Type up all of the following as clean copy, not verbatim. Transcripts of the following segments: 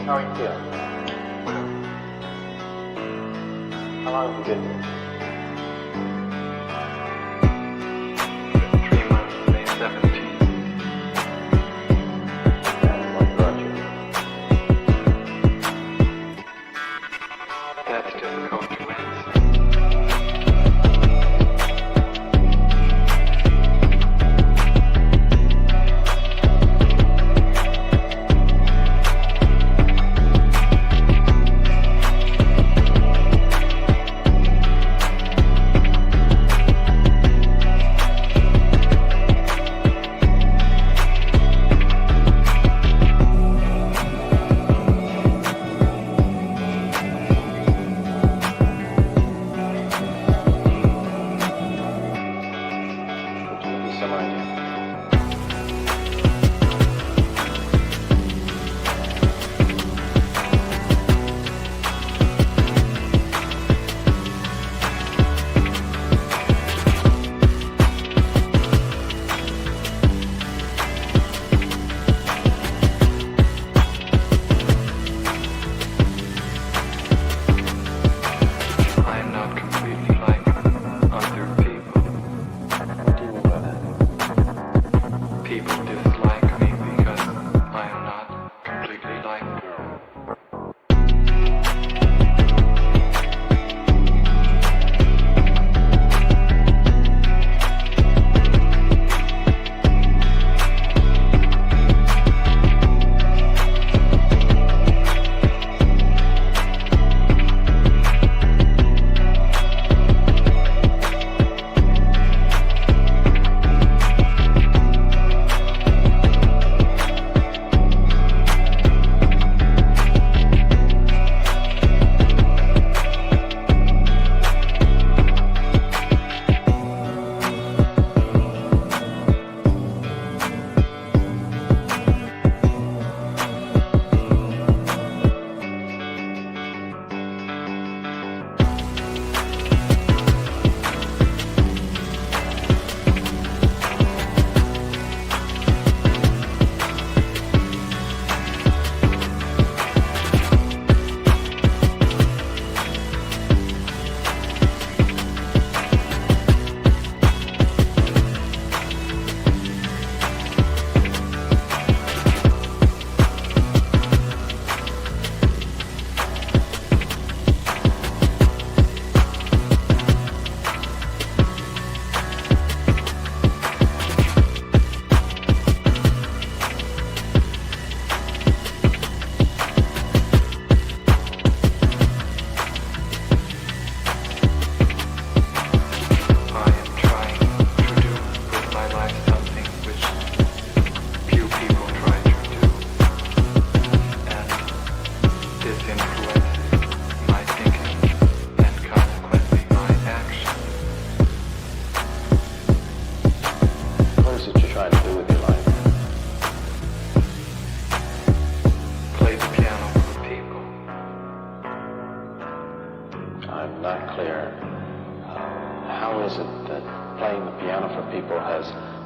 How are you feeling? How long have you been here? 3 months, May 17th. And what brought you? That's difficult to answer.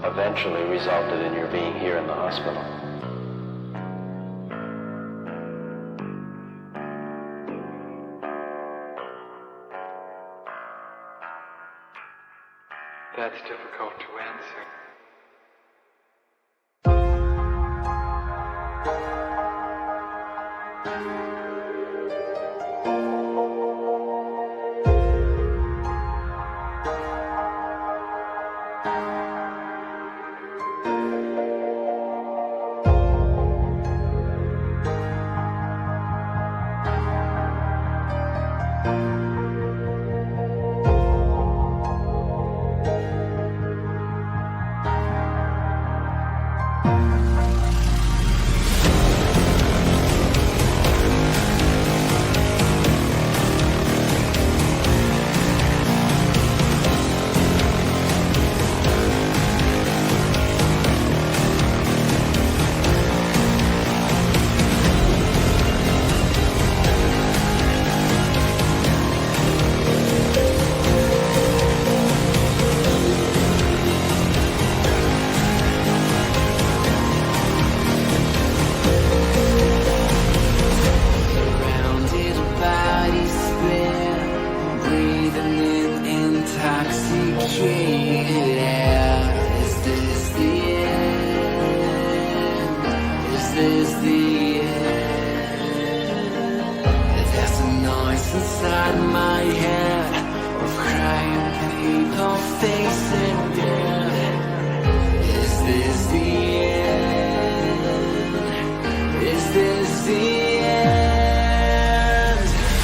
Eventually resulted in your being here in the hospital. That's difficult to answer. the end. There's a noise inside my head of crying people facing death. Is this the end? Is this the end?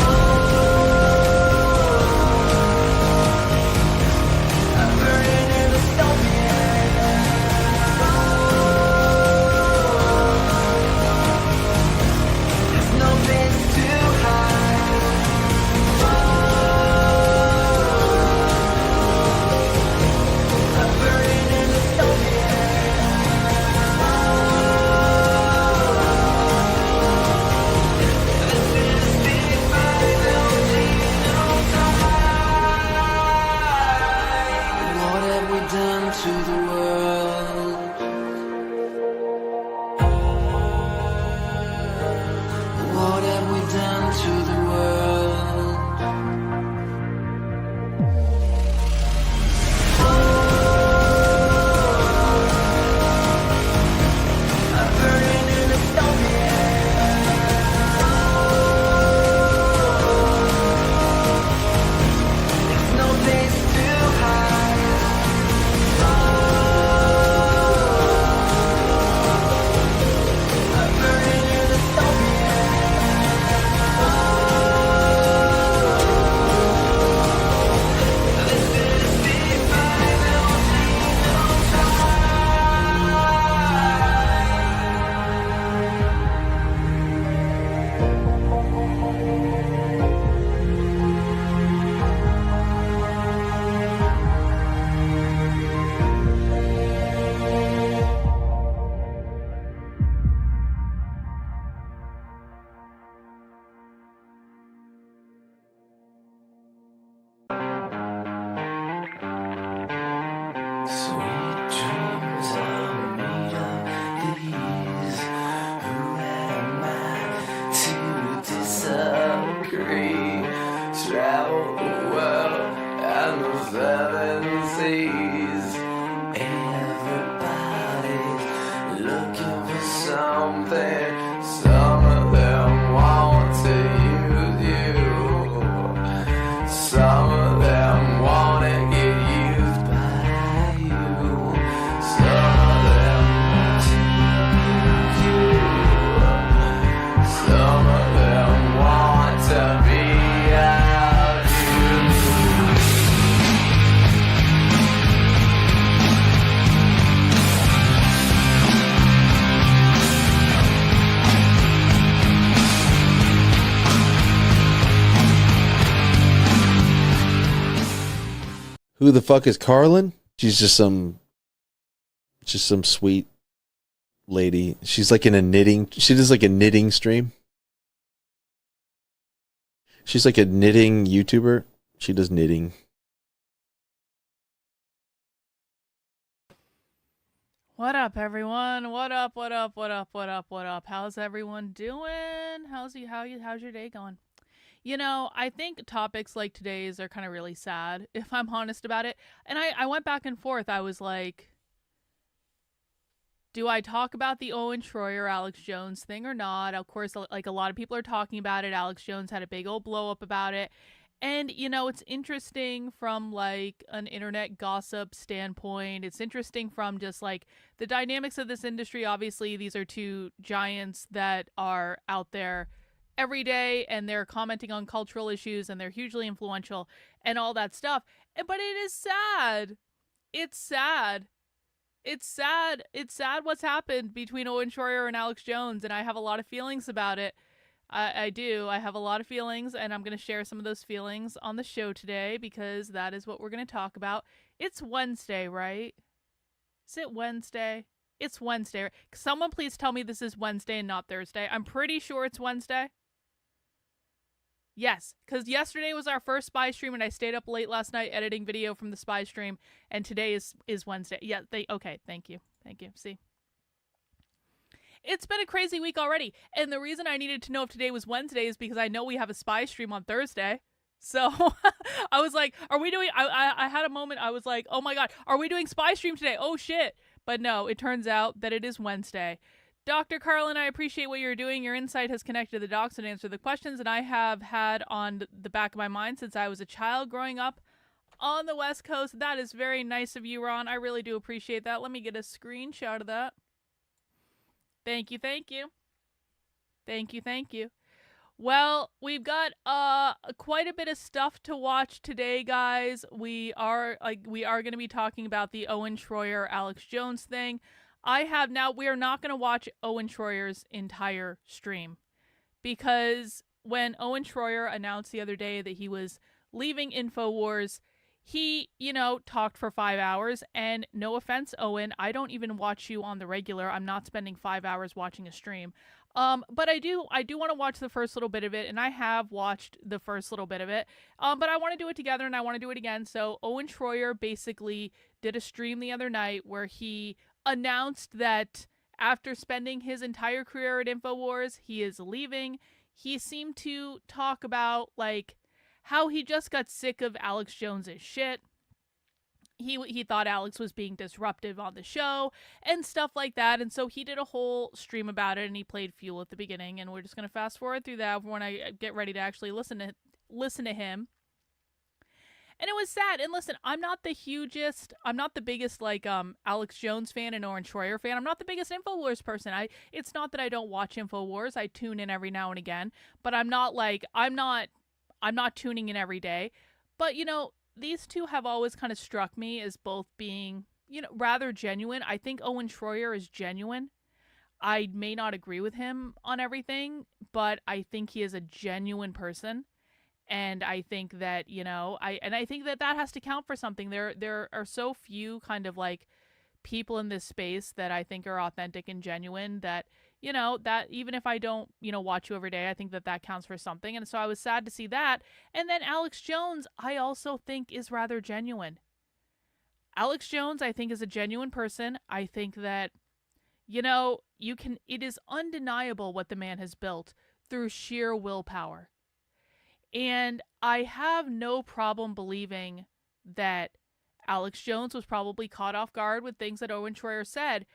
Oh, I'm burning in the stone. There's no place to hide. I'm burning in the stone. This is the final genocide. What have we done to the world? What have we done to the world? I'm burning in the stone. There's no place to hide. I'm burning in the stone. This is the final sweet dreams are made of these. Who am I to disagree? Travel the world and the seven seas. Everybody's looking for something. Some of them want to use you. Some of them want to get used by you. Some of them want to use you. Some of them want to be out you. Who the fuck is Karlyn? She's just some sweet lady. She's like in a knitting. She does like a knitting stream. She's like a knitting YouTuber. She does knitting. What up, everyone? What up? What up? What up? What up? What up? How's everyone doing? How's your day going? You know, I think topics like today's are kind of really sad, if I'm honest about it. And I went back and forth. I was like, do I talk about the Owen Shroyer, Alex Jones thing or not? Of course, like a lot of people are talking about it. Alex Jones had a big old blow up about it. And, you know, it's interesting from like an internet gossip standpoint. It's interesting from just like the dynamics of this industry. Obviously, these are two giants that are out there every day and they're commenting on cultural issues and they're hugely influential and all that stuff. But it is sad. It's sad. It's sad. It's sad what's happened between Owen Shroyer and Alex Jones, and I have a lot of feelings about it. I do. I have a lot of feelings, and I'm going to share some of those feelings on the show today because that is what we're going to talk about. It's Wednesday, right? Is it Wednesday? It's Wednesday. Someone please tell me this is Wednesday and not Thursday. I'm pretty sure it's Wednesday. Yes, because yesterday was our first spy stream, and I stayed up late last night editing video from the spy stream, and today is Wednesday. Yeah, okay, thank you. See? It's been a crazy week already, and the reason I needed to know if today was Wednesday is because I know we have a spy stream on Thursday. So I was like, are we doing, I had a moment, I was like, oh my god, are we doing spy stream today? Oh shit. But no, it turns out that it is Wednesday. Dr. Karlyn, I appreciate what you're doing. Your insight has connected the dots and answered the questions, and I have had on the back of my mind since I was a child growing up on the West Coast. That is very nice of you, Ron. I really do appreciate that. Let me get a screenshot of that. Thank you, thank you. Thank you, thank you. Well, we've got quite a bit of stuff to watch today, guys. We are going to be talking about the Owen Shroyer Alex Jones thing. We are not going to watch Owen Shroyer's entire stream, because when Owen Shroyer announced the other day that he was leaving InfoWars, he, talked for 5 hours, and no offense, Owen, I don't even watch you on the regular. I'm not spending 5 hours watching a stream. But I do want to watch the first little bit of it, and I have watched the first little bit of it. But I want to do it together, and I want to do it again. So Owen Shroyer basically did a stream the other night where he announced that after spending his entire career at InfoWars, he is leaving. He seemed to talk about, how he just got sick of Alex Jones's shit. He thought Alex was being disruptive on the show and stuff like that, and so he did a whole stream about it, and he played Fuel at the beginning, and we're just going to fast forward through that when I get ready to actually listen to him. And it was sad. And listen, I'm not the biggest Alex Jones fan and Owen Shroyer fan. I'm not the biggest InfoWars person. It's not that I don't watch InfoWars. I tune in every now and again, but I'm not tuning in every day. But these two have always kind of struck me as both being, rather genuine. I think Owen Shroyer is genuine. I may not agree with him on everything, but I think he is a genuine person. And I think that, I think that has to count for something. There are so few kind of people in this space that I think are authentic and genuine that, that even if I don't, watch you every day, I think that counts for something. And so I was sad to see that. And then Alex Jones, I also think is rather genuine. Alex Jones, I think, is a genuine person. I think that, it is undeniable what the man has built through sheer willpower. And I have no problem believing that Alex Jones was probably caught off guard with things that Owen Shroyer said.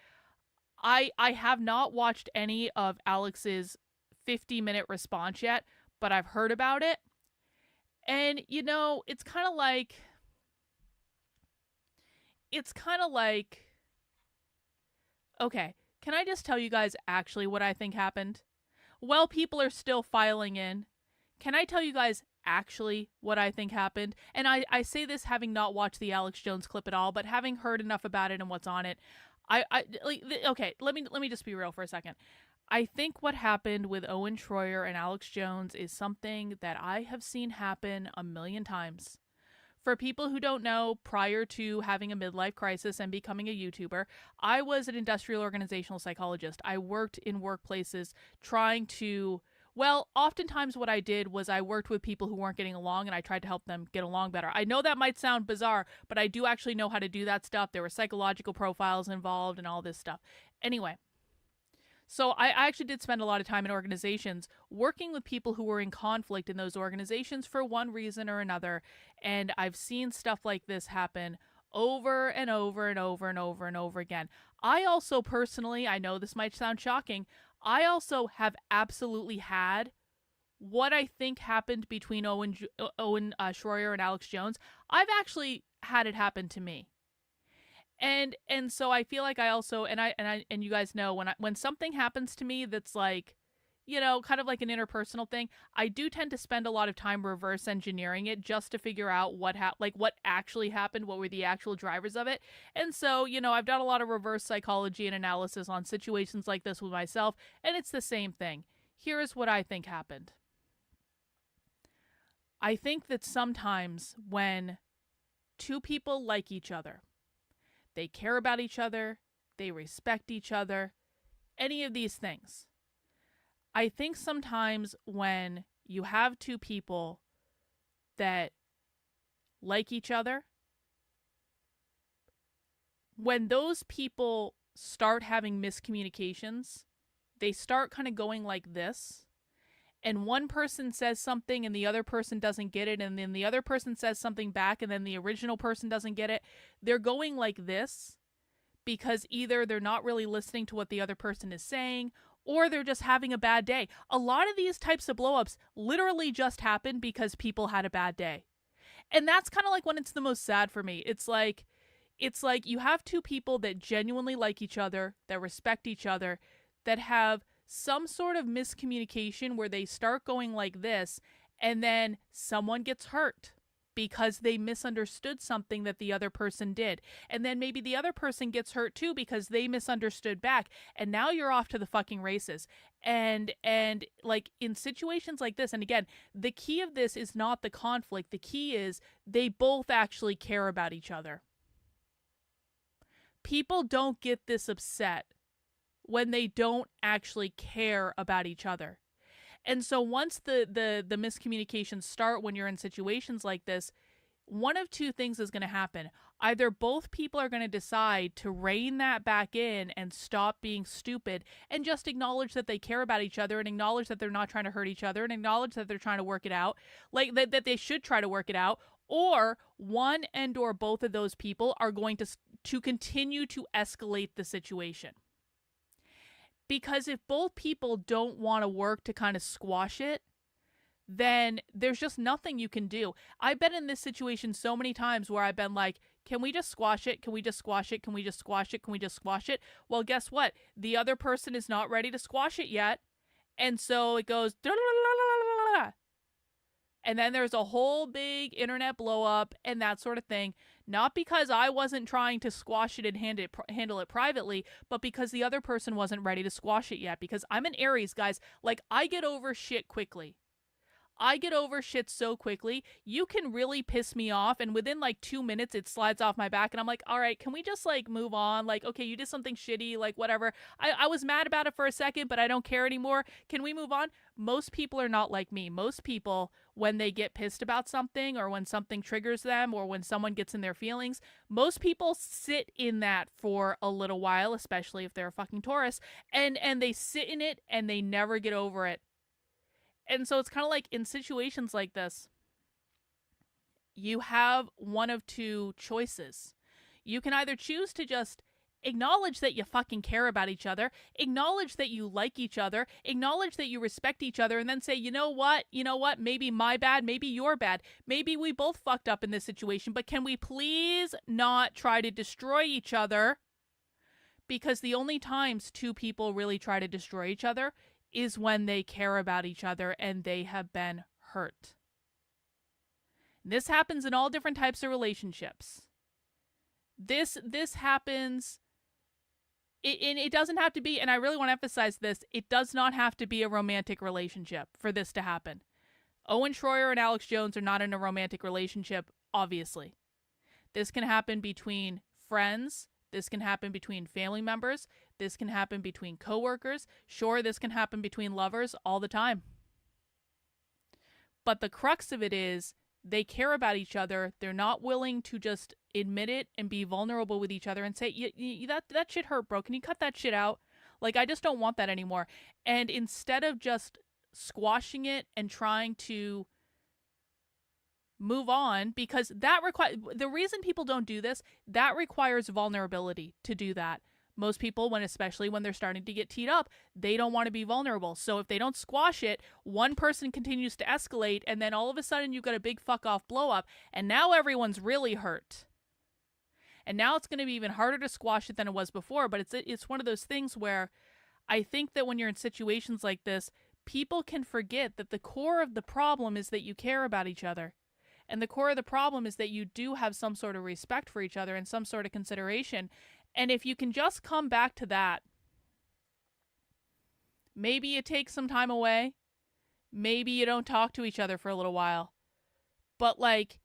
I have not watched any of Alex's 50-minute response yet, but I've heard about it. And, it's kind of like, okay, can I just tell you guys actually what I think happened? Well, people are still filing in. Can I tell you guys actually what I think happened? And I say this having not watched the Alex Jones clip at all, but having heard enough about it and what's on it. Okay, let me just be real for a second. I think what happened with Owen Shroyer and Alex Jones is something that I have seen happen a million times. For people who don't know, prior to having a midlife crisis and becoming a YouTuber, I was an industrial organizational psychologist. I worked in workplaces trying to... Well, oftentimes what I did was I worked with people who weren't getting along, and I tried to help them get along better. I know that might sound bizarre, but I do actually know how to do that stuff. There were psychological profiles involved and all this stuff. Anyway, so I actually did spend a lot of time in organizations working with people who were in conflict in those organizations for one reason or another, and I've seen stuff like this happen over and over and over and over and over again. I also personally, I know this might sound shocking, I also have absolutely had what I think happened between Owen Shroyer and Alex Jones. I've actually had it happen to me, and so I feel like I also and you guys know when something happens to me that's kind of like an interpersonal thing, I do tend to spend a lot of time reverse engineering it just to figure out what actually happened, what were the actual drivers of it. And so, I've done a lot of reverse psychology and analysis on situations like this with myself, and it's the same thing. Here's what I think happened. I think that sometimes when two people like each other, they care about each other, they respect each other, any of these things, I think sometimes when you have two people that like each other, when those people start having miscommunications, they start kind of going like this, and one person says something and the other person doesn't get it, and then the other person says something back and then the original person doesn't get it. They're going like this because either they're not really listening to what the other person is saying, or they're just having a bad day. A lot of these types of blowups literally just happen because people had a bad day. And that's kind of like when it's the most sad for me. It's like you have two people that genuinely like each other, that respect each other, that have some sort of miscommunication where they start going like this, and then someone gets hurt because they misunderstood something that the other person did. And then maybe the other person gets hurt too because they misunderstood back. And now you're off to the fucking races. And like in situations like this, and again, the key of this is not the conflict. The key is they both actually care about each other. People don't get this upset when they don't actually care about each other. And so once the miscommunications start when you're in situations like this, one of two things is going to happen. Either both people are going to decide to rein that back in and stop being stupid and just acknowledge that they care about each other and acknowledge that they're not trying to hurt each other and acknowledge that they're trying to work it out, like that they should try to work it out, or one and or both of those people are going to continue to escalate the situation. Because if both people don't want to work to kind of squash it, then there's just nothing you can do. I've been in this situation so many times where I've been like, can we just squash it? Can we just squash it? Can we just squash it? Can we just squash it? Well, guess what? The other person is not ready to squash it yet. And so it goes, and then there's a whole big internet blow up and that sort of thing. Not because I wasn't trying to squash it and handle it privately, but because the other person wasn't ready to squash it yet. Because I'm an Aries, guys. Like, I get over shit quickly. I get over shit so quickly. You can really piss me off, and within like 2 minutes, it slides off my back, and I'm like, all right, can we just like move on? Like, okay, you did something shitty, like whatever. I was mad about it for a second, but I don't care anymore. Can we move on? Most people are not like me. Most people, when they get pissed about something, or when something triggers them, or when someone gets in their feelings, most people sit in that for a little while, especially if they're a fucking Taurus, and they sit in it and they never get over it. And so it's kind of like in situations like this, you have one of two choices. You can either choose to just acknowledge that you fucking care about each other, acknowledge that you like each other, acknowledge that you respect each other, and then say, you know what, maybe my bad, maybe your bad, maybe we both fucked up in this situation, but can we please not try to destroy each other? Because the only times two people really try to destroy each other is when they care about each other and they have been hurt. This happens in all different types of relationships. This happens, and it doesn't have to be, and I really want to emphasize this, it does not have to be a romantic relationship for this to happen. Owen Shroyer and Alex Jones are not in a romantic relationship, obviously. This can happen between friends. This can happen between family members. This can happen between coworkers. Sure, this can happen between lovers all the time. But the crux of it is they care about each other. They're not willing to just admit it and be vulnerable with each other and say, that shit hurt, bro. Can you cut that shit out? Like, I just don't want that anymore. And instead of just squashing it and trying to move on, because the reason people don't do this, that requires vulnerability to do that. Most people, especially when they're starting to get teed up, they don't want to be vulnerable. So if they don't squash it, one person continues to escalate, and then all of a sudden you've got a big fuck off blow up, and now everyone's really hurt. And now it's going to be even harder to squash it than it was before. But it's one of those things where I think that when you're in situations like this, people can forget that the core of the problem is that you care about each other. And the core of the problem is that you do have some sort of respect for each other and some sort of consideration. And if you can just come back to that, maybe you take some time away. Maybe you don't talk to each other for a little while. But like,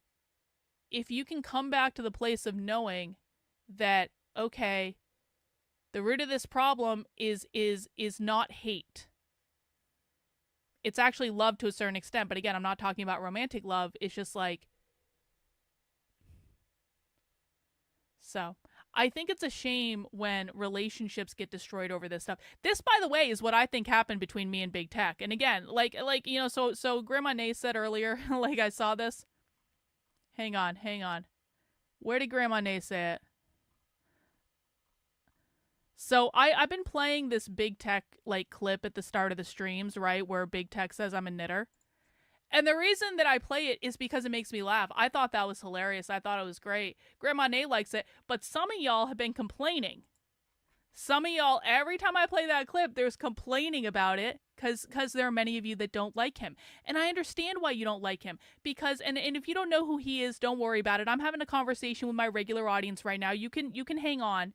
if you can come back to the place of knowing that, okay, the root of this problem is not hate. It's actually love to a certain extent. But again, I'm not talking about romantic love. It's just like, so I think it's a shame when relationships get destroyed over this stuff. This, by the way, is what I think happened between me and Big Tech. And again, so Grandma Nay said earlier, like I saw this. Hang on. Where did Grandma Nay say it? So I've been playing this big tech like clip at the start of the streams, right, where big tech says I'm a knitter. And the reason that I play it is because it makes me laugh. I thought that was hilarious. I thought it was great. Grandma Nay likes it, but some of y'all have been complaining. Some of y'all, every time I play that clip, there's complaining about it because there are many of you that don't like him. And I understand why you don't like him. Because, and if you don't know who he is, don't worry about it. I'm having a conversation with my regular audience right now. You can hang on.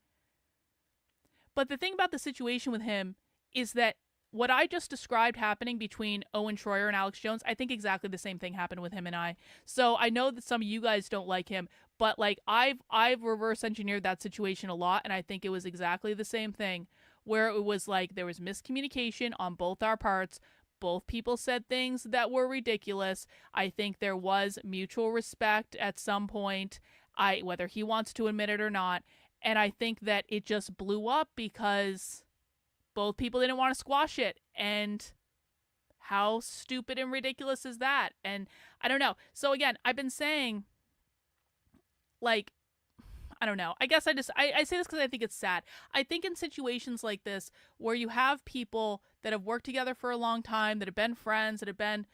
But the thing about the situation with him is that what I just described happening between Owen Shroyer and Alex Jones, I think exactly the same thing happened with him and I. So I know that some of you guys don't like him, but like I've reverse engineered that situation a lot, and I think it was exactly the same thing, where it was like there was miscommunication on both our parts. Both people said things that were ridiculous. I think there was mutual respect at some point, whether he wants to admit it or not. And I think that it just blew up because both people didn't want to squash it. And how stupid and ridiculous is that? And I don't know. So again, I've been saying, like, I don't know. I guess I say this because I think it's sad. I think in situations like this, where you have people that have worked together for a long time, that have been friends, that have been,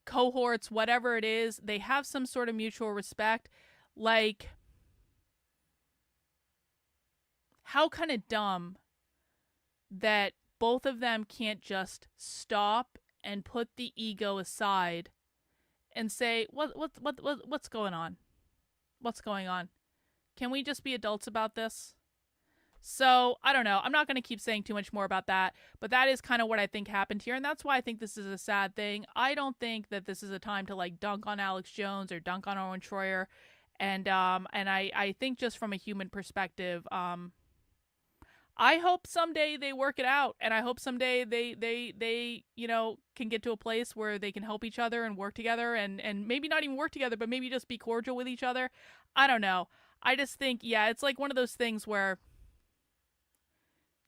cohorts, whatever it is, they have some sort of mutual respect. Like, how kind of dumb that both of them can't just stop and put the ego aside and say, what's going on? What's going on? Can we just be adults about this? So, I don't know. I'm not going to keep saying too much more about that, but that is kind of what I think happened here, and that's why I think this is a sad thing. I don't think that this is a time to, like, dunk on Alex Jones or dunk on Owen Shroyer, and I think just from a human perspective, I hope someday they work it out, and I hope someday they can get to a place where they can help each other and work together, and maybe not even work together, but maybe just be cordial with each other. I don't know. I just think, yeah, it's like one of those things where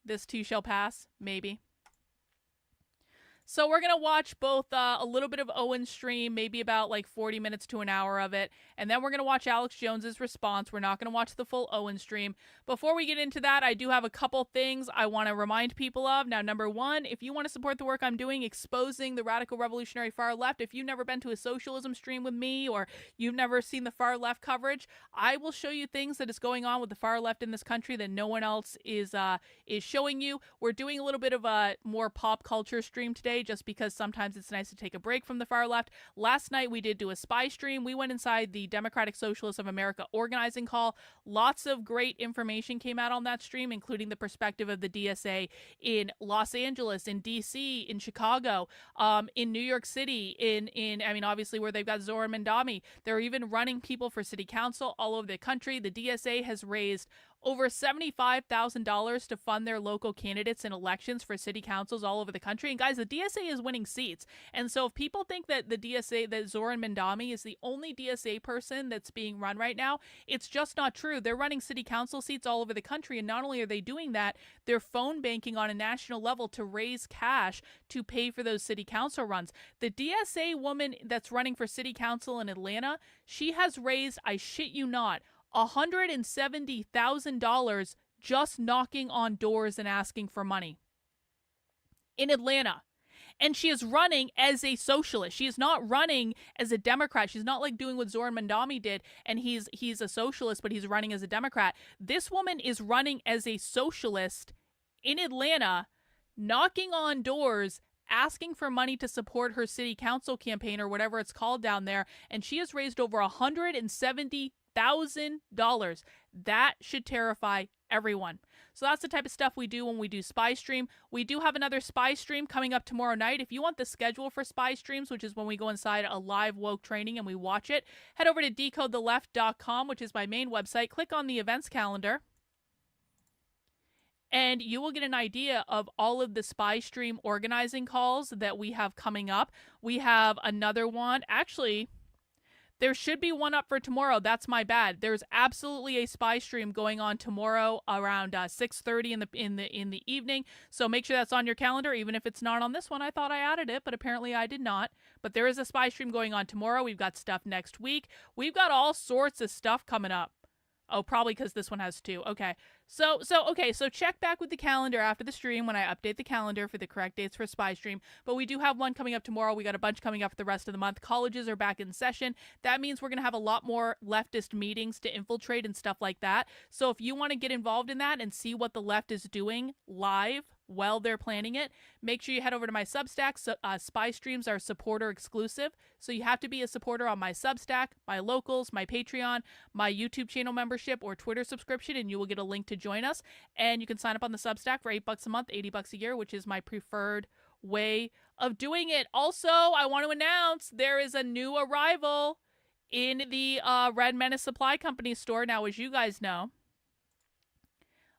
this too shall pass, maybe. So we're going to watch both a little bit of Owen's stream, maybe about like 40 minutes to an hour of it, and then we're going to watch Alex Jones's response. We're not going to watch the full Owen stream. Before we get into that, I do have a couple things I want to remind people of. Now, number one, if you want to support the work I'm doing exposing the radical revolutionary far left, if you've never been to a socialism stream with me or you've never seen the far left coverage, I will show you things that is going on with the far left in this country that no one else is showing you. We're doing a little bit of a more pop culture stream today, just because sometimes it's nice to take a break from the far left. Last night we did do a spy stream. We went inside the Democratic Socialists of America organizing call. Lots of great information came out on that stream, including the perspective of the DSA in Los Angeles, in DC, in Chicago, in New York City, in obviously where they've got Zoran Mandami. They're even running people for city council all over the country. The DSA has raised over $75,000 to fund their local candidates in elections for city councils all over the country. And guys, the DSA is winning seats. And so if people think that that Zoran Mandami is the only DSA person that's being run right now, it's just not true. They're running city council seats all over the country. And not only are they doing that, they're phone banking on a national level to raise cash to pay for those city council runs. The DSA woman that's running for city council in Atlanta, she has raised, I shit you not, $170,000 just knocking on doors and asking for money in Atlanta. And she is running as a socialist. She is not running as a Democrat. She's not like doing what Zoran Mandami did, and he's a socialist, but he's running as a Democrat. This woman is running as a socialist in Atlanta, knocking on doors, asking for money to support her city council campaign or whatever it's called down there, and she has raised over $170,000. That should terrify everyone. So that's the type of stuff we do when we do Spy Stream. We do have another Spy Stream coming up tomorrow night. If you want the schedule for Spy Streams, which is when we go inside a live woke training and we watch it, head over to decodetheleft.com, which is my main website. Click on the events calendar, and you will get an idea of all of the Spy Stream organizing calls that we have coming up. We have another one. Actually, there should be one up for tomorrow. That's my bad. There's absolutely a spy stream going on tomorrow around 6:30 in the evening. So make sure that's on your calendar, even if it's not on this one. I thought I added it, but apparently I did not. But there is a spy stream going on tomorrow. We've got stuff next week. We've got all sorts of stuff coming up. Oh, probably because this one has two. Okay. Okay, so check back with the calendar after the stream when I update the calendar for the correct dates for Spy Stream. But we do have one coming up tomorrow. We got a bunch coming up for the rest of the month. Colleges are back in session. That means we're going to have a lot more leftist meetings to infiltrate and stuff like that. So if you want to get involved in that and see what the left is doing live while they're planning it, make sure you head over to my Substack. Spy Streams are supporter exclusive, so you have to be a supporter on my Substack, my locals, my Patreon, my YouTube channel membership, or Twitter subscription, and you will get a link to join us. And you can sign up on the Substack for $8 a month, $80 a year, which is my preferred way of doing it. Also, I want to announce there is a new arrival in the Red Menace Supply Company store. Now, as you guys know,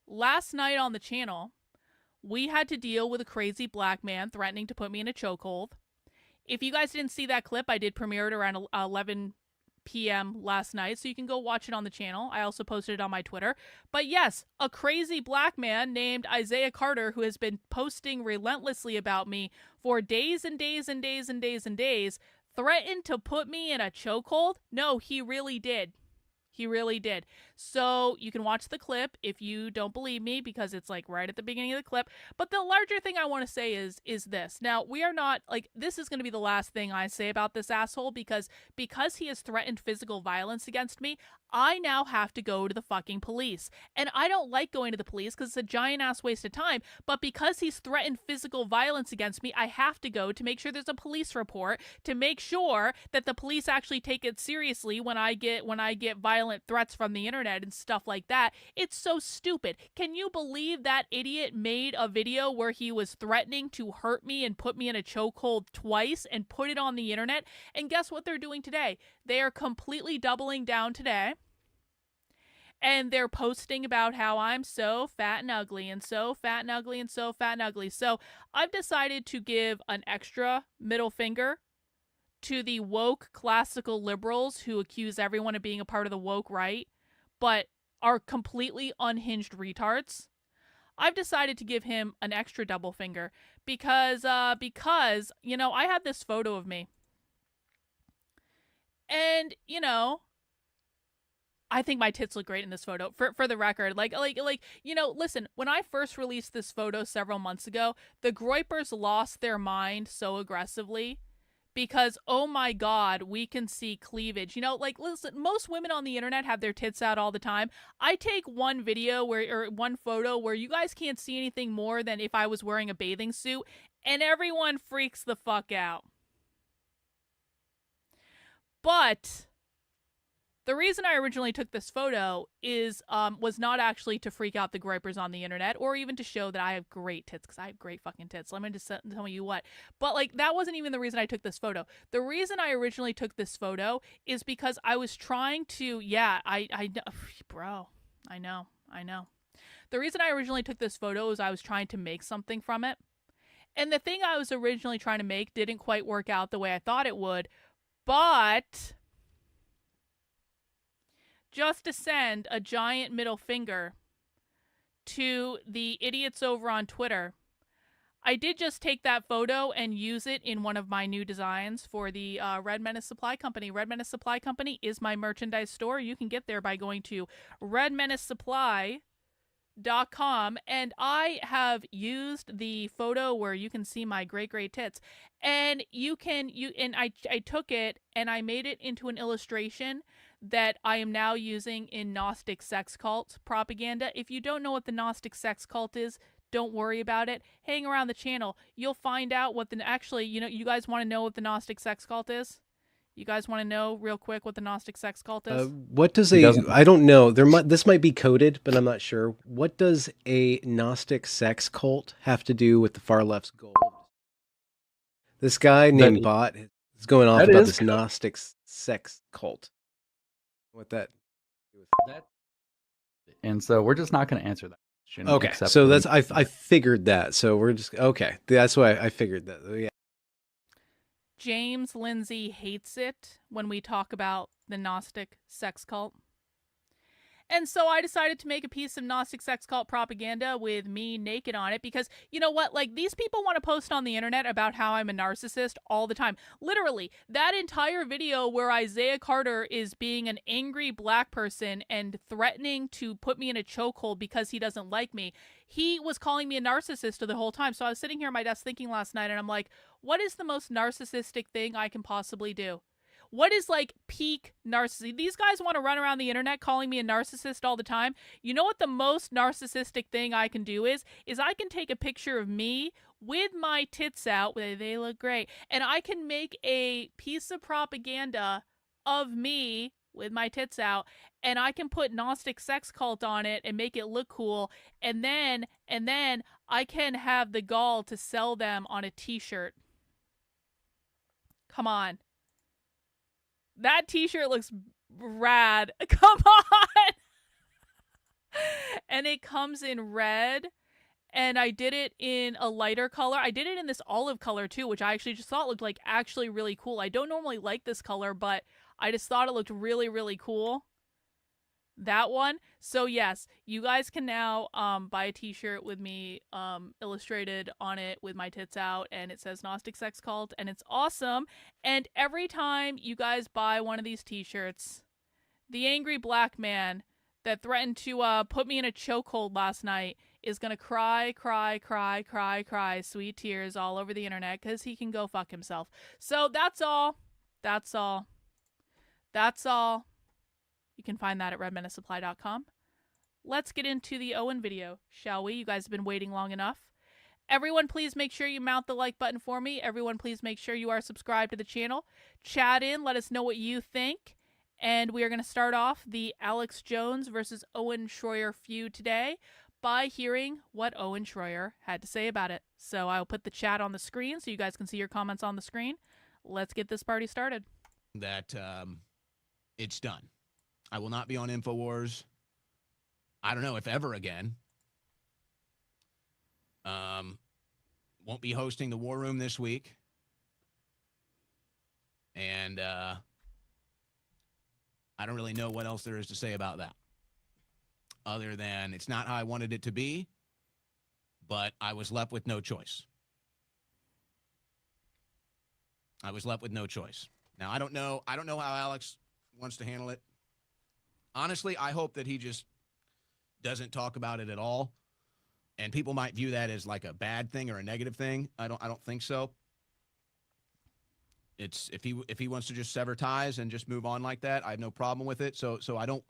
last night on the channel, we had to deal with a crazy black man threatening to put me in a chokehold. If you guys didn't see that clip, I did premiere it around 11 p.m. last night, so you can go watch it on the channel. I also posted it on my Twitter. But yes, a crazy black man named Isaiah Carter, who has been posting relentlessly about me for days and days and days and days and days, threatened to put me in a chokehold. No, he really did. He really did. So you can watch the clip if you don't believe me, because it's like right at the beginning of the clip. But the larger thing I want to say is this. Now, we are not like, this is going to be the last thing I say about this asshole, because he has threatened physical violence against me, I now have to go to the fucking police. And I don't like going to the police because it's a giant ass waste of time. But because he's threatened physical violence against me, I have to go to make sure there's a police report, to make sure that the police actually take it seriously when I get violent threats from the internet and stuff like that. It's so stupid. Can you believe that idiot made a video where he was threatening to hurt me and put me in a chokehold twice and put it on the internet? And guess what they're doing today? They are completely doubling down today. And they're posting about how I'm so fat and ugly and so fat and ugly and so fat and ugly. So I've decided to give an extra middle finger to the woke classical liberals who accuse everyone of being a part of the woke right, but are completely unhinged retards. I've decided to give him an extra double finger because you know, I had this photo of me. And, you know, I think my tits look great in this photo, for the record. Like, you know, listen, when I first released this photo several months ago, the Groypers lost their mind so aggressively because, oh my God, we can see cleavage. You know, like, listen, most women on the internet have their tits out all the time. I take one photo where you guys can't see anything more than if I was wearing a bathing suit, and everyone freaks the fuck out. But the reason I originally took this photo was not actually to freak out the Groypers on the internet, or even to show that I have great tits, because I have great fucking tits. Let me just tell you what. But, like, that wasn't even the reason I took this photo. The reason I originally took this photo is because I was trying to, bro, I know. The reason I originally took this photo is I was trying to make something from it. And the thing I was originally trying to make didn't quite work out the way I thought it would, but just to send a giant middle finger to the idiots over on Twitter, I did just take that photo and use it in one of my new designs for the Red Menace Supply Company. Red Menace Supply Company is my merchandise store. You can get there by going to redmenacesupply.com, and I have used the photo where you can see my great tits, and I took it and I made it into an illustration that I am now using in Gnostic sex cult propaganda. If you don't know what the Gnostic sex cult is, don't worry about it. Hang around the channel. You'll find out what you guys want to know what the Gnostic sex cult is? You guys want to know real quick what the Gnostic sex cult is? What does I don't know. This might be coded, but I'm not sure. What does a Gnostic sex cult have to do with the far left's goal? This guy named Bot is going off about this Gnostic sex cult. What that? And so we're just not going to answer that question. Okay, so that's I figured that. So we're just okay. That's why I figured that. Yeah. James Lindsay hates it when we talk about the Gnostic sex cult. And so I decided to make a piece of Gnostic sex cult propaganda with me naked on it because you know what? Like, these people want to post on the internet about how I'm a narcissist all the time. Literally, that entire video where Isaiah Carter is being an angry black person and threatening to put me in a chokehold because he doesn't like me, he was calling me a narcissist the whole time. So I was sitting here at my desk thinking last night, and I'm like, what is the most narcissistic thing I can possibly do? What is like peak narcissism? These guys want to run around the internet calling me a narcissist all the time. You know what the most narcissistic thing I can do is I can take a picture of me with my tits out, they look great, and I can make a piece of propaganda of me with my tits out, and I can put Gnostic sex cult on it and make it look cool, and then I can have the gall to sell them on a t-shirt. Come on. That t-shirt looks rad. Come on. And it comes in red. And I did it in a lighter color. I did it in this olive color too, which I actually just thought looked like actually really cool. I don't normally like this color, but I just thought it looked really, really cool. That one. So yes, you guys can now buy a t-shirt with me illustrated on it with my tits out, and it says Gnostic Sex Cult, and it's awesome. And every time you guys buy one of these t-shirts, the angry black man that threatened to put me in a chokehold last night is gonna cry, sweet tears all over the internet because he can go fuck himself. So that's all. That's all. That's all. You can find that at redmenacesupply.com. Let's get into the Owen video, shall we? You guys have been waiting long enough. Everyone, please make sure you mount the like button for me. Everyone, please make sure you are subscribed to the channel. Chat in, let us know what you think. And we are going to start off the Alex Jones versus Owen Shroyer feud today by hearing what Owen Shroyer had to say about it. So I'll put the chat on the screen so you guys can see your comments on the screen. Let's get this party started. That it's done. I will not be on InfoWars. I don't know if ever again. Won't be hosting the War Room this week. And I don't really know what else there is to say about that. Other than it's not how I wanted it to be, but I was left with no choice. I was left with no choice. Now, I don't know how Alex wants to handle it. Honestly, I hope that he just doesn't talk about it at all. And people might view that as like a bad thing or a negative thing. I don't think so. It's if he wants to just sever ties and just move on like that, I have no problem with it. So I don't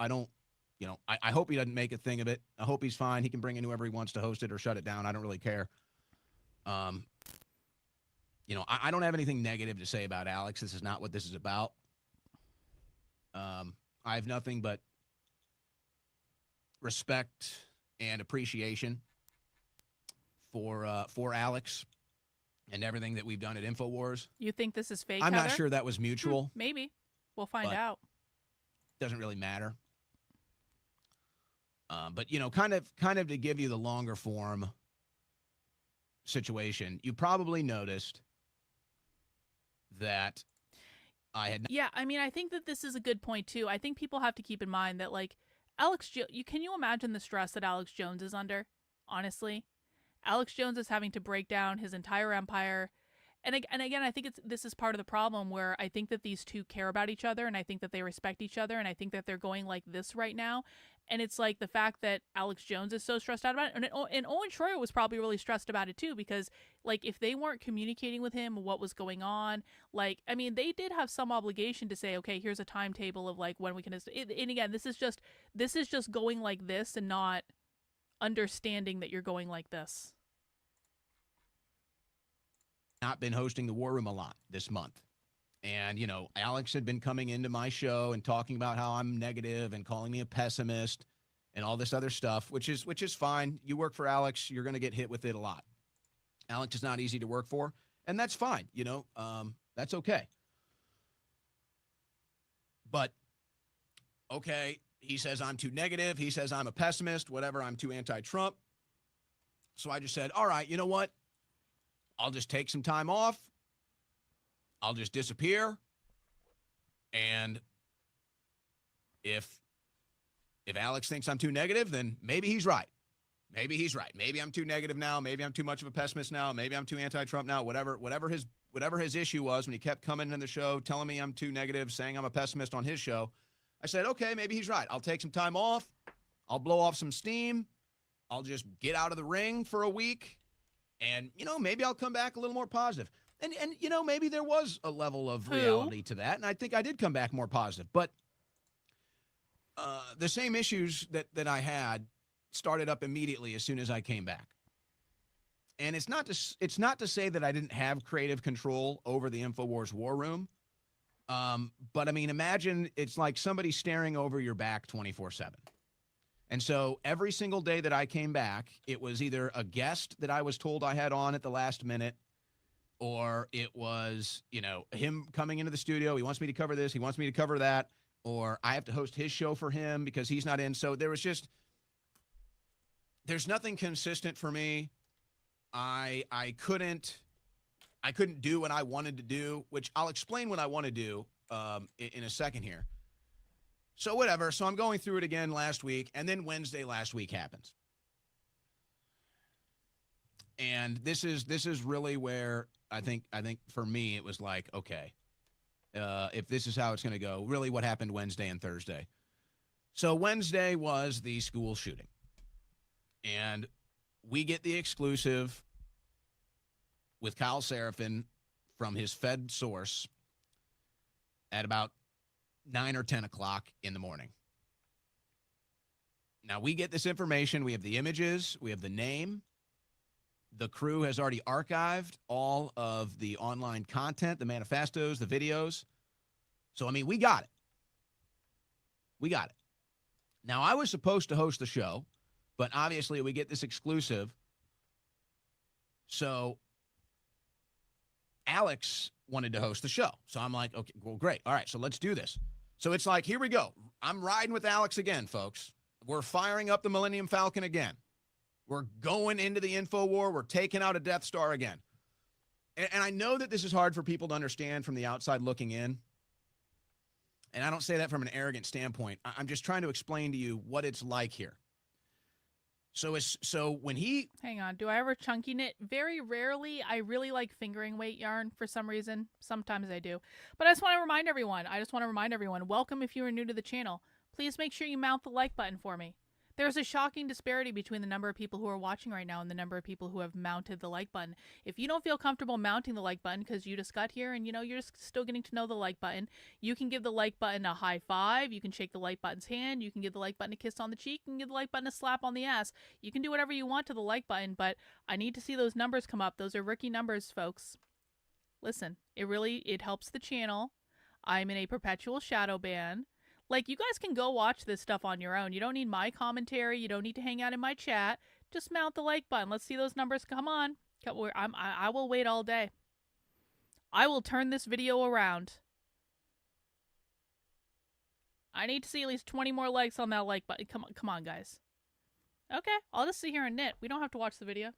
you know, I hope he doesn't make a thing of it. I hope he's fine. He can bring in whoever he wants to host it or shut it down. I don't really care. You know, I don't have anything negative to say about Alex. This is not what this is about. I have nothing but respect and appreciation for Alex and everything that we've done at InfoWars. You think this is fake, I'm Heather? not sure that was mutual. Maybe. We'll find out. Doesn't really matter. But, you know, kind of to give you the longer form situation, you probably noticed that I had... Yeah, I mean, I think that this is a good point, too. I think people have to keep in mind that, like, can you imagine the stress that Alex Jones is under? Honestly, Alex Jones is having to break down his entire empire, and again, I think this is part of the problem where I think that these two care about each other, and I think that they respect each other, and I think that they're going like this right now, and it's like the fact that Alex Jones is so stressed out about it, and Owen Shroyer was probably really stressed about it too, because like if they weren't communicating with him what was going on, like I mean they did have some obligation to say, okay, here's a timetable of like when we can. And again, this is just going like this and not understanding that you're going like this. Not been hosting the War Room a lot this month. And, you know, Alex had been coming into my show and talking about how I'm negative and calling me a pessimist and all this other stuff, which is fine. You work for Alex, you're going to get hit with it a lot. Alex is not easy to work for, and that's fine. You know, that's okay. But, okay, he says I'm too negative. He says I'm a pessimist, whatever. I'm too anti-Trump. So I just said, all right, you know what? I'll just take some time off. I'll just disappear. And if If Alex thinks I'm too negative, then maybe he's right. Maybe he's right. Maybe I'm too negative now. Maybe I'm too much of a pessimist now. Maybe I'm too anti-Trump now. Whatever his issue was when he kept coming in the show, telling me I'm too negative, saying I'm a pessimist on his show, I said, okay, maybe he's right. I'll take some time off. I'll blow off some steam. I'll just get out of the ring for a week. And, maybe I'll come back a little more positive. And maybe there was a level of reality to that. And I think I did come back more positive. But the same issues that I had started up immediately as soon as I came back. And it's not to say that I didn't have creative control over the InfoWars war room. But I mean, imagine it's like somebody staring over your back 24/7. And so every single day that I came back, it was either a guest that I was told I had on at the last minute, or it was, him coming into the studio. He wants me to cover this. He wants me to cover that. Or I have to host his show for him because he's not in. So there's nothing consistent for me. I couldn't do what I wanted to do, which I'll explain what I want to do in a second here. So whatever. So I'm going through it again last week, and then Wednesday last week happens. And this is really where I think for me it was like, okay, if this is how it's going to go, really what happened Wednesday and Thursday. So Wednesday was the school shooting. And we get the exclusive with Kyle Seraphin from his Fed source at about 9 or 10 o'clock in the morning. Now, we get this information. We have the images. We have the name. The crew has already archived all of the online content, the manifestos, the videos. So, I mean, we got it. We got it. Now, I was supposed to host the show, but obviously we get this exclusive. So Alex wanted to host the show. So I'm like, okay, well, great. All right, so let's do this. So it's like, here we go. I'm riding with Alex again, folks. We're firing up the Millennium Falcon again. We're going into the info war. We're taking out a Death Star again. And I know that this is hard for people to understand from the outside looking in. And I don't say that from an arrogant standpoint. I'm just trying to explain to you what it's like here. So when he... Hang on. Do I ever chunky knit? Very rarely. I really like fingering weight yarn for some reason. Sometimes I do. But I just want to remind everyone, welcome if you are new to the channel. Please make sure you mount the like button for me. There's a shocking disparity between the number of people who are watching right now and the number of people who have mounted the like button. If you don't feel comfortable mounting the like button because you just got here and you're just still getting to know the like button, you can give the like button a high five, you can shake the like button's hand, you can give the like button a kiss on the cheek, you can give the like button a slap on the ass. You can do whatever you want to the like button, but I need to see those numbers come up. Those are rookie numbers, folks. Listen, it helps the channel. I'm in a perpetual shadow ban. Like, you guys can go watch this stuff on your own. You don't need my commentary. You don't need to hang out in my chat. Just mount the like button. Let's see those numbers. Come on. I will wait all day. I will turn this video around. I need to see at least 20 more likes on that like button. Come on, guys. Okay, I'll just sit here and knit. We don't have to watch the video.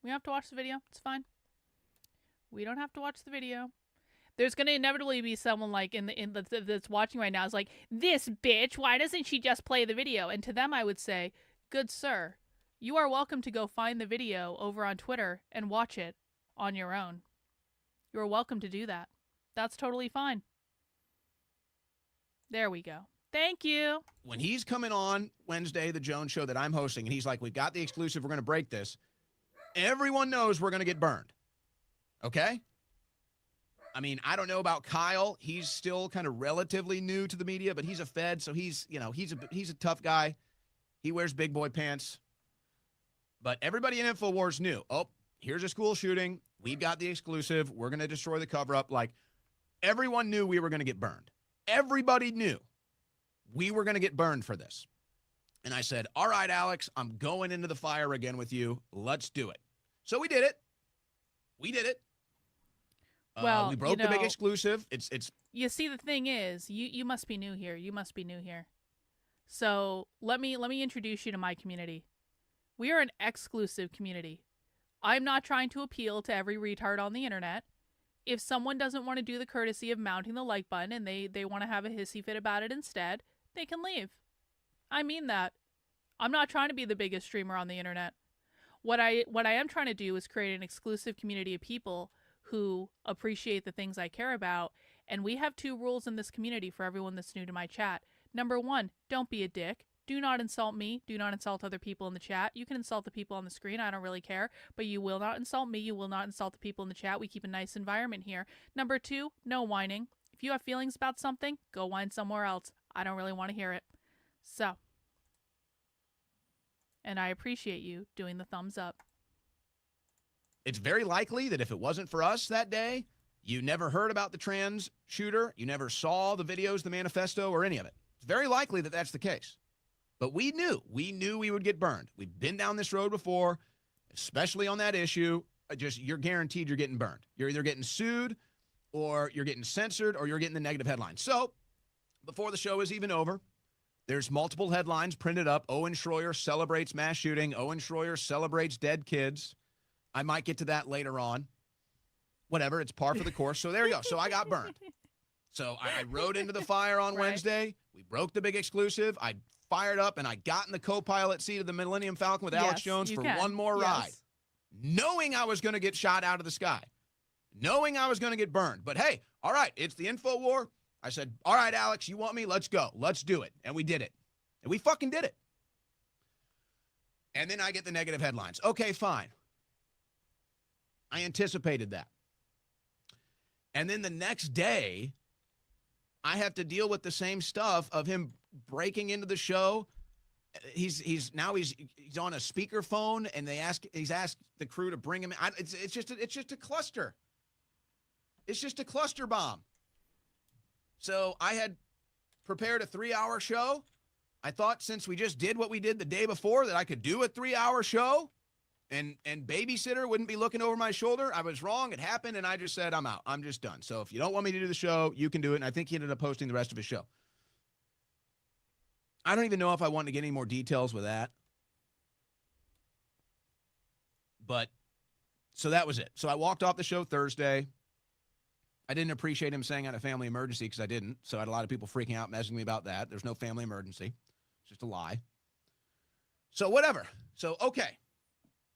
We don't have to watch the video. It's fine. We don't have to watch the video. There's going to inevitably be someone like that's watching right now is like, this bitch, why doesn't she just play the video? And to them I would say, good sir, you are welcome to go find the video over on Twitter and watch it on your own. You're welcome to do that. That's totally fine. There we go. Thank you. When he's coming on Wednesday, the Jones show that I'm hosting, and he's like, we've got the exclusive, we're going to break this. Everyone knows we're going to get burned. Okay? I mean, I don't know about Kyle. He's still kind of relatively new to the media, but he's a Fed, so he's a tough guy. He wears big boy pants. But everybody in InfoWars knew, oh, here's a school shooting. We've got the exclusive. We're going to destroy the cover-up. Like, everyone knew we were going to get burned. Everybody knew we were going to get burned for this. And I said, all right, Alex, I'm going into the fire again with you. Let's do it. So we did it. We did it. Well, we broke the big exclusive. It's. You see, the thing is, you must be new here. You must be new here. So let me introduce you to my community. We are an exclusive community. I'm not trying to appeal to every retard on the internet. If someone doesn't want to do the courtesy of mounting the like button and they want to have a hissy fit about it instead, they can leave. I mean that. I'm not trying to be the biggest streamer on the internet. What I am trying to do is create an exclusive community of people who appreciate the things I care about, and we have 2 rules in this community for everyone that's new to my chat. Number 1, don't be a dick. Do not insult me. Do not insult other people in the chat. You can insult the people on the screen. I don't really care. But you will not insult me. You will not insult the people in the chat. We keep a nice environment here. Number 2, no whining. If you have feelings about something, go whine somewhere else. I don't really want to hear it. So. And I appreciate you doing the thumbs up. It's very likely that if it wasn't for us that day, you never heard about the trans shooter. You never saw the videos, the manifesto, or any of it. It's very likely that that's the case. But we knew we would get burned. We've been down this road before, especially on that issue. You're guaranteed you're getting burned. You're either getting sued or you're getting censored or you're getting the negative headlines. So before the show is even over, there's multiple headlines printed up. Owen Shroyer celebrates mass shooting. Owen Shroyer celebrates dead kids. I might get to that later on. Whatever, it's par for the course. So there you go. So I got burned. So I rode into the fire on Wednesday. We broke the big exclusive. I fired up and I got in the co-pilot seat of the Millennium Falcon with Alex Jones for one more ride, knowing I was going to get shot out of the sky, knowing I was going to get burned. But hey, all right, it's the info war. I said, all right, Alex, you want me? Let's go. Let's do it. And we did it. And we fucking did it. And then I get the negative headlines. Okay, fine. I anticipated that. And then the next day, I have to deal with the same stuff of him breaking into the show. He's on a speakerphone, and he's asked the crew to bring him in. It's just a cluster. It's just a cluster bomb. So I had prepared a 3-hour show. I thought since we just did what we did the day before that I could do a 3-hour show and babysitter wouldn't be looking over my shoulder. I was wrong. It happened, and I just said, I'm out. I'm just done. So if you don't want me to do the show, you can do it. And I think he ended up posting the rest of his show. I don't even know if I want to get any more details with that. But, so that was it. So I walked off the show Thursday. I didn't appreciate him saying I had a family emergency because I didn't. So I had a lot of people freaking out, messaging me about that. There's no family emergency. It's just a lie. So whatever. So, okay.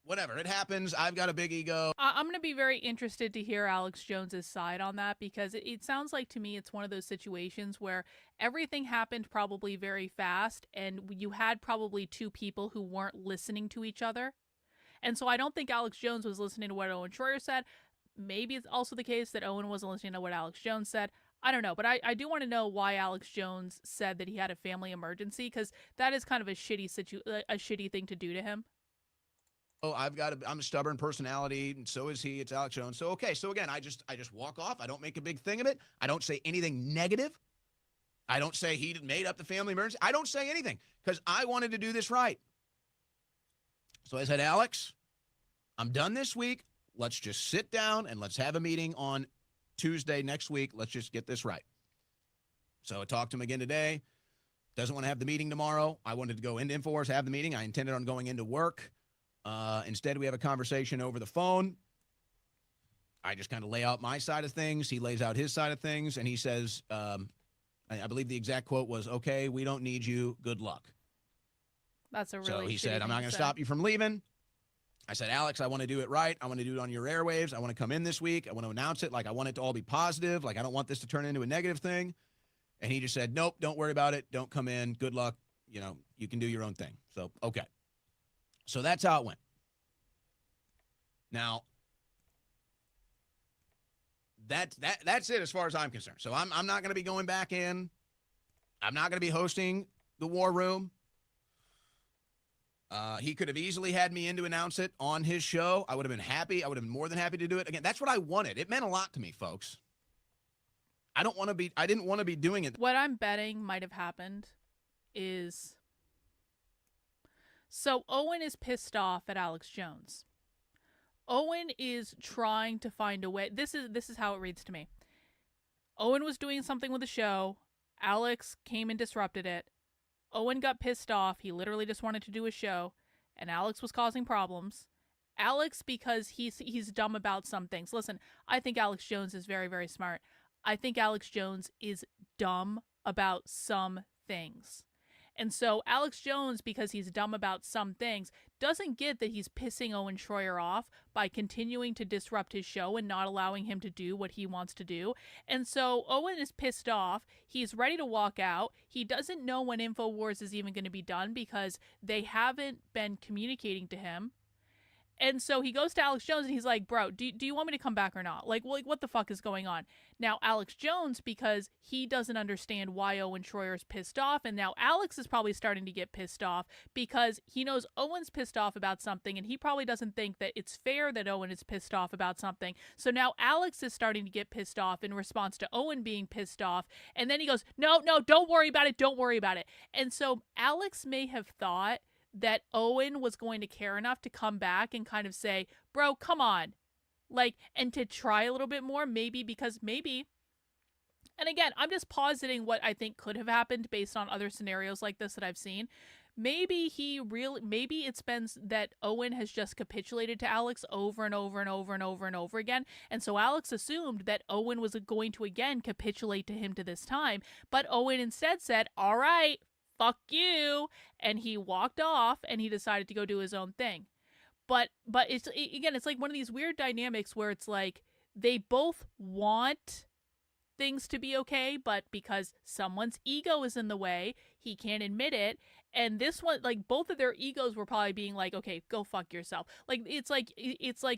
Whatever. It happens. I've got a big ego. I'm going to be very interested to hear Alex Jones's side on that, because it sounds like to me it's one of those situations where everything happened probably very fast and you had probably 2 people who weren't listening to each other. And so I don't think Alex Jones was listening to what Owen Shroyer said. Maybe it's also the case that Owen wasn't listening to what Alex Jones said. I don't know, but I do want to know why Alex Jones said that he had a family emergency, because that is kind of a shitty thing to do to him. Oh, I'm a stubborn personality, and so is he. It's Alex Jones. So, okay. So again, I just walk off. I don't make a big thing of it. I don't say anything negative. I don't say he made up the family emergency. I don't say anything because I wanted to do this right. So I said, Alex, I'm done this week. Let's just sit down and let's have a meeting on Tuesday next week. Let's just get this right. So I talked to him again today. Doesn't want to have the meeting tomorrow. I wanted to go into InfoWars, have the meeting. I intended on going into work. Instead, we have a conversation over the phone. I just kind of lay out my side of things. He lays out his side of things, and he says, I believe the exact quote was, okay, we don't need you. Good luck. That's a really So he shitty said, I'm not thing going to to stop you from leaving. I said, Alex, I want to do it right. I want to do it on your airwaves. I want to come in this week. I want to announce it. Like, I want it to all be positive. Like, I don't want this to turn into a negative thing. And he just said, nope, don't worry about it. Don't come in. Good luck. You know, you can do your own thing. So, okay. So that's how it went. Now, that's it as far as I'm concerned. So I'm not going to be going back in. I'm not going to be hosting the War Room. He could have easily had me in to announce it on his show. I would have been happy. I would have been more than happy to do it. Again, that's what I wanted. It meant a lot to me, folks. I didn't want to be doing it. What I'm betting might have happened is, so Owen is pissed off at Alex Jones. Owen is trying to find a way. This is how it reads to me. Owen was doing something with the show. Alex came and disrupted it. Owen got pissed off. He literally just wanted to do a show, and Alex was causing problems. Alex, because he's dumb about some things. Listen, I think Alex Jones is very, very smart. I think Alex Jones is dumb about some things. And so Alex Jones, because he's dumb about some things, doesn't get that he's pissing Owen Shroyer off by continuing to disrupt his show and not allowing him to do what he wants to do. And so Owen is pissed off. He's ready to walk out. He doesn't know when InfoWars is even going to be done because they haven't been communicating to him. And so he goes to Alex Jones and he's like, bro, do you want me to come back or not? Like, what the fuck is going on? Now, Alex Jones, because he doesn't understand why Owen Shroyer is pissed off, and now Alex is probably starting to get pissed off because he knows Owen's pissed off about something, and he probably doesn't think that it's fair that Owen is pissed off about something. So now Alex is starting to get pissed off in response to Owen being pissed off, and then he goes, no, don't worry about it, don't worry about it. And so Alex may have thought that Owen was going to care enough to come back and kind of say, bro, come on. Like, and to try a little bit more, maybe, and again, I'm just positing what I think could have happened based on other scenarios like this that I've seen. Maybe it's been that Owen has just capitulated to Alex over and over and over and over and over again. And so Alex assumed that Owen was going to again capitulate to him to this time. But Owen instead said, all right, fuck you, and he walked off and he decided to go do his own thing. But it's like one of these weird dynamics where it's like they both want things to be okay, but because someone's ego is in the way, he can't admit it. And this one, like, both of their egos were probably being like, okay, go fuck yourself. Like it's like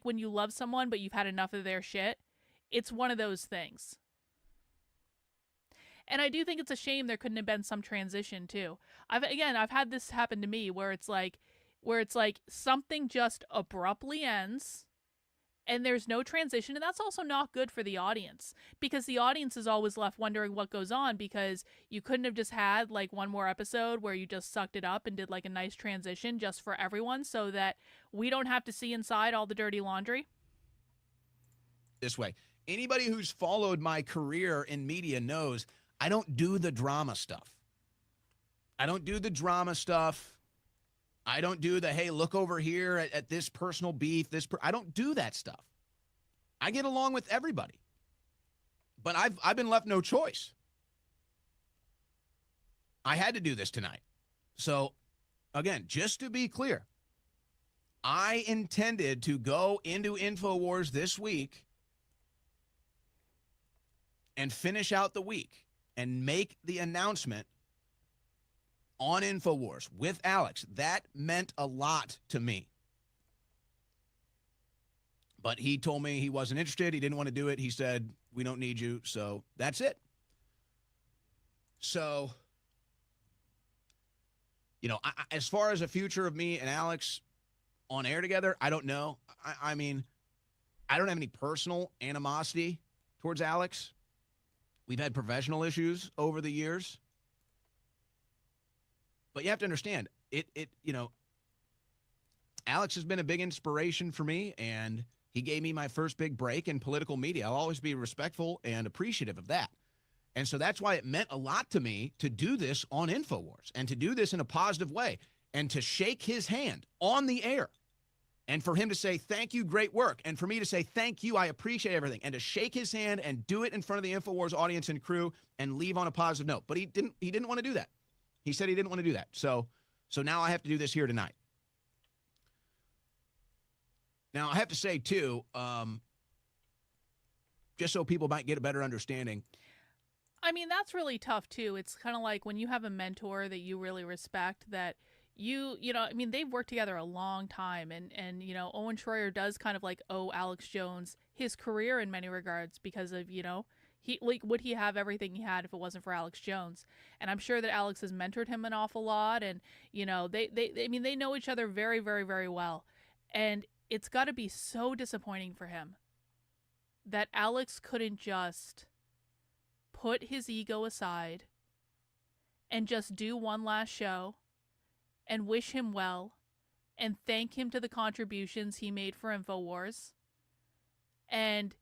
when you love someone but you've had enough of their shit. It's one of those things. And I do think it's a shame there couldn't have been some transition too. I've had this happen to me where it's like something just abruptly ends and there's no transition, and that's also not good for the audience because the audience is always left wondering what goes on because you couldn't have just had like one more episode where you just sucked it up and did like a nice transition just for everyone so that we don't have to see inside all the dirty laundry. This way, anybody who's followed my career in media knows I don't do the drama stuff. I don't do the drama stuff. I don't do the, hey, look over here at this personal beef. I don't do that stuff. I get along with everybody. But I've been left no choice. I had to do this tonight. So, again, just to be clear, I intended to go into InfoWars this week and finish out the week and make the announcement on InfoWars with Alex. That meant a lot to me. But he told me he wasn't interested. He didn't want to do it. He said, we don't need you. So that's it. So, as far as the future of me and Alex on air together, I don't know. I mean, I don't have any personal animosity towards Alex. We've had professional issues over the years. But you have to understand, Alex has been a big inspiration for me, and he gave me my first big break in political media. I'll always be respectful and appreciative of that. And so that's why it meant a lot to me to do this on InfoWars and to do this in a positive way and to shake his hand on the air. And for him to say, thank you, great work. And for me to say, thank you, I appreciate everything. And to shake his hand and do it in front of the InfoWars audience and crew and leave on a positive note. But he didn't want to do that. He said he didn't want to do that. So now I have to do this here tonight. Now, I have to say, too, just so people might get a better understanding. I mean, that's really tough, too. It's kind of like when you have a mentor that you really respect that they've worked together a long time, and Owen Shroyer does kind of like owe Alex Jones his career in many regards because of, would he have everything he had if it wasn't for Alex Jones? And I'm sure that Alex has mentored him an awful lot, and they know each other very, very, very well. And it's got to be so disappointing for him that Alex couldn't just put his ego aside and just do one last show and wish him well and thank him to the contributions he made for InfoWars. And,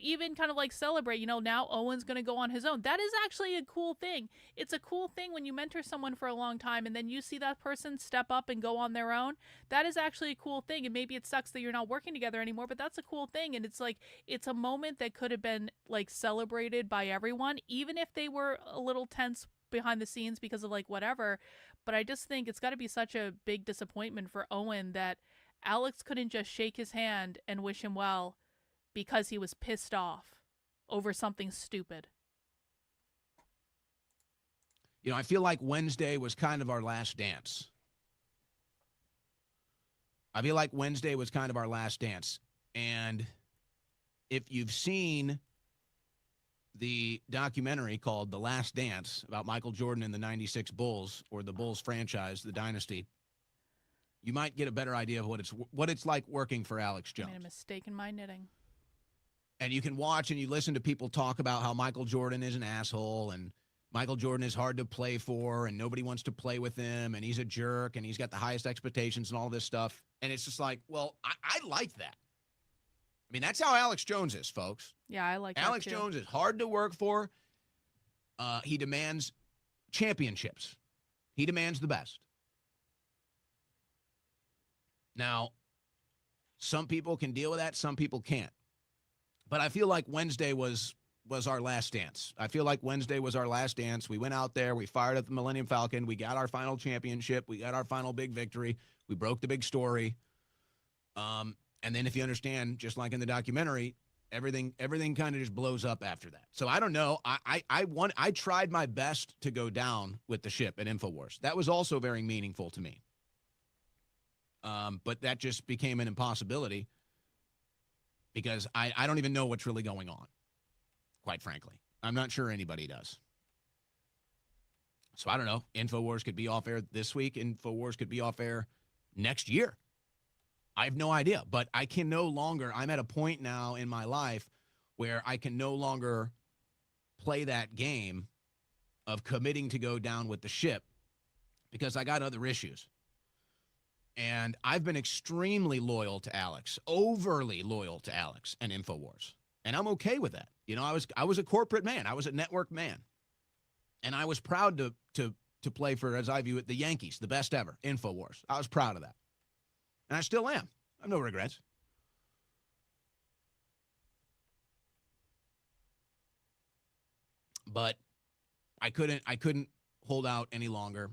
even kind of like celebrate, now Owen's going to go on his own. That is actually a cool thing. It's a cool thing when you mentor someone for a long time and then you see that person step up and go on their own. That is actually a cool thing. And maybe it sucks that you're not working together anymore, but that's a cool thing. And it's like, it's a moment that could have been like celebrated by everyone, even if they were a little tense behind the scenes because of like whatever. But I just think it's got to be such a big disappointment for Owen that Alex couldn't just shake his hand and wish him well because he was pissed off over something stupid. You know, I feel like Wednesday was kind of our last dance. I feel like Wednesday was kind of our last dance. And if you've seen the documentary called The Last Dance about Michael Jordan and the 96 Bulls, or the Bulls franchise, the dynasty, you might get a better idea of what it's like working for Alex Jones. I made a mistake in my knitting. And you can watch and you listen to people talk about how Michael Jordan is an asshole and Michael Jordan is hard to play for and nobody wants to play with him and he's a jerk and he's got the highest expectations and all this stuff. And it's just like, well, I like that. I mean, that's how Alex Jones is, folks. Yeah, I like Alex that too. Jones is hard to work for. He demands championships. He demands the best. Now, some people can deal with that. Some people can't. But I feel like Wednesday was our last dance. I feel like Wednesday was our last dance. We went out there. We fired up the Millennium Falcon. We got our final championship. We got our final big victory. We broke the big story. And then if you understand, just like in the documentary, everything kind of just blows up after that. So I don't know. I tried my best to go down with the ship at InfoWars. That was also very meaningful to me. But that just became an impossibility because I don't even know what's really going on, quite frankly. I'm not sure anybody does. So I don't know. InfoWars could be off air this week. InfoWars could be off air next year. I have no idea, but I can no longer, I'm at a point now in my life where I can no longer play that game of committing to go down with the ship because I got other issues. And I've been extremely loyal to Alex, overly loyal to Alex and InfoWars. And I'm okay with that. You know, I was a corporate man. I was a network man. And I was proud to play for, as I view it, the Yankees, the best ever, InfoWars. I was proud of that. And I still am. I have no regrets. But I couldn't hold out any longer.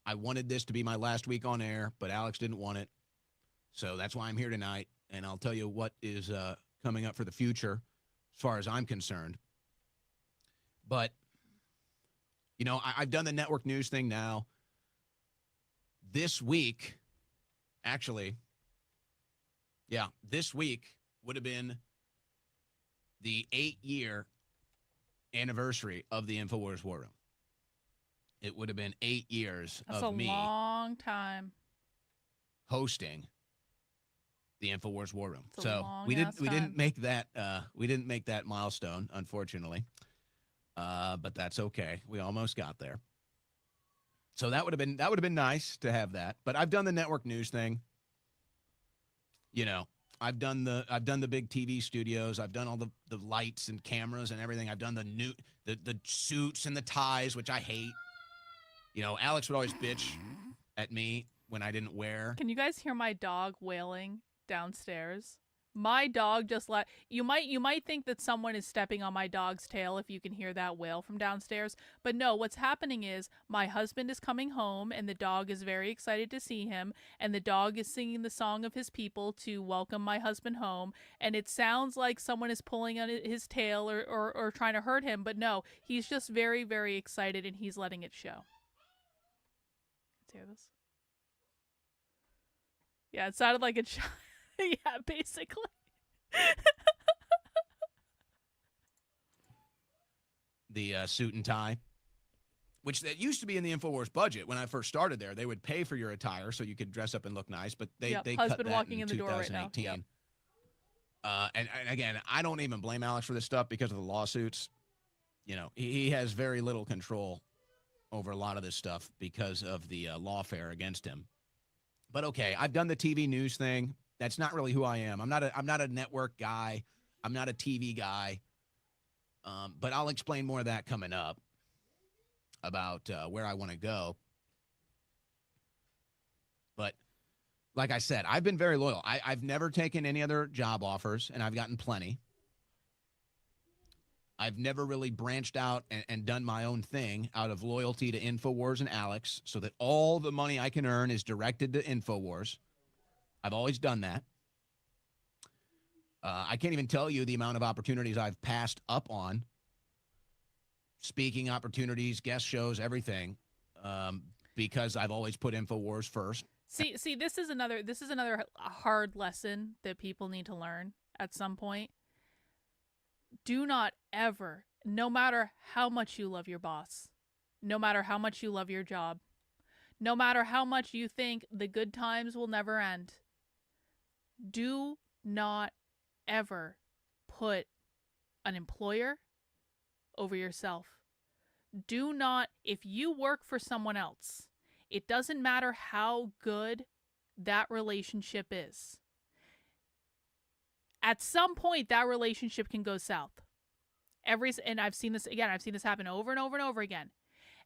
I wanted this to be my last week on air, but Alex didn't want it. So that's why I'm here tonight. And I'll tell you what is coming up for the future as far as I'm concerned. But, you know, I've done the network news thing now. This week, actually, yeah, this week would have been the 8-year anniversary of the InfoWars War Room. It would have been 8 years of me. That's a long time. Hosting the InfoWars War Room. It's a So long we ass didn't time. make that milestone, unfortunately. But that's okay. We almost got there. So that would have been nice to have that. But I've done the network news thing. You know, I've done the big TV studios. I've done all the lights and cameras and everything. I've done the suits and the ties, which I hate. You know, Alex would always bitch at me when I didn't wear. Can you guys hear my dog wailing downstairs? My dog just you might think that someone is stepping on my dog's tail if you can hear that wail from downstairs. But no, what's happening is my husband is coming home and the dog is very excited to see him, and the dog is singing the song of his people to welcome my husband home, and it sounds like someone is pulling on his tail or trying to hurt him, but no, he's just very, very excited and he's letting it show. Let's hear this. Yeah, it sounded like a child. Yeah, basically. The suit and tie, which that used to be in the InfoWars budget when I first started there. They would pay for your attire so you could dress up and look nice, but they cut husband that walking in in the door right now. 2018. And again, I don't even blame Alex for this stuff because of the lawsuits. You know, he has very little control over a lot of this stuff because of the lawfare against him. But okay, I've done the TV news thing. That's not really who I am. I'm not a network guy. I'm not a TV guy. But I'll explain more of that coming up about where I want to go. But like I said, I've been very loyal. I've never taken any other job offers, and I've gotten plenty. I've never really branched out and done my own thing out of loyalty to InfoWars and Alex, so that all the money I can earn is directed to InfoWars. I've always done that. I can't even tell you the amount of opportunities I've passed up on, speaking opportunities, guest shows, everything, because I've always put InfoWars first. See, this is another hard lesson that people need to learn at some point. Do not ever, no matter how much you love your boss, no matter how much you love your job, no matter how much you think the good times will never end, do not ever put an employer over yourself. Do not, if you work for someone else, it doesn't matter how good that relationship is. At some point, that relationship can go south. And I've seen this happen over and over and over again.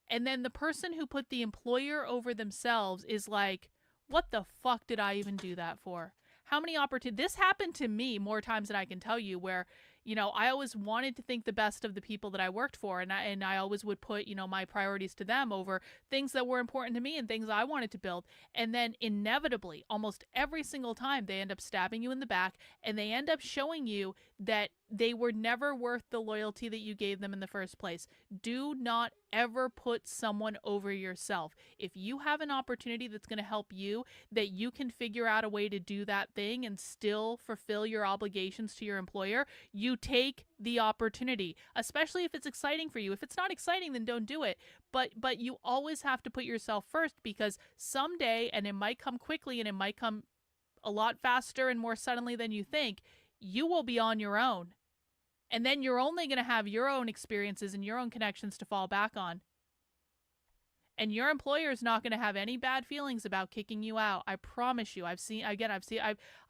And then the person who put the employer over themselves is like, what the fuck did I even do that for? How many opportunities? This happened to me more times than I can tell you, where, I always wanted to think the best of the people that I worked for. And I always would put, my priorities to them over things that were important to me and things I wanted to build. And then inevitably, almost every single time, they end up stabbing you in the back, and they end up showing you that they were never worth the loyalty that you gave them in the first place. Do not ever put someone over yourself. If you have an opportunity that's going to help you, that you can figure out a way to do that thing and still fulfill your obligations to your employer, you take the opportunity, especially if it's exciting for you. If it's not exciting, then don't do it. But you always have to put yourself first, because someday, and it might come quickly and it might come a lot faster and more suddenly than you think, you will be on your own. And then you're only going to have your own experiences and your own connections to fall back on. And your employer is not going to have any bad feelings about kicking you out. I promise you. I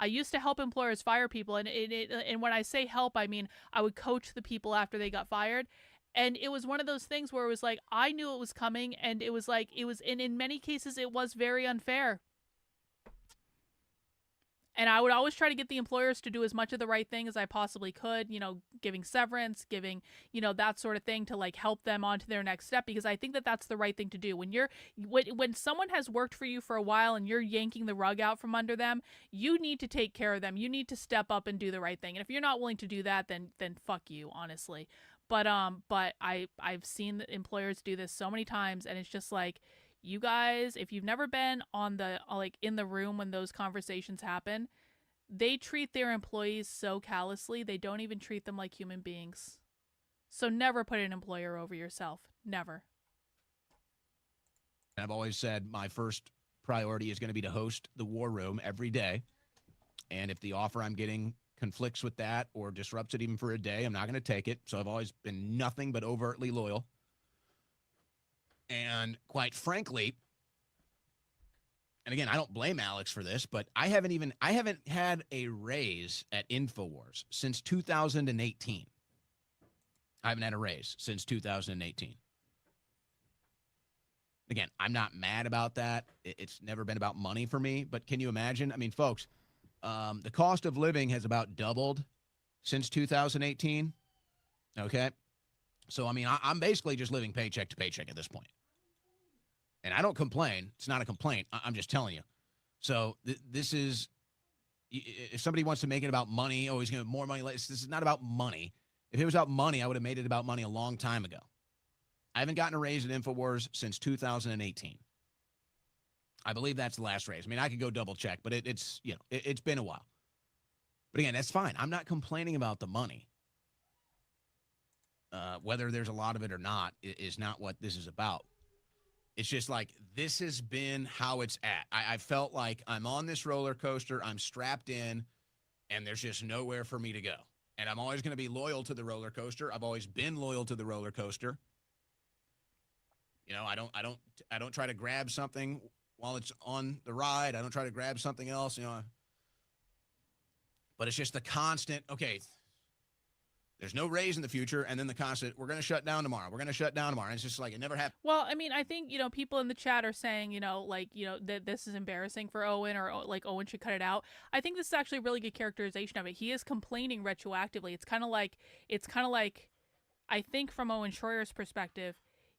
used to help employers fire people. And when I say help, I mean, I would coach the people after they got fired. And it was one of those things where it was like, I knew it was coming. And it was like, and in many cases, it was very unfair. And I would always try to get the employers to do as much of the right thing as I possibly could, giving severance, giving, that sort of thing to like help them on to their next step, because I think that that's the right thing to do. When someone has worked for you for a while and you're yanking the rug out from under them, you need to take care of them. You need to step up and do the right thing. And if you're not willing to do that, then fuck you, honestly. But I've seen employers do this so many times, and it's just like, you guys, if you've never been in the room when those conversations happen, they treat their employees so callously. They don't even treat them like human beings. So never put an employer over yourself. Never. I've always said my first priority is going to be to host the War Room every day. And if the offer I'm getting conflicts with that or disrupts it even for a day, I'm not going to take it. So I've always been nothing but overtly loyal. And quite frankly, and again, I don't blame Alex for this, but I haven't had a raise at InfoWars since 2018. I haven't had a raise since 2018. Again, I'm not mad about that. It's never been about money for me, but can you imagine? I mean, folks, the cost of living has about doubled since 2018. Okay. So, I mean, I'm basically just living paycheck to paycheck at this point. And I don't complain. It's not a complaint. I'm just telling you. So this is, if somebody wants to make it about money, oh, he's going to have more money. This is not about money. If it was about money, I would have made it about money a long time ago. I haven't gotten a raise at InfoWars since 2018. I believe that's the last raise. I mean, I could go double check, but it's been a while. But again, that's fine. I'm not complaining about the money. Whether there's a lot of it or not is not what this is about. It's just like, this has been how it's at. I felt like I'm on this roller coaster, I'm strapped in, and there's just nowhere for me to go. And I'm always going to be loyal to the roller coaster. I've always been loyal to the roller coaster. I don't try to grab something while it's on the ride. I don't try to grab something else, But it's just the constant, okay, there's no raise in the future, and then the constant, we're going to shut down tomorrow. We're going to shut down tomorrow. And it's just like, it never happened. Well, I mean, I think, people in the chat are saying, that this is embarrassing for Owen, or like Owen should cut it out. I think this is actually a really good characterization of it. He is complaining retroactively. It's kind of like I think from Owen Shroyer's perspective,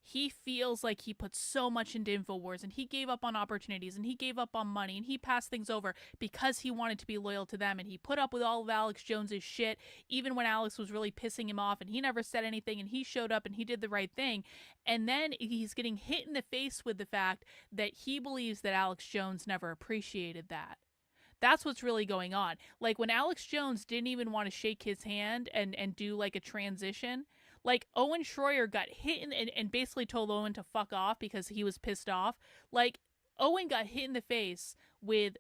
he feels like he put so much into InfoWars, and he gave up on opportunities, and he gave up on money, and he passed things over because he wanted to be loyal to them, and he put up with all of Alex Jones's shit, even when Alex was really pissing him off, and he never said anything, and he showed up, and he did the right thing. And then he's getting hit in the face with the fact that he believes that Alex Jones never appreciated that. That's what's really going on. Like, when Alex Jones didn't even want to shake his hand and do like a transition, like, Owen Shroyer got hit and basically told Owen to fuck off because he was pissed off. Like, Owen got hit in the face with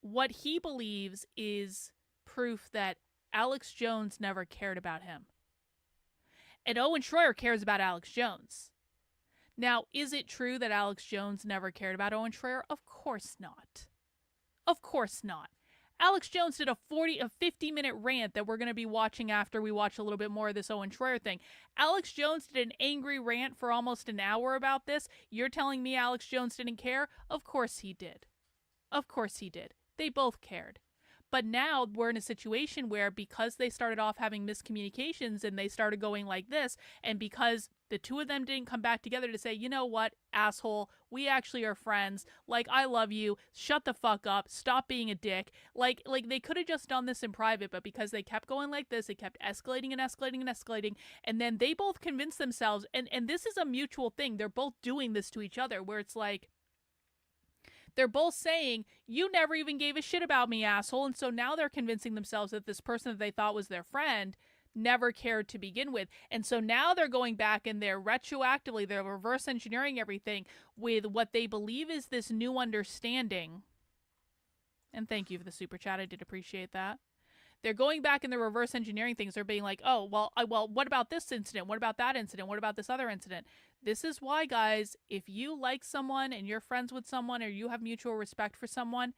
what he believes is proof that Alex Jones never cared about him. And Owen Shroyer cares about Alex Jones. Now, is it true that Alex Jones never cared about Owen Shroyer? Of course not. Of course not. Alex Jones did a 50-minute rant that we're going to be watching after we watch a little bit more of this Owen Shroyer thing. Alex Jones did an angry rant for almost an hour about this. You're telling me Alex Jones didn't care? Of course he did. Of course he did. They both cared. But now we're in a situation where, because they started off having miscommunications and they started going like this, and because the two of them didn't come back together to say, you know what, asshole, we actually are friends. Like, I love you. Shut the fuck up. Stop being a dick. Like they could have just done this in private, but because they kept going like this, it kept escalating and escalating and escalating. And then they both convinced themselves, and this is a mutual thing. They're both doing this to each other, where it's like, they're both saying, you never even gave a shit about me, asshole. And so now they're convincing themselves that this person that they thought was their friend never cared to begin with. And so now they're going back and they're retroactively, they're reverse engineering everything with what they believe is this new understanding. And thank you for the super chat. I did appreciate that. They're going back and they're reverse engineering things. They're being like, oh, well, what about this incident? What about that incident? What about this other incident? This is why, guys, if you like someone and you're friends with someone or you have mutual respect for someone,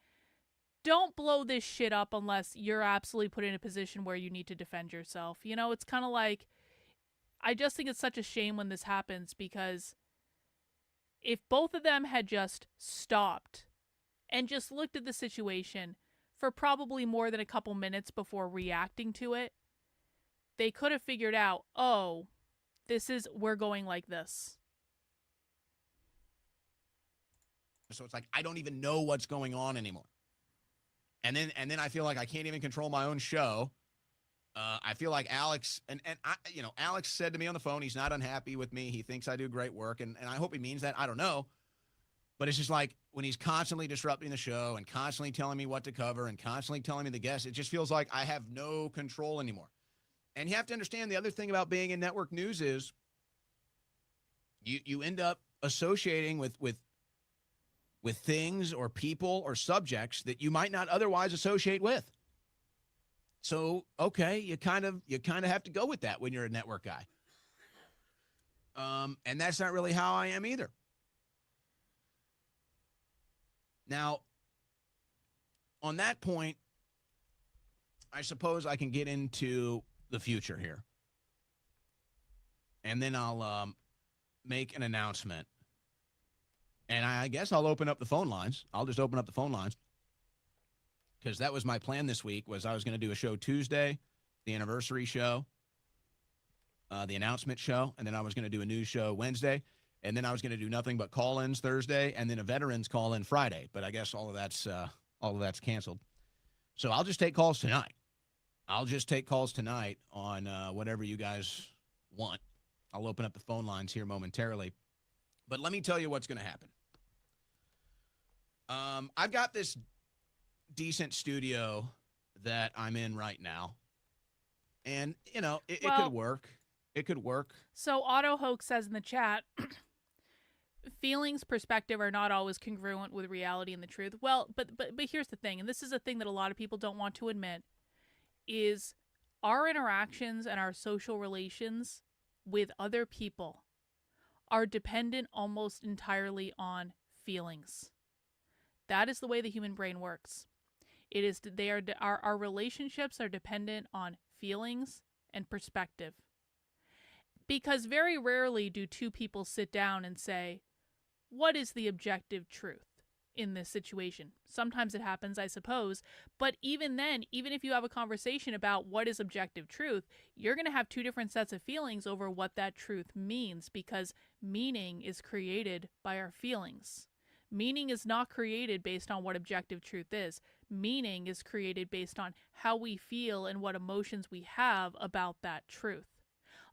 don't blow this shit up unless you're absolutely put in a position where you need to defend yourself. You know, it's kind of like, I just think it's such a shame when this happens, because if both of them had just stopped and just looked at the situation for probably more than a couple minutes before reacting to it, they could have figured out, oh, we're going like this. So it's like, I don't even know what's going on anymore. And then I feel like I can't even control my own show. I feel like Alex, and I, Alex said to me on the phone, he's not unhappy with me. He thinks I do great work. And I hope he means that. I don't know. But it's just like, when he's constantly disrupting the show and constantly telling me what to cover and constantly telling me the guests, it just feels like I have no control anymore. And you have to understand, the other thing about being in network news is you end up associating with things or people or subjects that you might not otherwise associate with. So, okay, you kind of have to go with that when you're a network guy. And that's not really how I am either. Now, on that point, I suppose I can get into the future here. And then I'll make an announcement. And I guess I'll open up the phone lines. I'll just open up the phone lines, because that was my plan this week, was I was going to do a show Tuesday, the anniversary show, the announcement show, and then I was going to do a news show Wednesday. And then I was going to do nothing but call-ins Thursday, and then a veterans call-in Friday. But I guess all of that's canceled. So I'll just take calls tonight. I'll just take calls tonight on whatever you guys want. I'll open up the phone lines here momentarily. But let me tell you what's going to happen. I've got this decent studio that I'm in right now. And, it could work. It could work. So Auto Hoax says in the chat, feelings, perspective are not always congruent with reality and the truth. Well, but here's the thing, and this is a thing that a lot of people don't want to admit, is our interactions and our social relations with other people are dependent almost entirely on feelings. That is the way the human brain works. It is our relationships are dependent on feelings and perspective. Because very rarely do two people sit down and say, what is the objective truth? in this situation. Sometimes it happens, I suppose, but even then, even if you have a conversation about what is objective truth, you're going to have two different sets of feelings over what that truth means, because meaning is created by our feelings. Meaning is not created based on what objective truth is. Meaning is created based on how we feel and what emotions we have about that truth.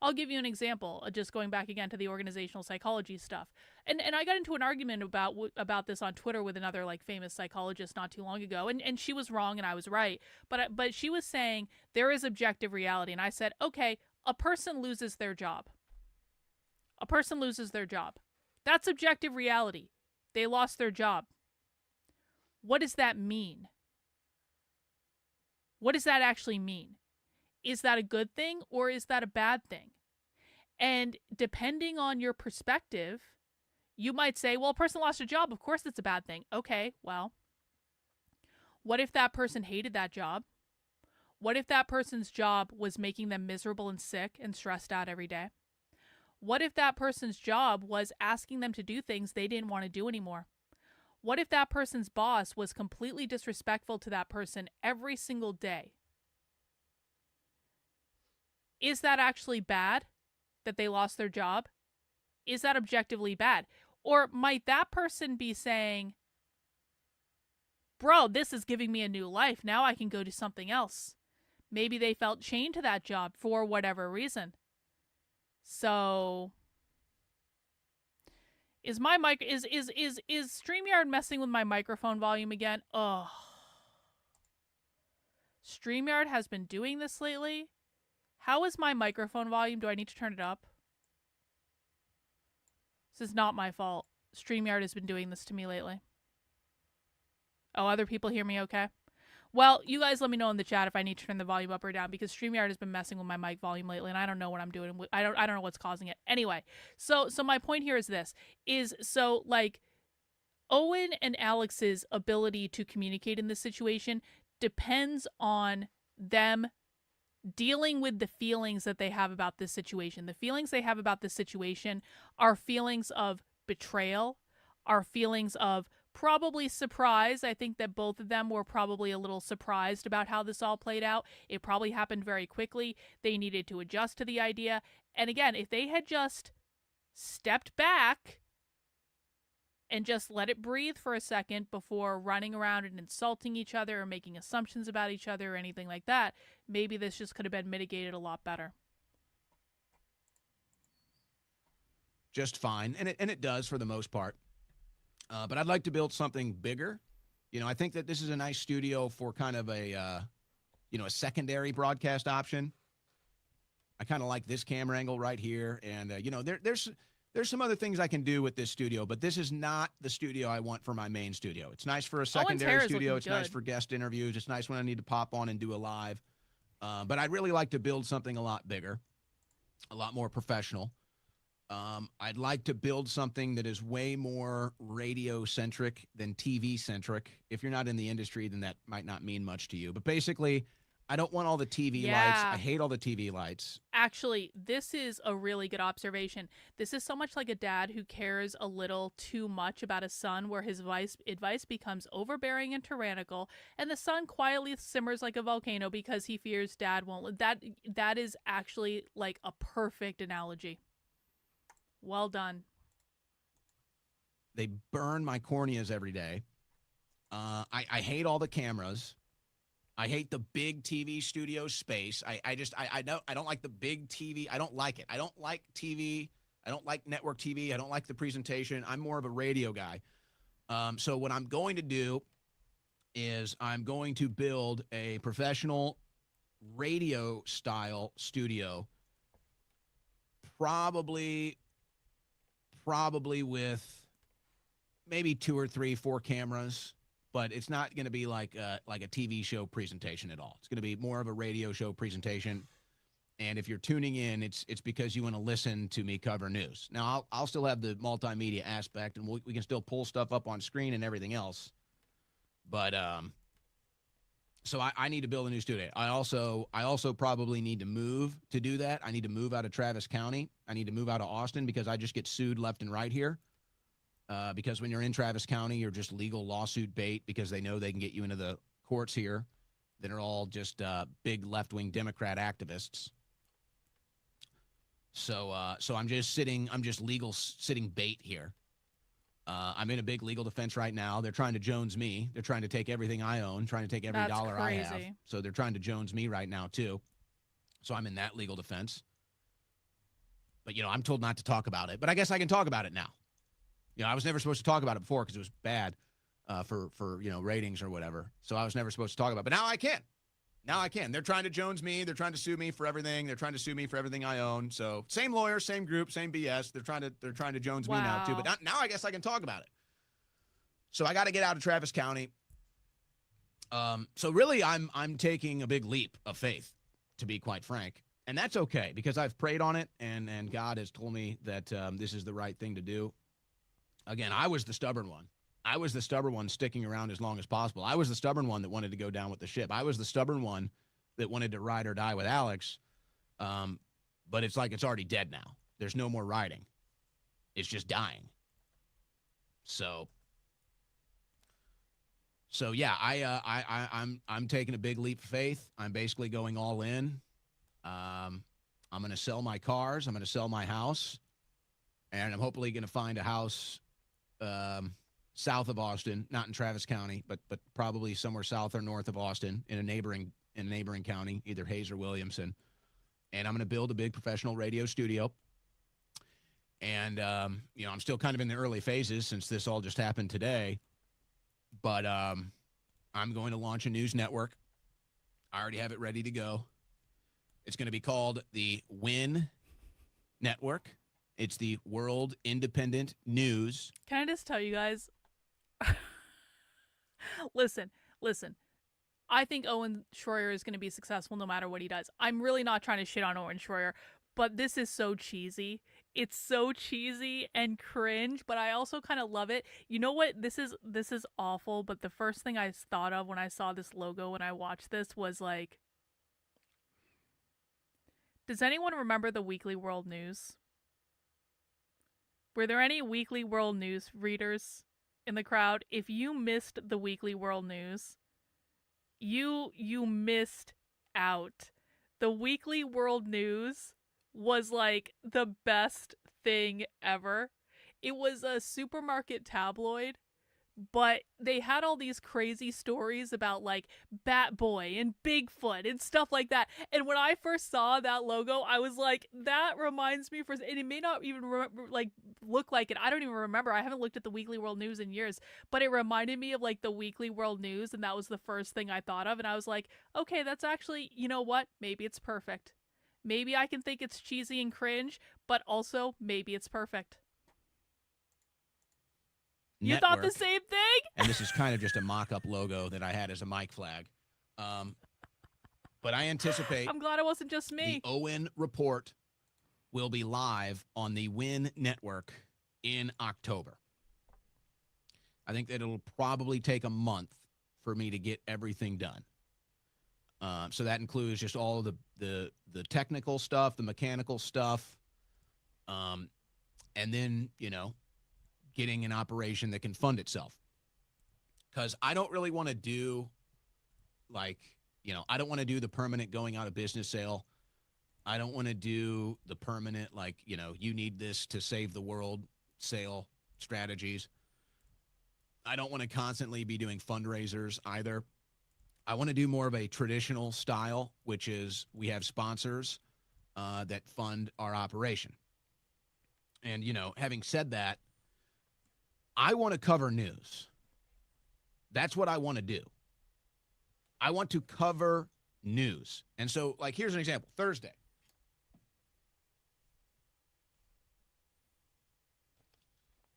I'll give you an example, just going back again to the organizational psychology stuff. And I got into an argument about this on Twitter with another like famous psychologist not too long ago, and she was wrong and I was right. But she was saying there is objective reality, and I said, okay, a person loses their job. A person loses their job. That's objective reality. They lost their job. What does that mean? What does that actually mean? Is that a good thing or is that a bad thing? And depending on your perspective, you might say, well, a person lost a job. Of course it's a bad thing. Okay, well, what if that person hated that job? What if that person's job was making them miserable and sick and stressed out every day? What if that person's job was asking them to do things they didn't want to do anymore? What if that person's boss was completely disrespectful to that person every single day? Is that actually bad that they lost their job? Is that objectively bad? Or might that person be saying, bro, this is giving me a new life. Now I can go do something else. Maybe they felt chained to that job for whatever reason. So is my mic is StreamYard messing with my microphone volume again? Oh. StreamYard has been doing this lately. How is my microphone volume? Do I need to turn it up? This is not my fault. StreamYard has been doing this to me lately. Oh, other people hear me okay? Well, you guys let me know in the chat if I need to turn the volume up or down, because StreamYard has been messing with my mic volume lately, and I don't know what I'm doing. I don't know what's causing it. Anyway, so my point here is this: like Owen and Alex's ability to communicate in this situation depends on them dealing with the feelings that they have about this situation. The feelings they have about this situation are feelings of betrayal, are feelings of probably surprise. I think that both of them were probably a little surprised about how this all played out. It probably happened very quickly. They needed to adjust to the idea. And again, if they had just stepped back and just let it breathe for a second before running around and insulting each other or making assumptions about each other or anything like that, maybe this just could have been mitigated a lot better. Just fine. And it does for the most part. But I'd like to build something bigger. You know, I think that this is a nice studio for kind of a secondary broadcast option. I kind of like this camera angle right here. And, there's some other things I can do with this studio, but this is not the studio I want for my main studio. It's nice for a secondary studio. It's nice for guest interviews. It's nice when I need to pop on and do a live. But I'd really like to build something a lot bigger, a lot more professional. I'd like to build something that is way more radio-centric than TV-centric. If you're not in the industry, then that might not mean much to you. But basically, I don't want all the TV lights. I hate all the TV lights. Actually, this is a really good observation. This is so much like a dad who cares a little too much about a son, where his advice becomes overbearing and tyrannical, and the son quietly simmers like a volcano because he fears dad won't. That is actually like a perfect analogy. Well done. They burn my corneas every day. I hate all the cameras. I hate the big TV studio space. I don't like the big TV. I don't like it. I don't like TV. I don't like network TV. I don't like the presentation. I'm more of a radio guy. So what I'm going to do is I'm going to build a professional radio style studio, probably with maybe 2 or 3, 4 cameras. But it's not going to be like a TV show presentation at all. It's going to be more of a radio show presentation. And if you're tuning in, it's because you want to listen to me cover news. Now, I'll still have the multimedia aspect, and we can still pull stuff up on screen and everything else. But so I need to build a new studio. I also probably need to move to do that. I need to move out of Travis County. I need to move out of Austin because I just get sued left and right here. because when you're in Travis County, you're just legal lawsuit bait because they know they can get you into the courts here that are all just big left-wing Democrat activists. So I'm just sitting bait here. I'm in a big legal defense right now. They're trying to Jones me. They're trying to take everything I own, trying to take every That's dollar I have. crazy. So they're trying to Jones me right now too. So I'm in that legal defense. But, I'm told not to talk about it. But I guess I can talk about it now. I was never supposed to talk about it before because it was bad for ratings or whatever. So I was never supposed to talk about it. But now I can. Now I can. They're trying to Jones me. They're trying to sue me for everything. They're trying to sue me for everything I own. So same lawyer, same group, same BS. They're trying to Jones me now too. But now I guess I can talk about it. So I got to get out of Travis County. So really, I'm taking a big leap of faith, to be quite frank, and that's okay because I've prayed on it, and God has told me that this is the right thing to do. Again, I was the stubborn one. I was the stubborn one sticking around as long as possible. I was the stubborn one that wanted to go down with the ship. I was the stubborn one that wanted to ride or die with Alex. But it's like it's already dead now. There's no more riding. It's just dying. So yeah, I'm taking a big leap of faith. I'm basically going all in. I'm going to sell my cars. I'm going to sell my house, and I'm hopefully going to find a house south of Austin, not in Travis County, but probably somewhere south or north of Austin in a neighboring county, either Hayes or Williamson. And I'm going to build a big professional radio studio. And I'm still kind of in the early phases since this all just happened today. But I'm going to launch a news network. I already have it ready to go. It's going to be called the WIN Network. It's the World Independent News. Can I just tell you guys? Listen. I think Owen Shroyer is going to be successful no matter what he does. I'm really not trying to shit on Owen Shroyer, but this is so cheesy. It's so cheesy and cringe, but I also kind of love it. You know what? This is awful, but the first thing I thought of when I saw this logo when I watched this was like, does anyone remember the Weekly World News? Were there any Weekly World News readers in the crowd? If you missed the Weekly World News, you missed out. The Weekly World News was like the best thing ever. It was a supermarket tabloid, but they had all these crazy stories about like Bat Boy and Bigfoot and stuff like that. And when I first saw that logo, I was like, that reminds me and it may not even look like it. I don't even remember. I haven't looked at the Weekly World News in years, but it reminded me of like the Weekly World News, and that was the first thing I thought of. And I was like, okay, that's actually, you know what? Maybe it's perfect. Maybe I can think it's cheesy and cringe, but also maybe it's perfect. You thought the same thing? And this is kind of just a mock-up logo that I had as a mic flag. But I anticipate I'm glad it wasn't just me. The Owen Report will be live on the WIN Network in October. I think that it'll probably take a month for me to get everything done. So that includes just all of the technical stuff, the mechanical stuff, and then, getting an operation that can fund itself. Because I don't really want to do, I don't want to do the permanent going out of business sale. I don't want to do the permanent, you need this to save the world sale strategies. I don't want to constantly be doing fundraisers either. I want to do more of a traditional style, which is we have sponsors that fund our operation. And, having said that, I want to cover news. That's what I want to do. I want to cover news. And so, here's an example. Thursday.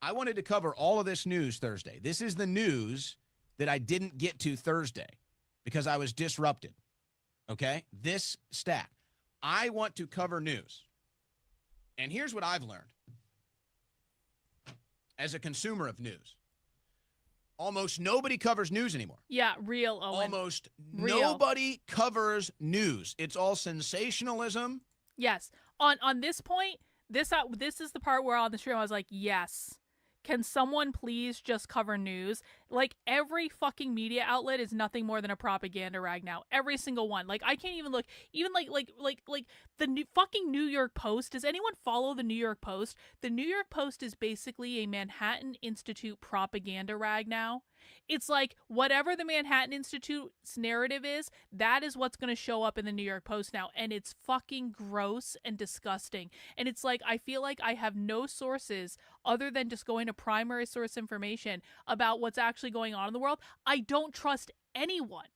I wanted to cover all of this news Thursday. This is the news that I didn't get to Thursday because I was disrupted. Okay? This stack. I want to cover news. And here's what I've learned as a consumer of news. Almost nobody covers news anymore. Yeah, real, Owen. Almost real. Nobody covers news. It's all sensationalism. Yes. On this point, this is the part where on the stream I was like, yes. can someone please just cover news? Like, every fucking media outlet is nothing more than a propaganda rag now. Every single one. Like, I can't even look. Even like the fucking New York Post. Does anyone follow the New York Post? The New York Post is basically a Manhattan Institute propaganda rag now. It's like whatever the Manhattan Institute's narrative is, that is what's going to show up in the New York Post now. And it's fucking gross and disgusting. And it's like, I feel like I have no sources other than just going to primary source information about what's actually going on in the world. I don't trust anyone.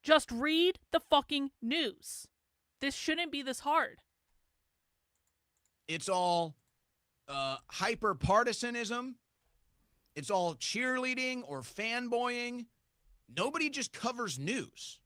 Just read the fucking news. This shouldn't be this hard. It's all hyper partisanism. It's all cheerleading or fanboying. Nobody just covers news.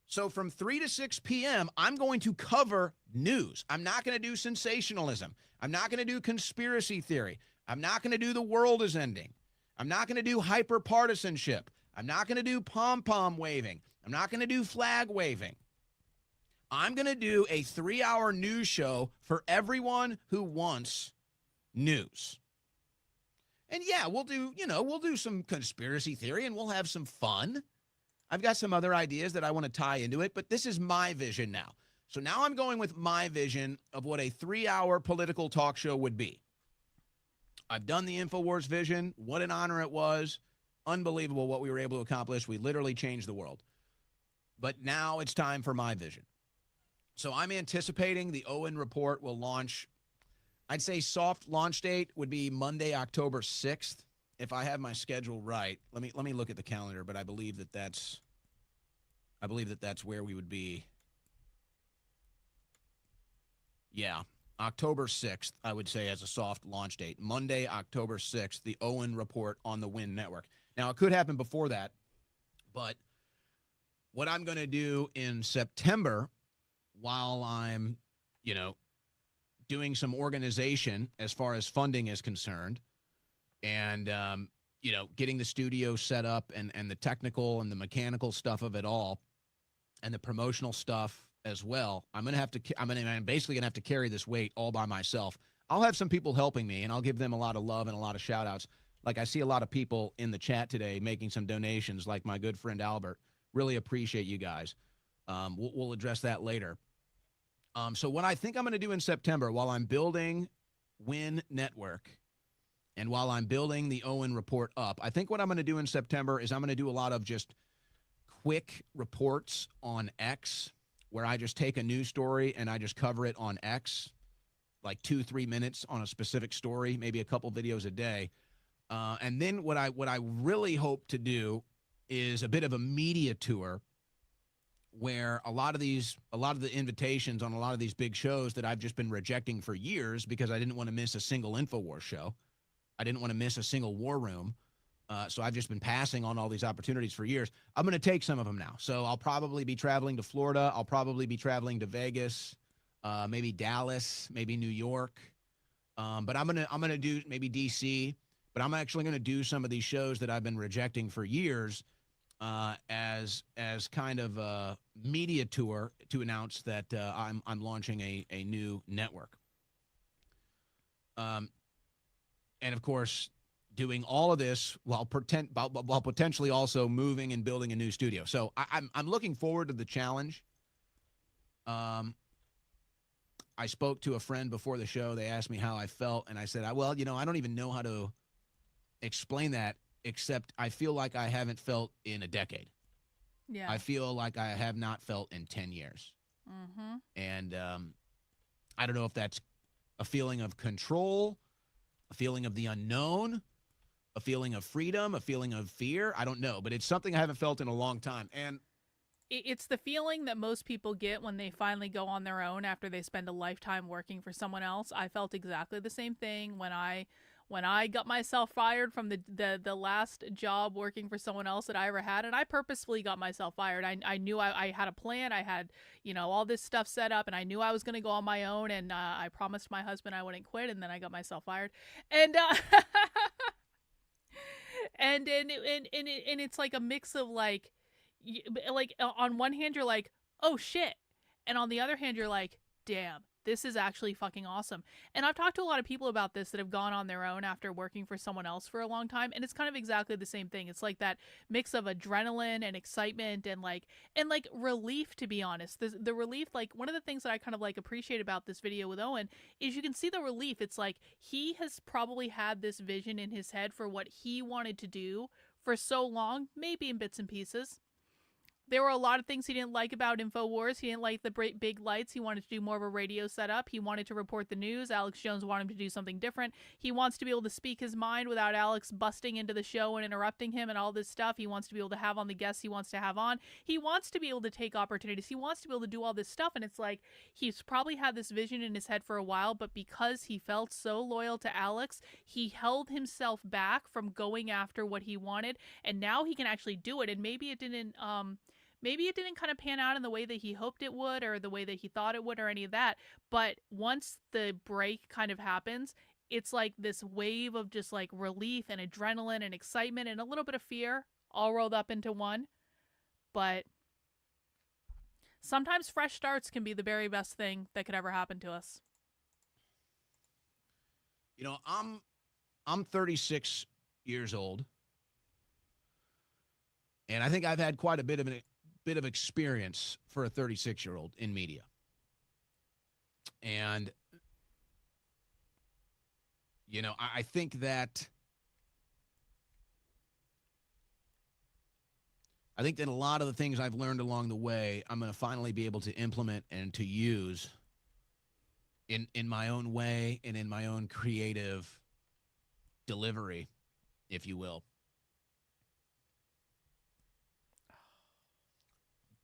So from 3 to 6 p.m., I'm going to cover news. I'm not going to do sensationalism. I'm not going to do conspiracy theory. I'm not going to do the world is ending. I'm not going to do hyper partisanship. I'm not going to do pom-pom waving. I'm not going to do flag waving. I'm going to do a 3-hour news show for everyone who wants news. And yeah, we'll do some conspiracy theory and we'll have some fun. I've got some other ideas that I want to tie into it, but this is my vision now. So now I'm going with my vision of what a 3-hour political talk show would be. I've done the InfoWars vision. What an honor it was. Unbelievable what we were able to accomplish. We literally changed the world. But now it's time for my vision. So I'm anticipating the Owen report will launch. I'd say soft launch date would be Monday, October 6th, if I have my schedule right. Let me look at the calendar, but I believe that that's where we would be. Yeah, October 6th, I would say, as a soft launch date. Monday, October 6th, the Owen report on the WIN network. Now, it could happen before that, but what I'm going to do in September, while I'm, doing some organization as far as funding is concerned, and getting the studio set up and the technical and the mechanical stuff of it all, and the promotional stuff as well. I'm basically gonna have to carry this weight all by myself. I'll have some people helping me, and I'll give them a lot of love and a lot of shout outs. Like, I see a lot of people in the chat today making some donations, like my good friend Albert. Really appreciate you guys. We'll address that later. So what I think I'm going to do in September, while I'm building WIN Network and while I'm building the Owen report up, I think what I'm going to do in September is I'm going to do a lot of just quick reports on X, where I just take a news story and I just cover it on X, like 2-3 minutes on a specific story, maybe a couple videos a day. And then what I really hope to do is a bit of a media tour, where a lot of the invitations on a lot of these big shows that I've just been rejecting for years because I didn't want to miss a single InfoWars show. I didn't want to miss a single war room. So I've just been passing on all these opportunities for years. I'm going to take some of them now. So I'll probably be traveling to Florida. I'll probably be traveling to Vegas, maybe Dallas, maybe New York. But I'm going to do maybe DC, but I'm actually going to do some of these shows that I've been rejecting for years, as kind of a media tour to announce that I'm launching a new network. And of course, doing all of this while potentially also moving and building a new studio. So I'm looking forward to the challenge. I spoke to a friend before the show. They asked me how I felt, and I said, I don't even know how to explain that, except I feel like I haven't felt in a decade. Yeah. I feel like I have not felt in 10 years. Mm-hmm. And I don't know if that's a feeling of control, a feeling of the unknown, a feeling of freedom, a feeling of fear. I don't know, but it's something I haven't felt in a long time. And it's the feeling that most people get when they finally go on their own after they spend a lifetime working for someone else. I felt exactly the same thing when I got myself fired from the last job working for someone else that I ever had. And I purposefully got myself fired. I knew I had a plan. I had, all this stuff set up, and I knew I was going to go on my own. And I promised my husband I wouldn't quit. And then I got myself fired. And, and it's like a mix of like on one hand, you're like, oh shit. And on the other hand, you're like, damn, this is actually fucking awesome. And I've talked to a lot of people about this that have gone on their own after working for someone else for a long time, and it's kind of exactly the same thing. It's like that mix of adrenaline and excitement and like relief, to be honest. The relief, like one of the things that I kind of like appreciate about this video with Owen is you can see the relief. It's like he has probably had this vision in his head for what he wanted to do for so long, maybe in bits and pieces. There were a lot of things he didn't like about InfoWars. He didn't like the big lights. He wanted to do more of a radio setup. He wanted to report the news. Alex Jones wanted him to do something different. He wants to be able to speak his mind without Alex busting into the show and interrupting him and all this stuff. He wants to be able to have on the guests he wants to have on. He wants to be able to take opportunities. He wants to be able to do all this stuff. And it's like he's probably had this vision in his head for a while, but because he felt so loyal to Alex, he held himself back from going after what he wanted. And now he can actually do it. And maybe it didn't kind of pan out in the way that he hoped it would or the way that he thought it would or any of that. But once the break kind of happens, it's like this wave of just like relief and adrenaline and excitement and a little bit of fear all rolled up into one. But sometimes fresh starts can be the very best thing that could ever happen to us. You know, I'm 36 years old, and I think I've had quite a bit of experience for a 36-year-old in media. And, you know, I think that a lot of the things I've learned along the way, I'm going to finally be able to implement and to use in my own way and in my own creative delivery, if you will.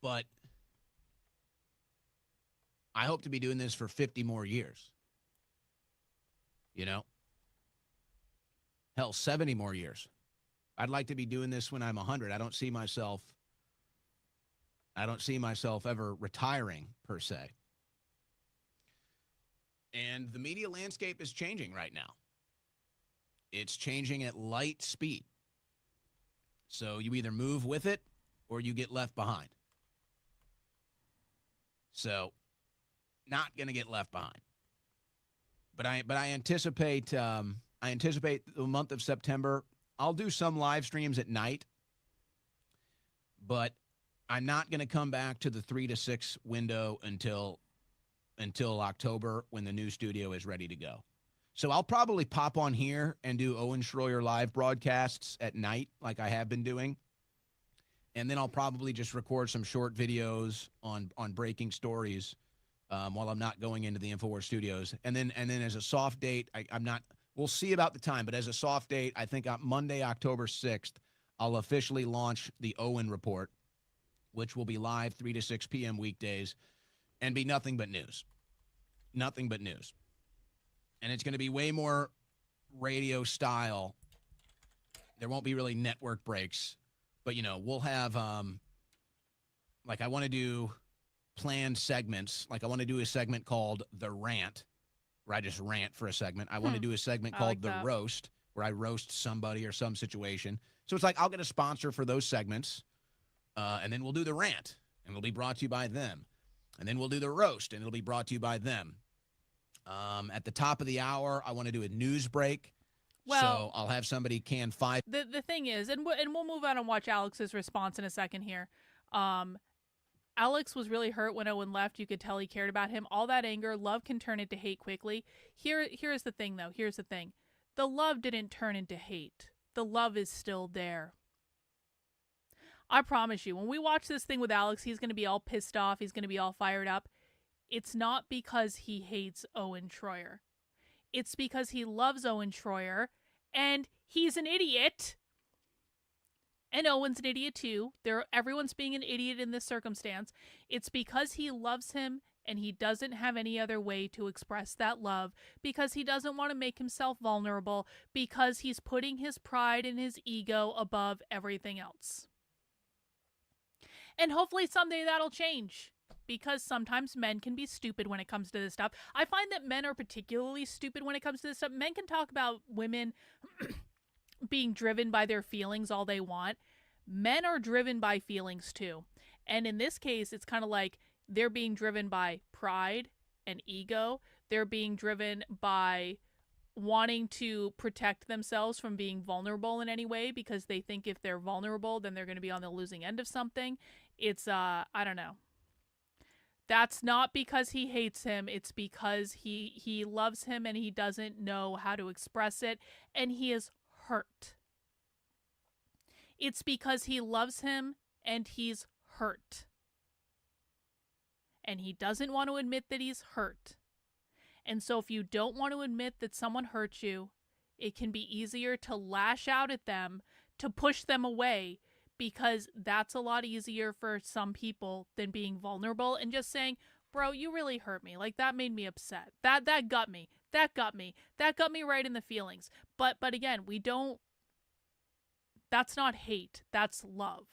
But I hope to be doing this for 50 more years. You know? Hell, 70 more years. I'd like to be doing this when I'm 100. I don't see myself ever retiring, per se. And the media landscape is changing right now. It's changing at light speed. So you either move with it or you get left behind. So, not going to get left behind. But I anticipate the month of September. I'll do some live streams at night, but I'm not going to come back to the 3 to 6 window until October when the new studio is ready to go. So I'll probably pop on here and do Owen Shroyer live broadcasts at night like I have been doing. And then I'll probably just record some short videos on breaking stories while I'm not going into the InfoWars studios. And then as a soft date, we'll see about the time, but as a soft date, I think on Monday, October 6th, I'll officially launch the Owen Report, which will be live 3 to 6 p.m. weekdays and be nothing but news. Nothing but news. And it's going to be way more radio style. There won't be really network breaks. But, you know, we'll have, I want to do planned segments. Like, I want to do a segment called The Rant, where I just rant for a segment. I want to do a segment called The Roast, where I roast somebody or some situation. So it's like I'll get a sponsor for those segments, and then we'll do The Rant, and it'll be brought to you by them. And then we'll do The Roast, and it'll be brought to you by them. At the top of the hour, I want to do a news break. Well, so I'll have somebody can 5. The thing is, and we'll move on and watch Alex's response in a second here. Alex was really hurt when Owen left. You could tell he cared about him. All that anger, love can turn into hate quickly. Here's the thing, though. Here's the thing. The love didn't turn into hate. The love is still there. I promise you, when we watch this thing with Alex, he's going to be all pissed off. He's going to be all fired up. It's not because he hates Owen Shroyer. It's because he loves Owen Shroyer, and he's an idiot. And Owen's an idiot too. Everyone's being an idiot in this circumstance. It's because he loves him, and he doesn't have any other way to express that love, because he doesn't want to make himself vulnerable, because he's putting his pride and his ego above everything else. And hopefully someday that'll change. Because sometimes men can be stupid when it comes to this stuff. I find that men are particularly stupid when it comes to this stuff. Men can talk about women being driven by their feelings all they want. Men are driven by feelings too. And in this case, it's kind of like they're being driven by pride and ego. They're being driven by wanting to protect themselves from being vulnerable in any way, because they think if they're vulnerable, then they're going to be on the losing end of something. It's, I don't know. That's not because he hates him. It's because he loves him and he doesn't know how to express it, and he is hurt. It's because he loves him and he's hurt. And he doesn't want to admit that he's hurt. And so if you don't want to admit that someone hurt you, it can be easier to lash out at them, to push them away, because that's a lot easier for some people than being vulnerable and just saying, bro, you really hurt me. Like, that made me upset. That got me. That got me. That got me right in the feelings. But again, we don't, that's not hate. That's love.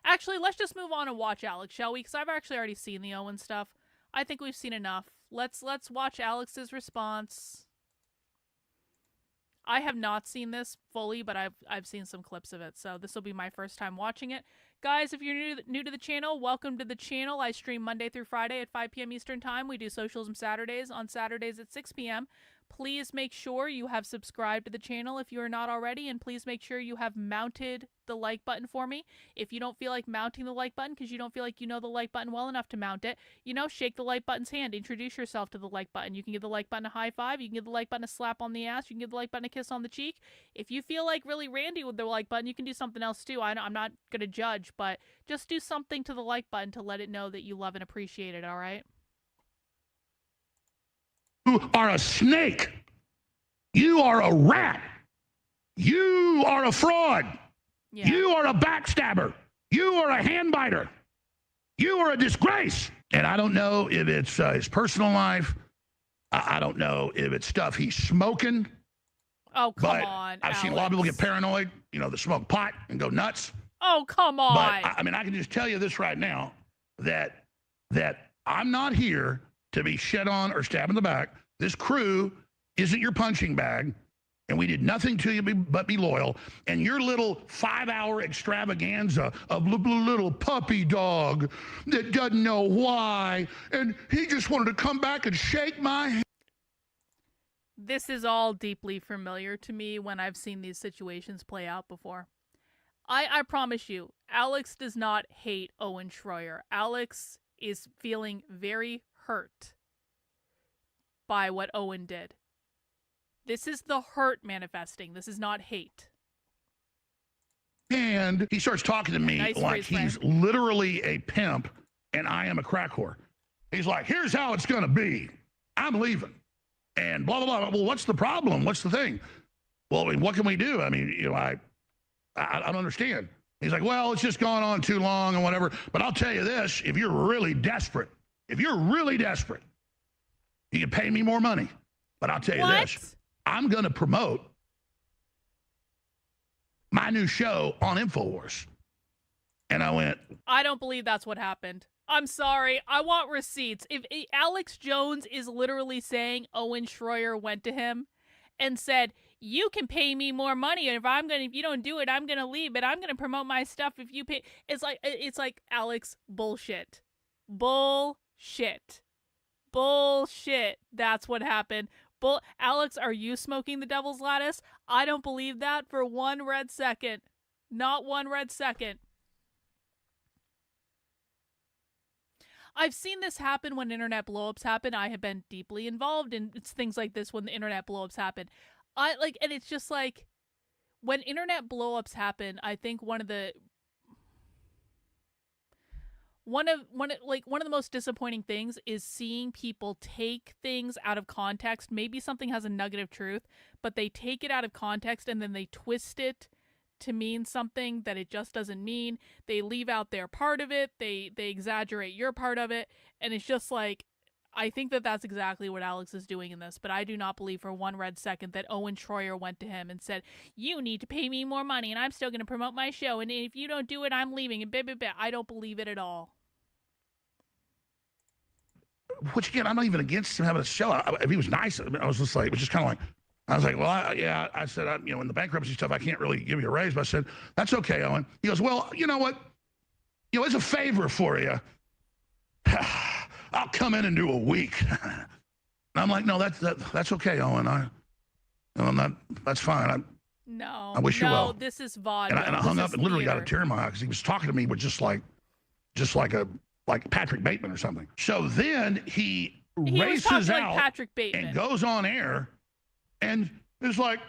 Actually, let's just move on and watch Alex, shall we? Because I've actually already seen the Owen stuff. I think we've seen enough. Let's watch Alex's response. I have not seen this fully, but I've seen some clips of it, so this will be my first time watching it. Guys, if you're new to the channel, welcome to the channel. I stream Monday through Friday at 5 p.m. Eastern Time. We do Socialism Saturdays on Saturdays at 6 p.m. Please make sure you have subscribed to the channel if you are not already, and please make sure you have mounted the like button for me. If you don't feel like mounting the like button because you don't feel like you know the like button well enough to mount it, shake the like button's hand. Introduce yourself to the like button. You can give the like button a high five. You can give the like button a slap on the ass. You can give the like button a kiss on the cheek. If you feel like really randy with the like button, you can do something else too. I'm not going to judge, but just do something to the like button to let it know that you love and appreciate it, all right? You are a snake. You are a rat. You are a fraud. Yeah. You are a backstabber. You are a handbiter. You are a disgrace. And I don't know if it's his personal life. I don't know if it's stuff he's smoking. Oh, come but on, I've seen a lot of people get paranoid, they smoke pot and go nuts. Oh, come on. But I mean, I can just tell you this right now, that I'm not here to be shit on or stabbed in the back. This crew isn't your punching bag, and we did nothing to you but be loyal. And your little 5-hour extravaganza of little puppy dog that doesn't know why, and he just wanted to come back and shake my hand. This is all deeply familiar to me when I've seen these situations play out before. I promise you, Alex does not hate Owen Shroyer. Alex is feeling very hurt by what Owen did. This is the hurt manifesting. This is not hate. And he starts talking to me like he's literally a pimp and I am a crack whore. He's like, here's how it's going to be. I'm leaving. And blah, blah, blah. Well, what's the problem? What's the thing? Well, I mean, what can we do? I mean, I don't understand. He's like, well, it's just gone on too long and whatever. But I'll tell you this, if you're really desperate, you can pay me more money. But I'll tell you this, I'm going to promote my new show on InfoWars. And I went, I don't believe that's what happened. I'm sorry. I want receipts. If Alex Jones is literally saying Owen Shroyer went to him and said, you can pay me more money, and if you don't do it, I'm gonna leave, but I'm gonna promote my stuff if you pay. It's like Alex, bullshit. That's what happened. Alex, are you smoking the devil's lettuce? I don't believe that for one red second. Not one red second. I've seen this happen when internet blowups happen. I have been deeply involved in things like this when the internet blowups happen. And it's just like, when internet blowups happen, I think one of the most disappointing things is seeing people take things out of context. Maybe something has a nugget of truth, but they take it out of context and then they twist it to mean something that it just doesn't mean. They leave out their part of it. They exaggerate your part of it. And it's just like, I think that that's exactly what Alex is doing in this, but I do not believe for one red second that Owen Shroyer went to him and said, you need to pay me more money and I'm still going to promote my show, and if you don't do it, I'm leaving, and blah, blah, blah. I don't believe it at all. which again, I'm not even against him having a show. If he was nice, I was just like, it was just kind of like, I was like, well, I said, in the bankruptcy stuff, I can't really give you a raise, but I said, that's okay, Owen. He goes, well, you know what? As a favor for you, I'll come in and do a week. And I'm like, no, that's okay, Owen. I'm not. That's fine. No, I wish you well. This is vaudeville. And I hung up and literally got a tear in my eye because he was talking to me with just like Patrick Bateman or something. So then he races out Patrick Bateman and goes on air and is like,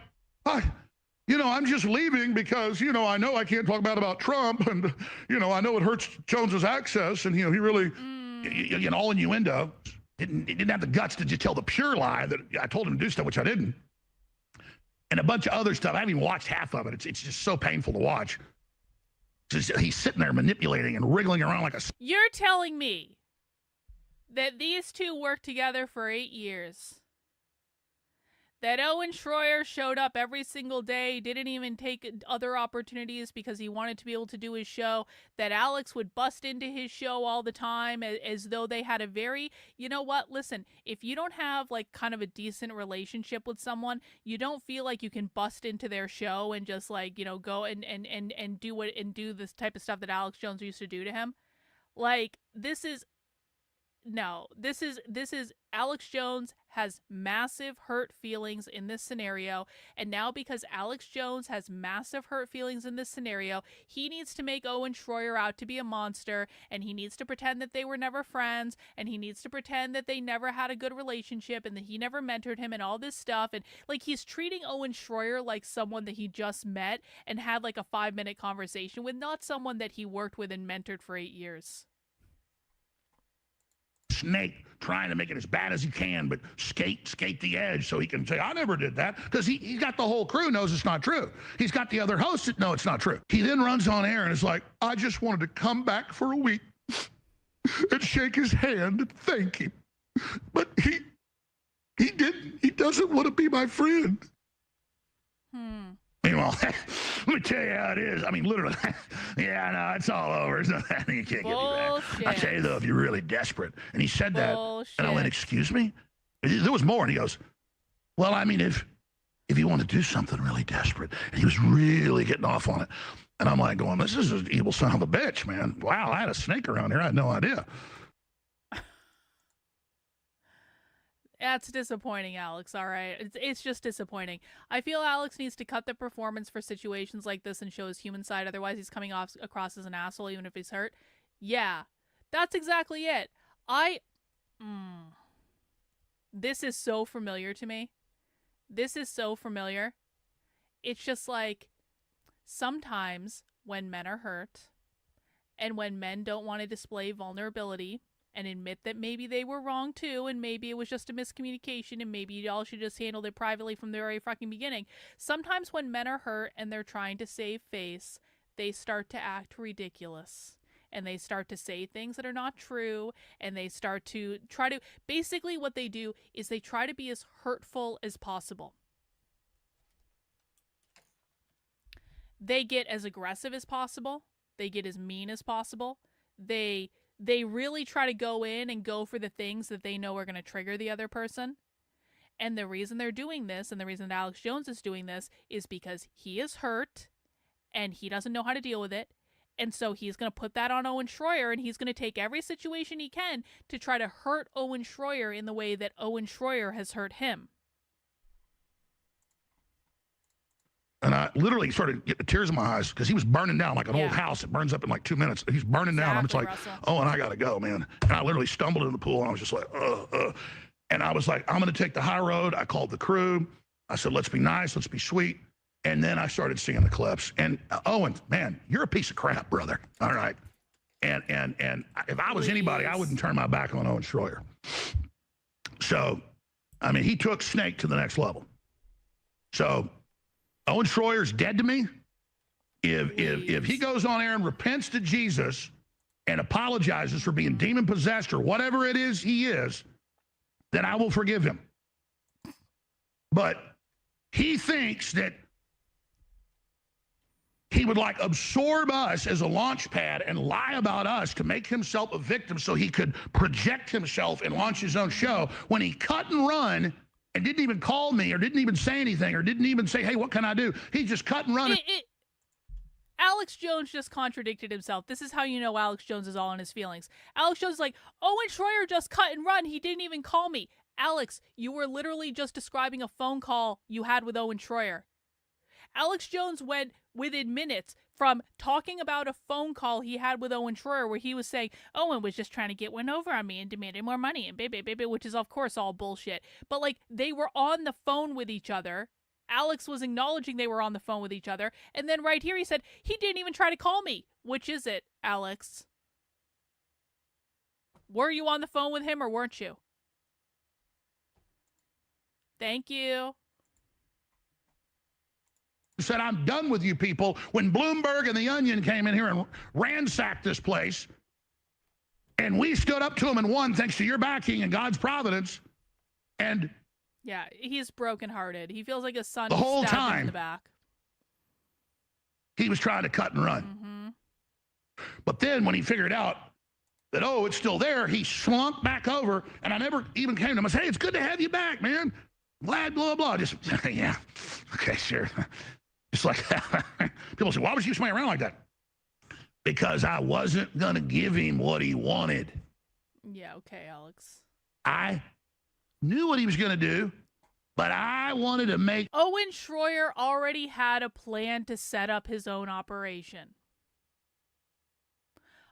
I'm just leaving because, I know I can't talk about Trump and, I know it hurts Jones's access and, he really, all innuendo. He didn't have the guts to just tell the pure lie that I told him to do stuff, which I didn't. And a bunch of other stuff. I haven't even watched half of it. It's just so painful to watch. He's sitting there manipulating and wriggling around like a... You're telling me that these two worked together for 8 years? That Owen Shroyer showed up every single day, didn't even take other opportunities because he wanted to be able to do his show, that Alex would bust into his show all the time as though they had a very, you know what, listen, if you don't have like kind of a decent relationship with someone, you don't feel like you can bust into their show and just like, go and do this type of stuff that Alex Jones used to do to him. Like, this is Alex Jones has massive hurt feelings in this scenario, and now because Alex Jones has massive hurt feelings in this scenario, he needs to make Owen Shroyer out to be a monster, and he needs to pretend that they were never friends, and he needs to pretend that they never had a good relationship, and that he never mentored him, and all this stuff, and like he's treating Owen Shroyer like someone that he just met and had like a 5-minute conversation with, not someone that he worked with and mentored for 8 years. Snake trying to make it as bad as he can, but skate the edge so he can say, I never did that, because he got the whole crew knows it's not true. He's got the other hosts that know it's not true. He then runs on air and is like, I just wanted to come back for a week and shake his hand and thank him. But he didn't. He doesn't want to be my friend. Meanwhile, let me tell you how it is. I mean, literally, yeah, no, it's all over. There's nothing, you can't get me back. I tell you, though, if you're really desperate. And he said that, and I went, excuse me? There was more, and he goes, well, I mean, if you want to do something really desperate. And he was really getting off on it. And I'm like going, this is an evil son of a bitch, man. Wow, I had a snake around here. I had no idea. That's disappointing, Alex, all right? It's just disappointing. I feel Alex needs to cut the performance for situations like this and show his human side. Otherwise, he's coming across as an asshole, even if he's hurt. Yeah, that's exactly it. This is so familiar to me. This is so familiar. It's just like, sometimes when men are hurt and when men don't want to display vulnerability and admit that maybe they were wrong too, and maybe it was just a miscommunication, and maybe y'all should just handled it privately from the very fucking beginning. Sometimes when men are hurt and they're trying to save face, they start to act ridiculous. And they start to say things that are not true, and they start to try to, basically what they do is they try to be as hurtful as possible. They get as aggressive as possible. They get as mean as possible. They really try to go in and go for the things that they know are going to trigger the other person. And the reason they're doing this, and the reason that Alex Jones is doing this, is because he is hurt and he doesn't know how to deal with it. And so he's going to put that on Owen Shroyer, and he's going to take every situation he can to try to hurt Owen Shroyer in the way that Owen Shroyer has hurt him. And I literally started getting tears in my eyes because he was burning down like an old house. It burns up in like 2 minutes. He's burning down. I'm just like, oh, and I got to go, man. And I literally stumbled in the pool, and I was just like, And I was like, I'm going to take the high road. I called the crew. I said, let's be nice. Let's be sweet. And then I started seeing the clips. And Owen, man, you're a piece of crap, brother. All right. And if I was anybody, I wouldn't turn my back on Owen Shroyer. So, I mean, he took Snake to the next level. So Owen Shroyer's dead to me. If he goes on air and repents to Jesus and apologizes for being demon possessed or whatever it is he is, then I will forgive him. But he thinks that he would like absorb us as a launch pad and lie about us to make himself a victim so he could project himself and launch his own show when he cut and run and didn't even call me or didn't even say anything or didn't even say, hey, what can I do? He just cut and run. Alex Jones just contradicted himself. This is how you know Alex Jones is all in his feelings. Alex Jones is like, Owen Shroyer just cut and run. He didn't even call me. Alex, you were literally just describing a phone call you had with Owen Shroyer. Alex Jones went within minutes from talking about a phone call he had with Owen Shroyer where he was saying, Owen was just trying to get one over on me and demanded more money and baby, which is of course all bullshit. But like they were on the phone with each other. Alex was acknowledging they were on the phone with each other. And then right here he said, he didn't even try to call me. Which is it, Alex? Were you on the phone with him or weren't you? Thank you. Said, I'm done with you people. When Bloomberg and The Onion came in here and ransacked this place, and we stood up to them and won thanks to your backing and God's providence, and yeah, he's brokenhearted. He feels like a son the whole stabbed him time in the back. He was trying to cut and run. Mm-hmm. But then when he figured out that, oh, it's still there, he slunk back over, and I never even came to him and said, hey, it's good to have you back, man. Glad, blah, blah. Just, yeah, okay, sure. Just like that. People say, why was you swinging around like that? Because I wasn't going to give him what he wanted. Yeah, okay, Alex. I knew what he was going to do, but I wanted to make... Owen Shroyer already had a plan to set up his own operation.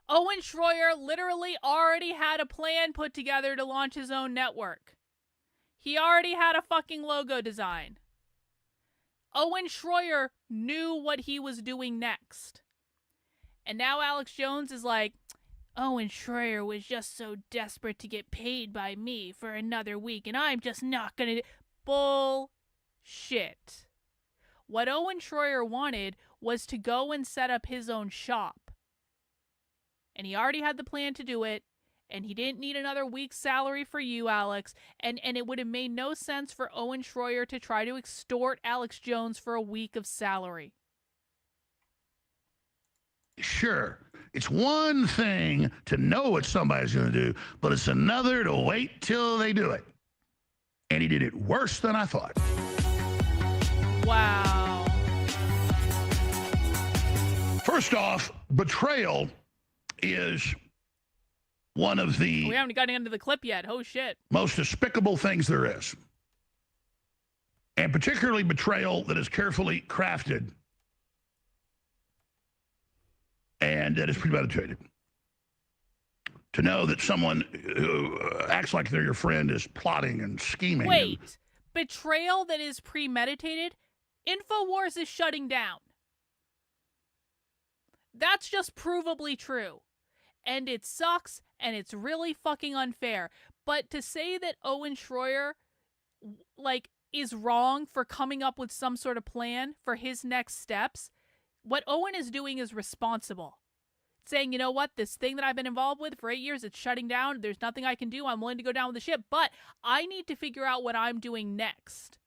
Owen Shroyer literally already had a plan put together to launch his own network. He already had a fucking logo design. Owen Shroyer knew what he was doing next. And now Alex Jones is like, Owen Shroyer was just so desperate to get paid by me for another week, and I'm just not gonna... Bullshit. What Owen Shroyer wanted was to go and set up his own shop. And he already had the plan to do it, and he didn't need another week's salary for you, Alex, and it would have made no sense for Owen Shroyer to try to extort Alex Jones for a week of salary. Sure, it's one thing to know what somebody's going to do, but it's another to wait till they do it. And he did it worse than I thought. Wow. First off, betrayal is one of the... We haven't gotten into the clip yet. Oh, shit. ...most despicable things there is. And particularly betrayal that is carefully crafted and that is premeditated. To know that someone who acts like they're your friend is plotting and scheming. Wait, betrayal that is premeditated? InfoWars is shutting down. That's just provably true. And it sucks, and it's really fucking unfair. But to say that Owen Shroyer, like, is wrong for coming up with some sort of plan for his next steps, what Owen is doing is responsible. Saying, you know what, this thing that I've been involved with for 8 years, it's shutting down. There's nothing I can do. I'm willing to go down with the ship, but I need to figure out what I'm doing next.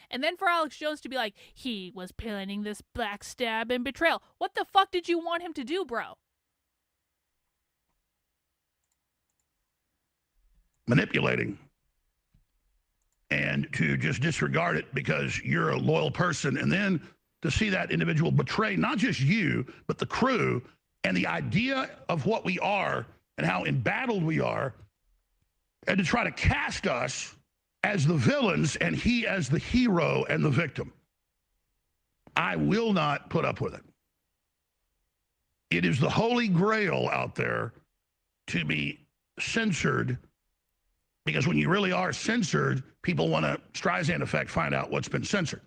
And then for Alex Jones to be like, he was planning this backstab and betrayal. What the fuck did you want him to do, bro? Manipulating. And to just disregard it because you're a loyal person. And then to see that individual betray not just you, but the crew and the idea of what we are and how embattled we are, and to try to cast us as the villains and he as the hero and the victim. I will not put up with it. It is the holy grail out there to be censored, because when you really are censored, people want to Streisand effect find out what's been censored.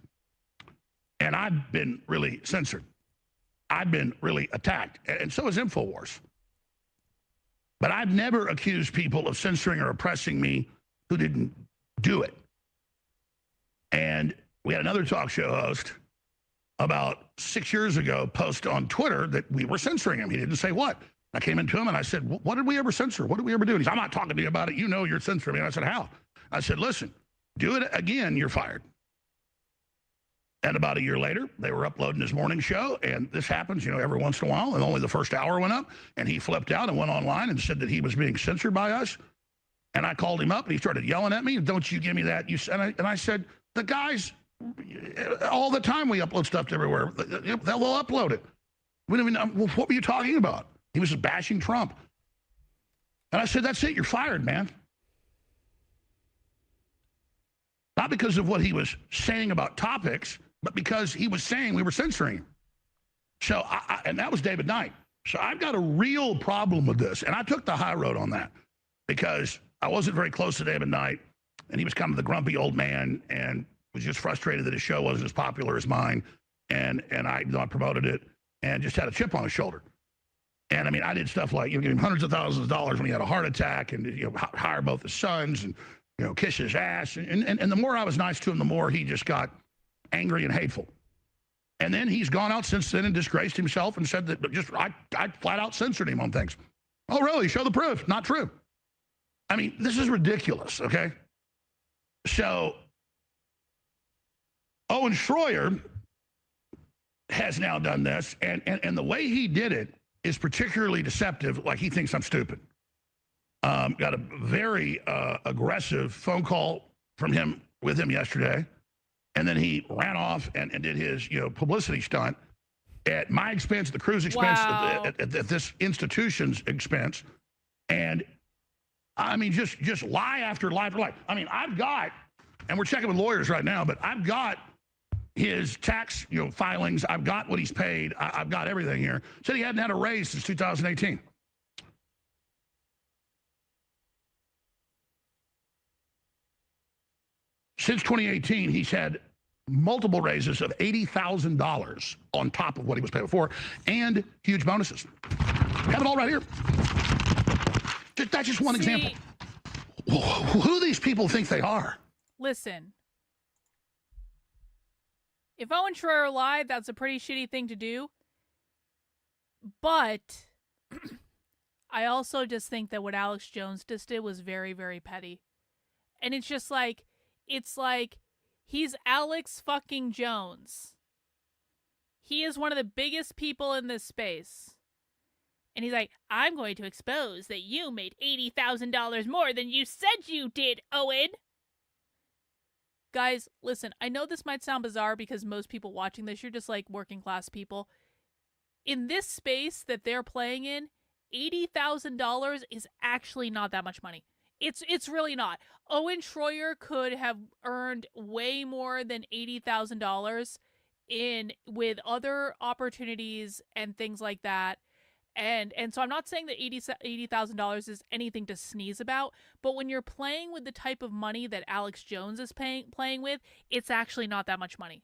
And I've been really censored. I've been really attacked, and so has InfoWars. But I've never accused people of censoring or oppressing me who didn't do it. And we had another talk show host about 6 years ago post on Twitter that we were censoring him. He didn't say what. I came into him and I said, what did we ever censor? What did we ever do? And he said, I'm not talking to you about it. You know you're censoring me. And I said, how? I said, listen, do it again, you're fired. And about a year later, they were uploading his morning show, and this happens, you know, every once in a while, and only the first hour went up, and he flipped out and went online and said that he was being censored by us. And I called him up, and he started yelling at me, don't you give me that. And I said, the guy's All the time we upload stuff to everywhere. They'll upload it. We don't even know, well, what were you talking about? He was just bashing Trump. And I said, that's it, you're fired, man. Not because of what he was saying about topics, but because he was saying we were censoring him. So, and that was David Knight. So I've got a real problem with this. And I took the high road on that because I wasn't very close to David Knight. And he was kind of the grumpy old man and was just frustrated that his show wasn't as popular as mine. And I promoted it and just had a chip on his shoulder. And I mean, I did stuff like, give him hundreds of thousands of dollars when he had a heart attack and, hire both his sons and, kiss his ass. And the more I was nice to him, the more he just got angry and hateful. And then he's gone out since then and disgraced himself and said that I flat out censored him on things. Oh, really? Show the proof. Not true. I mean, this is ridiculous, okay? So Owen Shroyer has now done this, and the way he did it is particularly deceptive, like he thinks I'm stupid. Got a very aggressive phone call from him with him yesterday. And then he ran off and did his, publicity stunt at my expense, the crew's expense, Wow. at this institution's expense. And I mean, just lie after lie after lie. I mean, I've got, and we're checking with lawyers right now, but I've got his tax, filings. I've got what he's paid. I've got everything here. Said he hadn't had a raise since 2018. Since 2018, he's had multiple raises of $80,000 on top of what he was paid before and huge bonuses. Have it all right here. That's just one example. Who these people think they are? Listen. If Owen Shroyer lied, that's a pretty shitty thing to do. But I also just think that what Alex Jones just did was very, very petty. And it's just like, he's Alex fucking Jones. He is one of the biggest people in this space. And he's like, I'm going to expose that you made $80,000 more than you said you did, Owen. Guys, listen, I know this might sound bizarre because most people watching this, you're just like working class people. In this space that they're playing in, $80,000 is actually not that much money. It's really not. Owen Shroyer could have earned way more than $80,000 with other opportunities and things like that. And so I'm not saying that $80,000 is anything to sneeze about, but when you're playing with the type of money that Alex Jones is playing with, it's actually not that much money.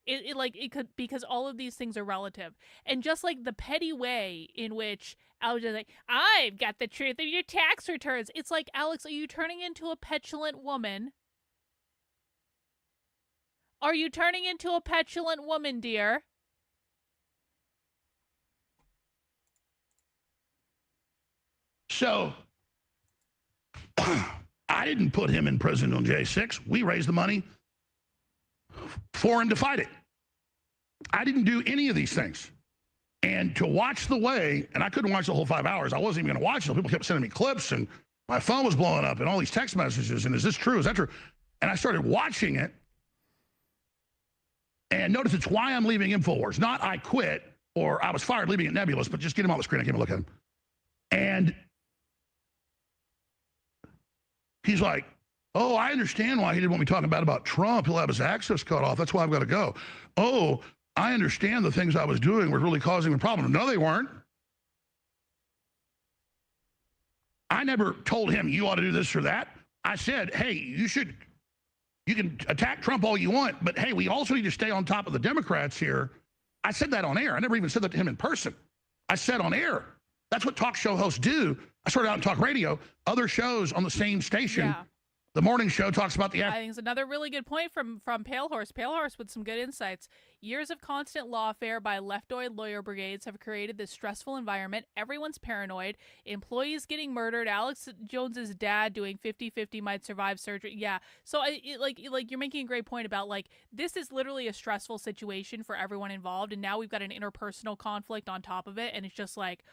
It could, because all of these things are relative. And just like the petty way in which Alex is like, I've got the truth of your tax returns. It's like, Alex, are you turning into a petulant woman? Are you turning into a petulant woman, dear? So I didn't put him in prison on J6. We raised the money for him to fight it. I didn't do any of these things. And to watch the way, and I couldn't watch the whole 5 hours. I wasn't even going to watch it. People kept sending me clips, and my phone was blowing up, and all these text messages, and is this true? Is that true? And I started watching it. And notice it's why I'm leaving InfoWars. Not I quit, or I was fired leaving it nebulous, but just get him on the screen. I came and look at him. And he's like, oh, I understand why he didn't want me talking bad about Trump. He'll have his access cut off. That's why I've got to go. Oh, I understand the things I was doing were really causing a problem. No, they weren't. I never told him you ought to do this or that. I said, hey, you can attack Trump all you want, but hey, we also need to stay on top of the Democrats here. I said that on air. I never even said that to him in person. I said on air. That's what talk show hosts do. I started out in talk radio. Other shows on the same station. Yeah. The morning show talks about the... I think it's another really good point from Pale Horse. Pale Horse with some good insights. Years of constant lawfare by leftoid lawyer brigades have created this stressful environment. Everyone's paranoid. Employees getting murdered. Alex Jones's dad doing 50-50 might survive surgery. Yeah. So like you're making a great point about like this is literally a stressful situation for everyone involved, and now we've got an interpersonal conflict on top of it, and it's just like.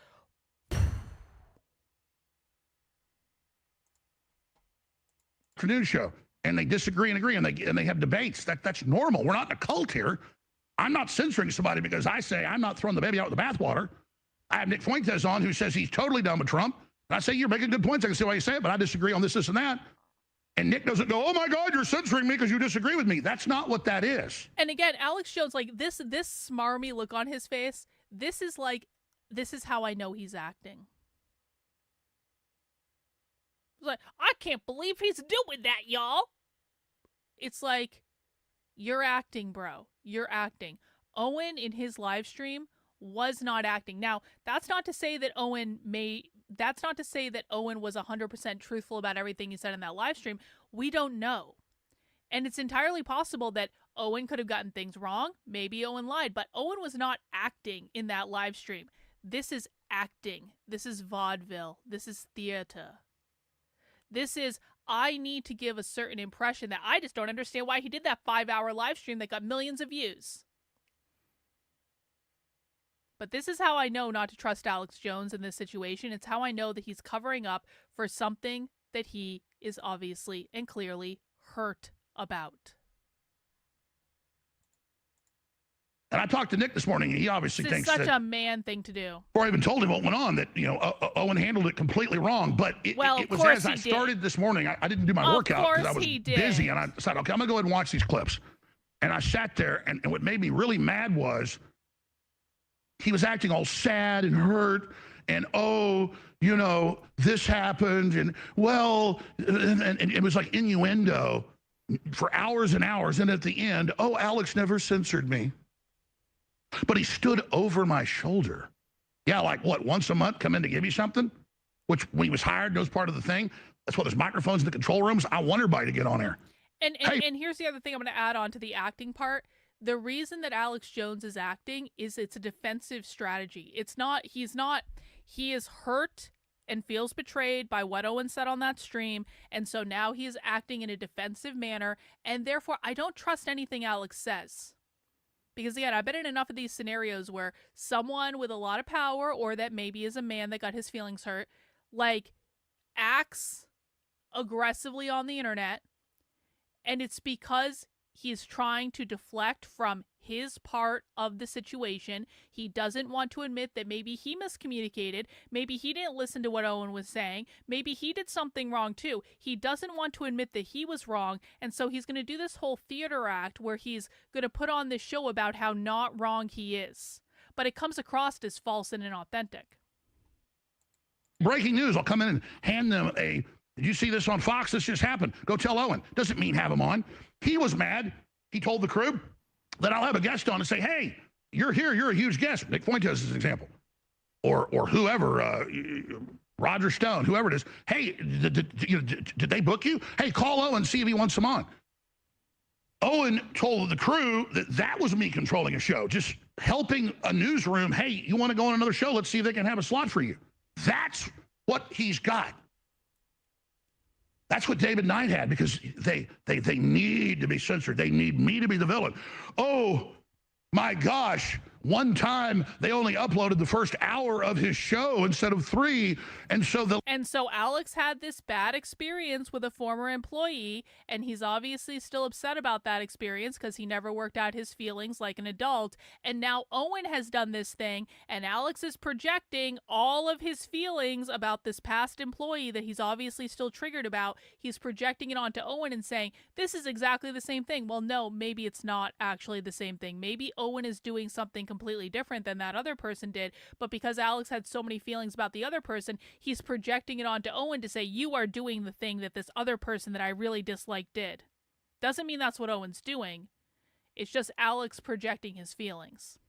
Afternoon show. and they disagree and agree, and they have debates. That's normal. We're not in a cult here. I'm not censoring somebody because I say I'm not throwing the baby out with the bathwater. I have Nick Fuentes on who says he's totally done with Trump. And I say, you're making good points. I can see why you say it, but I disagree on this, and that. And Nick doesn't go, oh my God, you're censoring me because you disagree with me. That's not what that is. And again, Alex Jones, like this smarmy look on his face, this is how I know he's acting. It's like, I can't believe he's doing that, y'all. It's like, you're acting, bro. You're acting. Owen in his live stream was not acting. Now, that's not to say that Owen was 100% truthful about everything he said in that live stream. We don't know. And it's entirely possible that Owen could have gotten things wrong. Maybe Owen lied, but Owen was not acting in that live stream. This is acting. This is vaudeville. This is theater. This is, I need to give a certain impression that I just don't understand why he did that 5-hour live stream that got millions of views. But this is how I know not to trust Alex Jones in this situation. It's how I know that he's covering up for something that he is obviously and clearly hurt about. And I talked to Nick this morning, and he obviously This is thinks such that, a man thing to do. before I even told him what went on, that Owen handled it completely wrong. But it was as I started this morning. I didn't do my workout because I was busy, and I decided, okay, I'm gonna go ahead and watch these clips. And I sat there, and what made me really mad was he was acting all sad and hurt, and this happened, and and it was like innuendo for hours and hours. And at the end, Alex never censored me. But he stood over my shoulder. Yeah, like what, once a month come in to give you something? Which when he was hired, knows part of the thing. That's why there's microphones in the control rooms. I want everybody to get on there. And here's the other thing I'm going to add on to the acting part. The reason that Alex Jones is acting is it's a defensive strategy. He is hurt and feels betrayed by what Owen said on that stream. And so now he is acting in a defensive manner. And therefore, I don't trust anything Alex says. Because again, I've been in enough of these scenarios where someone with a lot of power, or that maybe is a man that got his feelings hurt, like acts aggressively on the internet. And it's because he's trying to deflect from his part of the situation. He doesn't want to admit that maybe he miscommunicated. Maybe he didn't listen to what Owen was saying. Maybe he did something wrong too. He doesn't want to admit that he was wrong. And so he's going to do this whole theater act where he's going to put on this show about how not wrong he is. But it comes across as false and inauthentic. Breaking news. I'll come in and hand them did you see this on Fox? This just happened. Go tell Owen. Doesn't mean have him on. He was mad. He told the crew that I'll have a guest on and say, hey, you're here. You're a huge guest. Nick Fuentes is an example. Or whoever, Roger Stone, whoever it is. Hey, did they book you? Hey, call Owen, see if he wants him on. Owen told the crew that was me controlling a show, just helping a newsroom. Hey, you want to go on another show? Let's see if they can have a slot for you. That's what he's got. That's what David Knight had, because they need to be censored. They need me to be the villain. Oh, my gosh. One time, they only uploaded the first hour of his show instead of 3. And so Alex had this bad experience with a former employee, and he's obviously still upset about that experience because he never worked out his feelings like an adult. And now Owen has done this thing, and Alex is projecting all of his feelings about this past employee that he's obviously still triggered about. He's projecting it onto Owen and saying, this is exactly the same thing. Well, no, maybe it's not actually the same thing. Maybe Owen is doing something completely different than that other person did, but because Alex had so many feelings about the other person, he's projecting it onto Owen to say, you are doing the thing that this other person that I really dislike did. Doesn't mean that's what Owen's doing. It's just Alex projecting his feelings.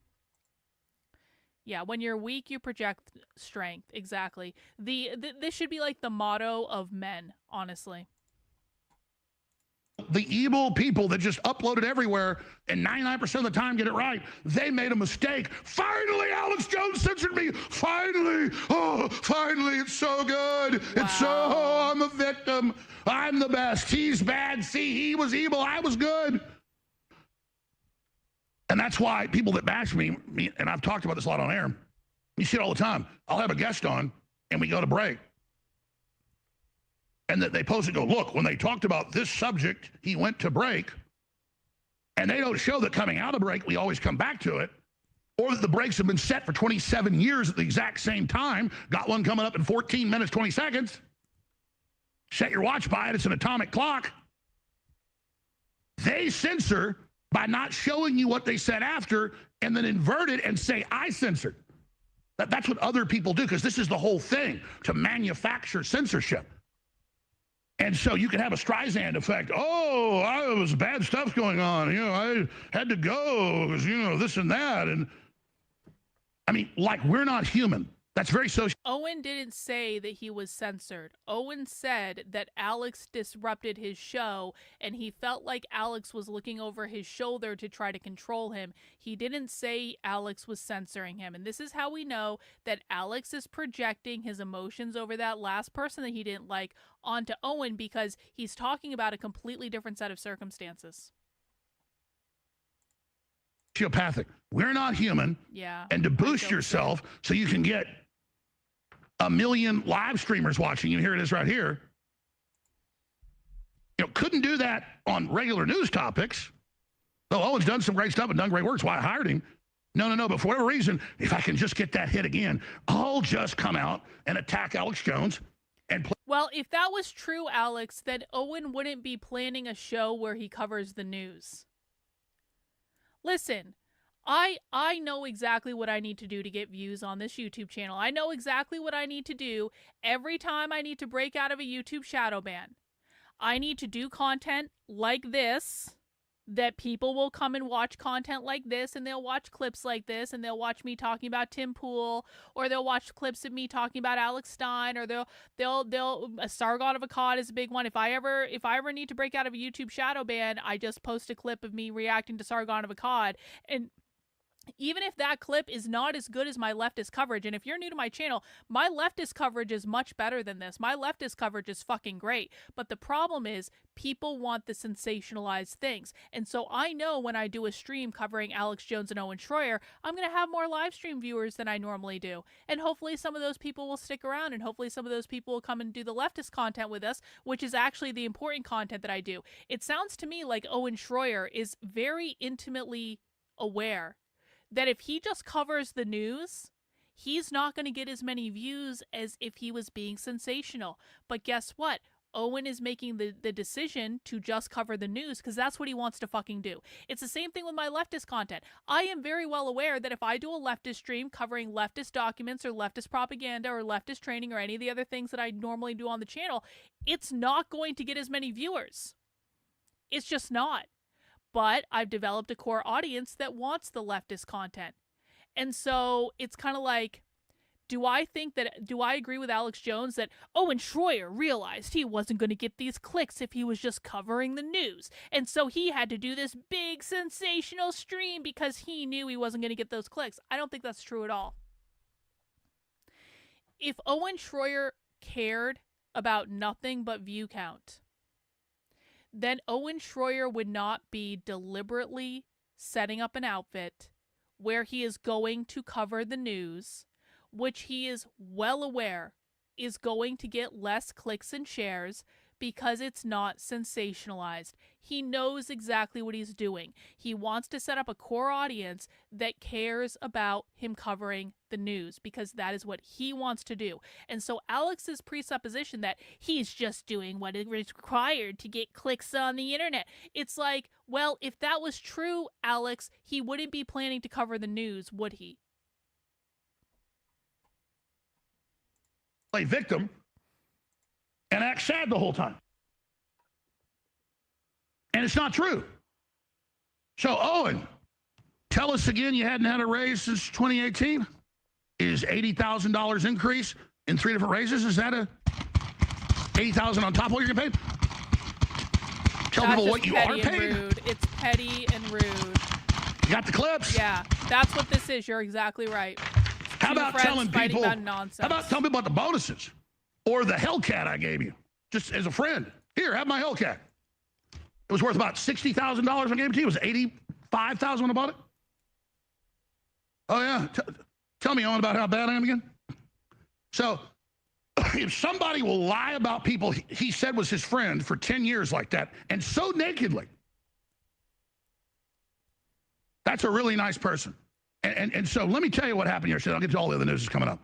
Yeah, when you're weak, you project strength. Exactly. This should be like the motto of men, honestly. the evil people that just upload it everywhere and 99% of the time get it right, they made a mistake. Finally, Alex Jones censored me. Finally. Oh, finally. It's so good. Wow. It's so, I'm a victim. I'm the best. He's bad. See, he was evil. I was good. And that's why people that bash me, and I've talked about this a lot on air, you see it all the time. I'll have a guest on, and we go to break. and that they post and go, look, when they talked about this subject, he went to break, and they don't show that coming out of break, we always come back to it, or that the breaks have been set for 27 years at the exact same time, got one coming up in 14 minutes, 20 seconds. Set your watch by it, it's an atomic clock. They censor by not showing you what they said after and then invert it and say, I censored. That's what other people do, because this is the whole thing, to manufacture censorship. And so you can have a Streisand effect. Oh, there was bad stuff going on. You know, I had to go because, you know, this and that. And I mean, like, we're not human. That's very social. Owen didn't say that he was censored. Owen said that Alex disrupted his show and he felt like Alex was looking over his shoulder to try to control him. He didn't say Alex was censoring him. And this is how we know that Alex is projecting his emotions over that last person that he didn't like onto Owen, because he's talking about a completely different set of circumstances. Sociopathic. We're not human. Yeah. And to boost yourself so you can get 1 million live streamers watching you, here it is right here. You know, couldn't do that on regular news topics. Though Owen's done some great stuff and done great work, so I hired him. No, but for whatever reason, if I can just get that hit again, I'll just come out and attack Alex Jones and play. Well, if that was true, Alex, then Owen wouldn't be planning a show where he covers the news. Listen, I know exactly what I need to do to get views on this YouTube channel. I know exactly what I need to do every time I need to break out of a YouTube shadow ban. I need to do content like this, that people will come and watch content like this, and they'll watch clips like this, and they'll watch me talking about Tim Pool, or they'll watch clips of me talking about Alex Stein, or they'll Sargon of Akkad is a big one. If I ever need to break out of a YouTube shadow ban, I just post a clip of me reacting to Sargon of Akkad. And even if that clip is not as good as my leftist coverage, and if you're new to my channel, my leftist coverage is much better than this. My leftist coverage is fucking great. But the problem is people want the sensationalized things. And so I know when I do a stream covering Alex Jones and Owen Shroyer, I'm going to have more live stream viewers than I normally do. And hopefully some of those people will stick around, and hopefully some of those people will come and do the leftist content with us, which is actually the important content that I do. It sounds to me like Owen Shroyer is very intimately aware that if he just covers the news, he's not going to get as many views as if he was being sensational. But guess what? Owen is making the decision to just cover the news because that's what he wants to fucking do. It's the same thing with my leftist content. I am very well aware that if I do a leftist stream covering leftist documents or leftist propaganda or leftist training or any of the other things that I normally do on the channel, it's not going to get as many viewers. It's just not. But I've developed a core audience that wants the leftist content. And so it's kind of like, do I agree with Alex Jones that Owen Shroyer realized he wasn't going to get these clicks if he was just covering the news? And so he had to do this big sensational stream because he knew he wasn't going to get those clicks. I don't think that's true at all. If Owen Shroyer cared about nothing but view count, then Owen Shroyer would not be deliberately setting up an outfit where he is going to cover the news, which he is well aware is going to get less clicks and shares because it's not sensationalized. He knows exactly what he's doing. He wants to set up a core audience that cares about him covering the news because that is what he wants to do. And so Alex's presupposition that he's just doing what is required to get clicks on the internet, it's like, well, if that was true, Alex, he wouldn't be planning to cover the news, would he? Play victim and act sad the whole time. And it's not true. So, Owen, tell us again, you hadn't had a raise since 2018? Is $80,000 increase in 3 different raises? Is that a $80,000 on top of what you're getting paid? Tell people what you are paid. Rude. It's petty and rude. You got the clips? Yeah, that's what this is. You're exactly right. How about telling people about the bonuses or the Hellcat I gave you just as a friend? Here, have my Hellcat. It was worth about $60,000 when I gave it to you. It was $85,000 when I bought it. Oh, yeah. Tell me, Owen, about how bad I am again. So if somebody will lie about people he said was his friend for 10 years like that, and so nakedly, that's a really nice person. And so let me tell you what happened here. So I'll get to all the other news that's coming up.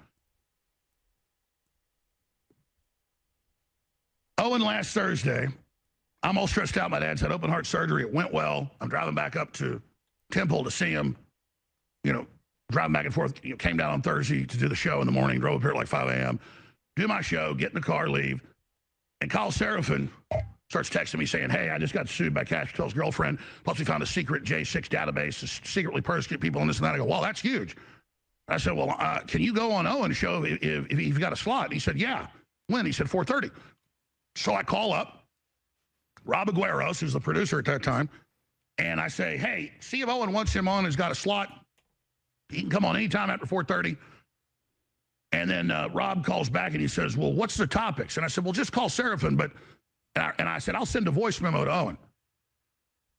Owen, last Thursday, I'm all stressed out. My dad's had open heart surgery. It went well. I'm driving back up to Temple to see him. You know, driving back and forth. You know, came down on Thursday to do the show in the morning. Drove up here at like 5 a.m. Do my show, get in the car, leave. And Kyle Seraphin starts texting me saying, hey, I just got sued by Cash Patel's girlfriend. Plus, we found a secret J6 database to secretly persecute people and this and that. I go, well, that's huge. I said, well, can you go on Owen's show if you've got a slot? And he said, yeah. When? He said, 4:30. So I call up Rob Agueros, who's the producer at that time, and I say, hey, see if Owen wants him on, has got a slot. He can come on anytime after 4:30. And then Rob calls back and he says, well, what's the topics? And I said, well, just call Seraphin. And I said, I'll send a voice memo to Owen.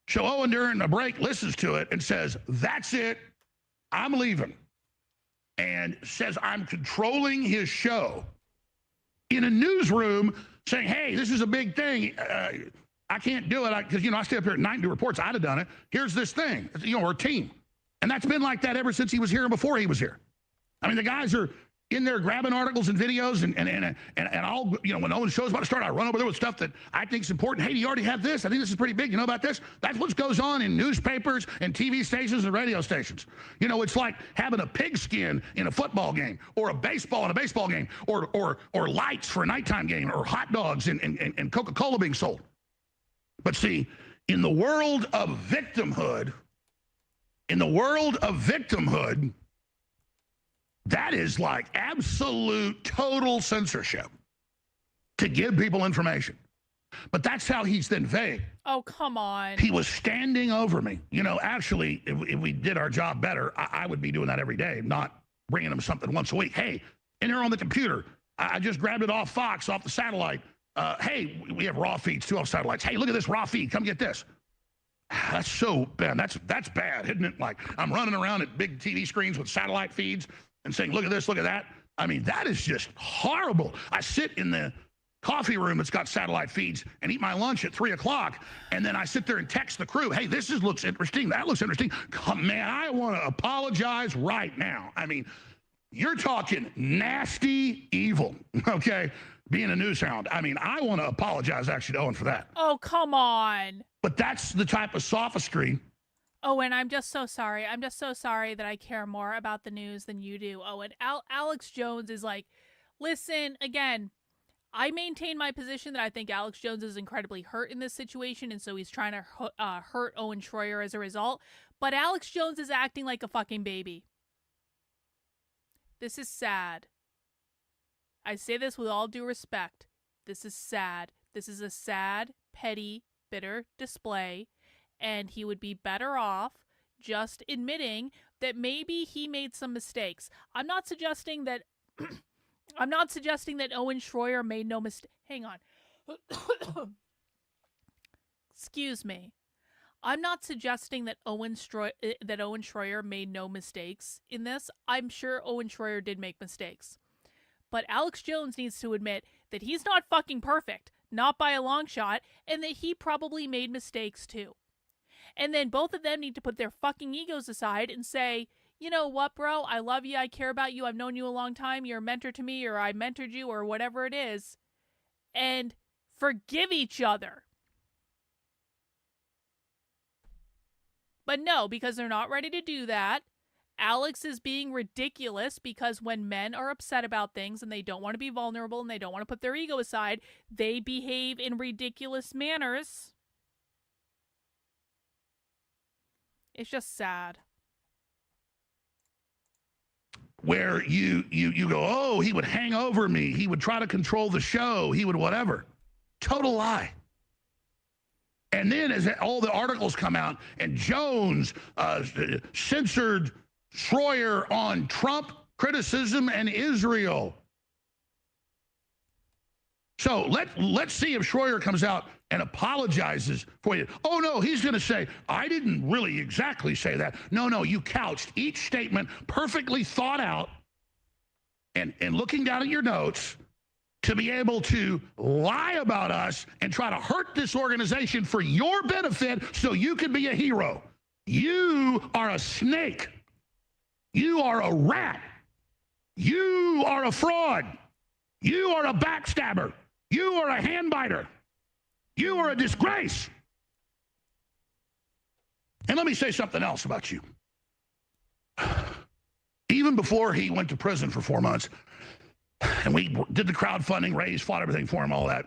So Owen, during a break, listens to it and says, that's it. I'm leaving. And says, I'm controlling his show in a newsroom saying, hey, this is a big thing. I can't do it because, you know, I stay up here at night and do reports. I'd have done it. Here's this thing. You know, we're a team. And that's been like that ever since he was here and before he was here. I mean, the guys are in there grabbing articles and videos and I'll, you know, when Owen's show's about to start, I run over there with stuff that I think is important. Hey, do you already have this? I think this is pretty big. You know about this? That's what goes on in newspapers and TV stations and radio stations. You know, it's like having a pigskin in a football game or a baseball in a baseball game or lights for a nighttime game or hot dogs and Coca-Cola being sold. But see, in the world of victimhood, that is like absolute total censorship to give people information. But that's how he's then vague. Oh, come on. He was standing over me. You know, actually, if we did our job better, I would be doing that every day, not bringing him something once a week. Hey, in here on the computer, I just grabbed it off Fox, off the satellite. Hey, we have raw feeds too off satellites. Hey, look at this raw feed. Come get this. That's so bad. That's bad, isn't it? Like I'm running around at big TV screens with satellite feeds and saying, look at this, look at that. I mean, that is just horrible. I sit in the coffee room that's got satellite feeds and eat my lunch at 3 o'clock. And then I sit there and text the crew, hey, this looks interesting. That looks interesting. Man, I want to apologize right now. I mean, you're talking nasty evil, okay? Being a news hound. I mean, I want to apologize actually to Owen for that. Oh, come on. But that's the type of sophistry. Owen, I'm just so sorry. I'm just so sorry that I care more about the news than you do, Owen. Alex Jones is like, listen, again, I maintain my position that I think Alex Jones is incredibly hurt in this situation, and so he's trying to hurt Owen Shroyer as a result. But Alex Jones is acting like a fucking baby. This is sad. I say this with all due respect. This is sad. This is a sad, petty, bitter display. And he would be better off just admitting that maybe he made some mistakes. I'm not suggesting that Owen Shroyer made no mistake. Hang on. Excuse me. I'm not suggesting that Owen Shroyer made no mistakes in this. I'm sure Owen Shroyer did make mistakes. But Alex Jones needs to admit that he's not fucking perfect, not by a long shot, and that he probably made mistakes too. And then both of them need to put their fucking egos aside and say, you know what, bro? I love you. I care about you. I've known you a long time. You're a mentor to me, or I mentored you, or whatever it is. And forgive each other. But no, because they're not ready to do that. Alex is being ridiculous because when men are upset about things and they don't want to be vulnerable and they don't want to put their ego aside, they behave in ridiculous manners. It's just sad. Where you go, oh, he would hang over me. He would try to control the show. He would whatever. Total lie. And then as all the articles come out and Jones censored Shroyer on Trump criticism and Israel. So let's see if Shroyer comes out and apologizes for you. Oh, no, he's going to say, I didn't really exactly say that. No, you couched each statement perfectly thought out and looking down at your notes to be able to lie about us and try to hurt this organization for your benefit so you can be a hero. You are a snake. You are a rat. You are a fraud. You are a backstabber. You are a handbiter. You are a disgrace. And let me say something else about you. Even before he went to prison for 4 months, and we did the crowdfunding, raised, fought everything for him, all that,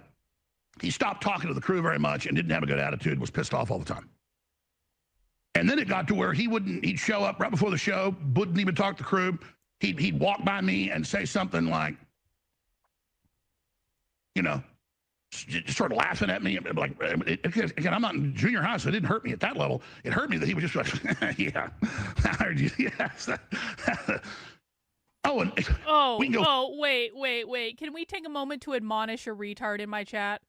he stopped talking to the crew very much and didn't have a good attitude, was pissed off all the time. And then it got to where he'd show up right before the show, wouldn't even talk to the crew. He'd walk by me and say something like, you know, just sort of laughing at me. Like, again, I'm not in junior high, so it didn't hurt me at that level. It hurt me that he was just like, yeah, I heard you. Yes. Wait. Can we take a moment to admonish a retard in my chat?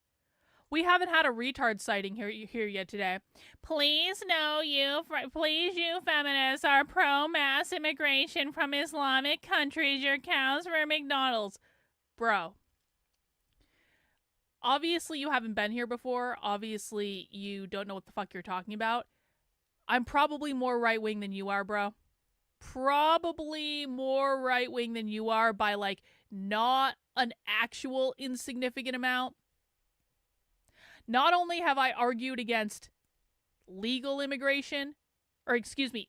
We haven't had a retard sighting here yet today. Please you feminists are pro-mass immigration from Islamic countries. Your cows were McDonald's. Bro. Obviously, you haven't been here before. Obviously, you don't know what the fuck you're talking about. I'm probably more right-wing than you are, bro. Probably more right-wing than you are by, like, not an actual insignificant amount. Not only have I argued against illegal immigration, obviously,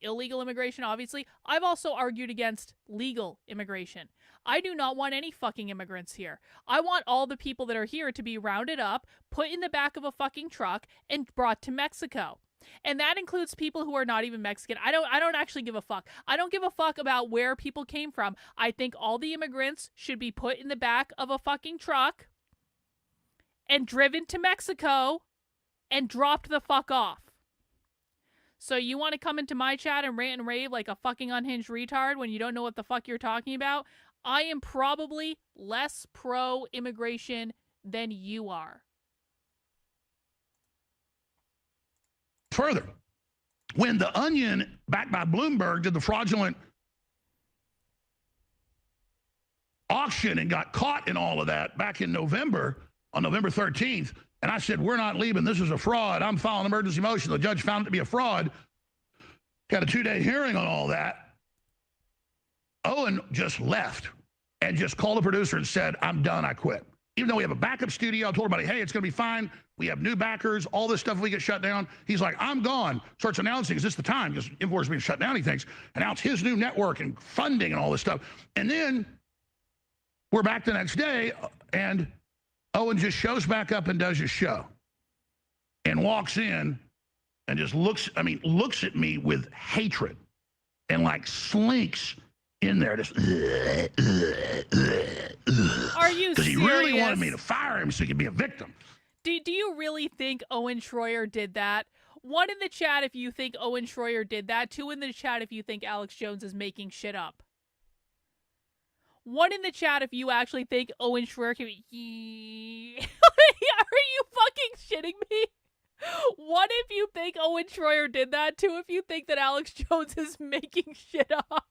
I've also argued against legal immigration. I do not want any fucking immigrants here. I want all the people that are here to be rounded up, put in the back of a fucking truck, and brought to Mexico. And that includes people who are not even Mexican. I don't actually give a fuck. I don't give a fuck about where people came from. I think all the immigrants should be put in the back of a fucking truck and driven to Mexico and dropped the fuck off. So you want to come into my chat and rant and rave like a fucking unhinged retard when you don't know what the fuck you're talking about? I am probably less pro-immigration than you are. Further, when the Onion, backed by Bloomberg, did the fraudulent auction and got caught in all of that back in November, on November 13th, and I said, we're not leaving, this is a fraud, I'm filing emergency motion, the judge found it to be a fraud, got a 2-day hearing on all that, Owen just left and just called the producer and said, I'm done, I quit. Even though we have a backup studio, I told everybody, hey, it's going to be fine. We have new backers, all this stuff, if we get shut down. He's like, I'm gone. Starts announcing, is this the time? Because Infowars's being shut down, he thinks. Announce his new network and funding and all this stuff. And then we're back the next day, and Owen just shows back up and does his show. And walks in and just looks at me with hatred and like slinks in there, just are you because he serious? really wanted me to fire him so he could be a victim. Do you really think Owen Shroyer did that? 1 in the chat if you think Owen Shroyer did that. 2 in the chat if you think Alex Jones is making shit up. 1 in the chat if you actually think Owen Shroyer can be... Are you fucking shitting me? 1 if you think Owen Shroyer did that. 2 if you think that Alex Jones is making shit up.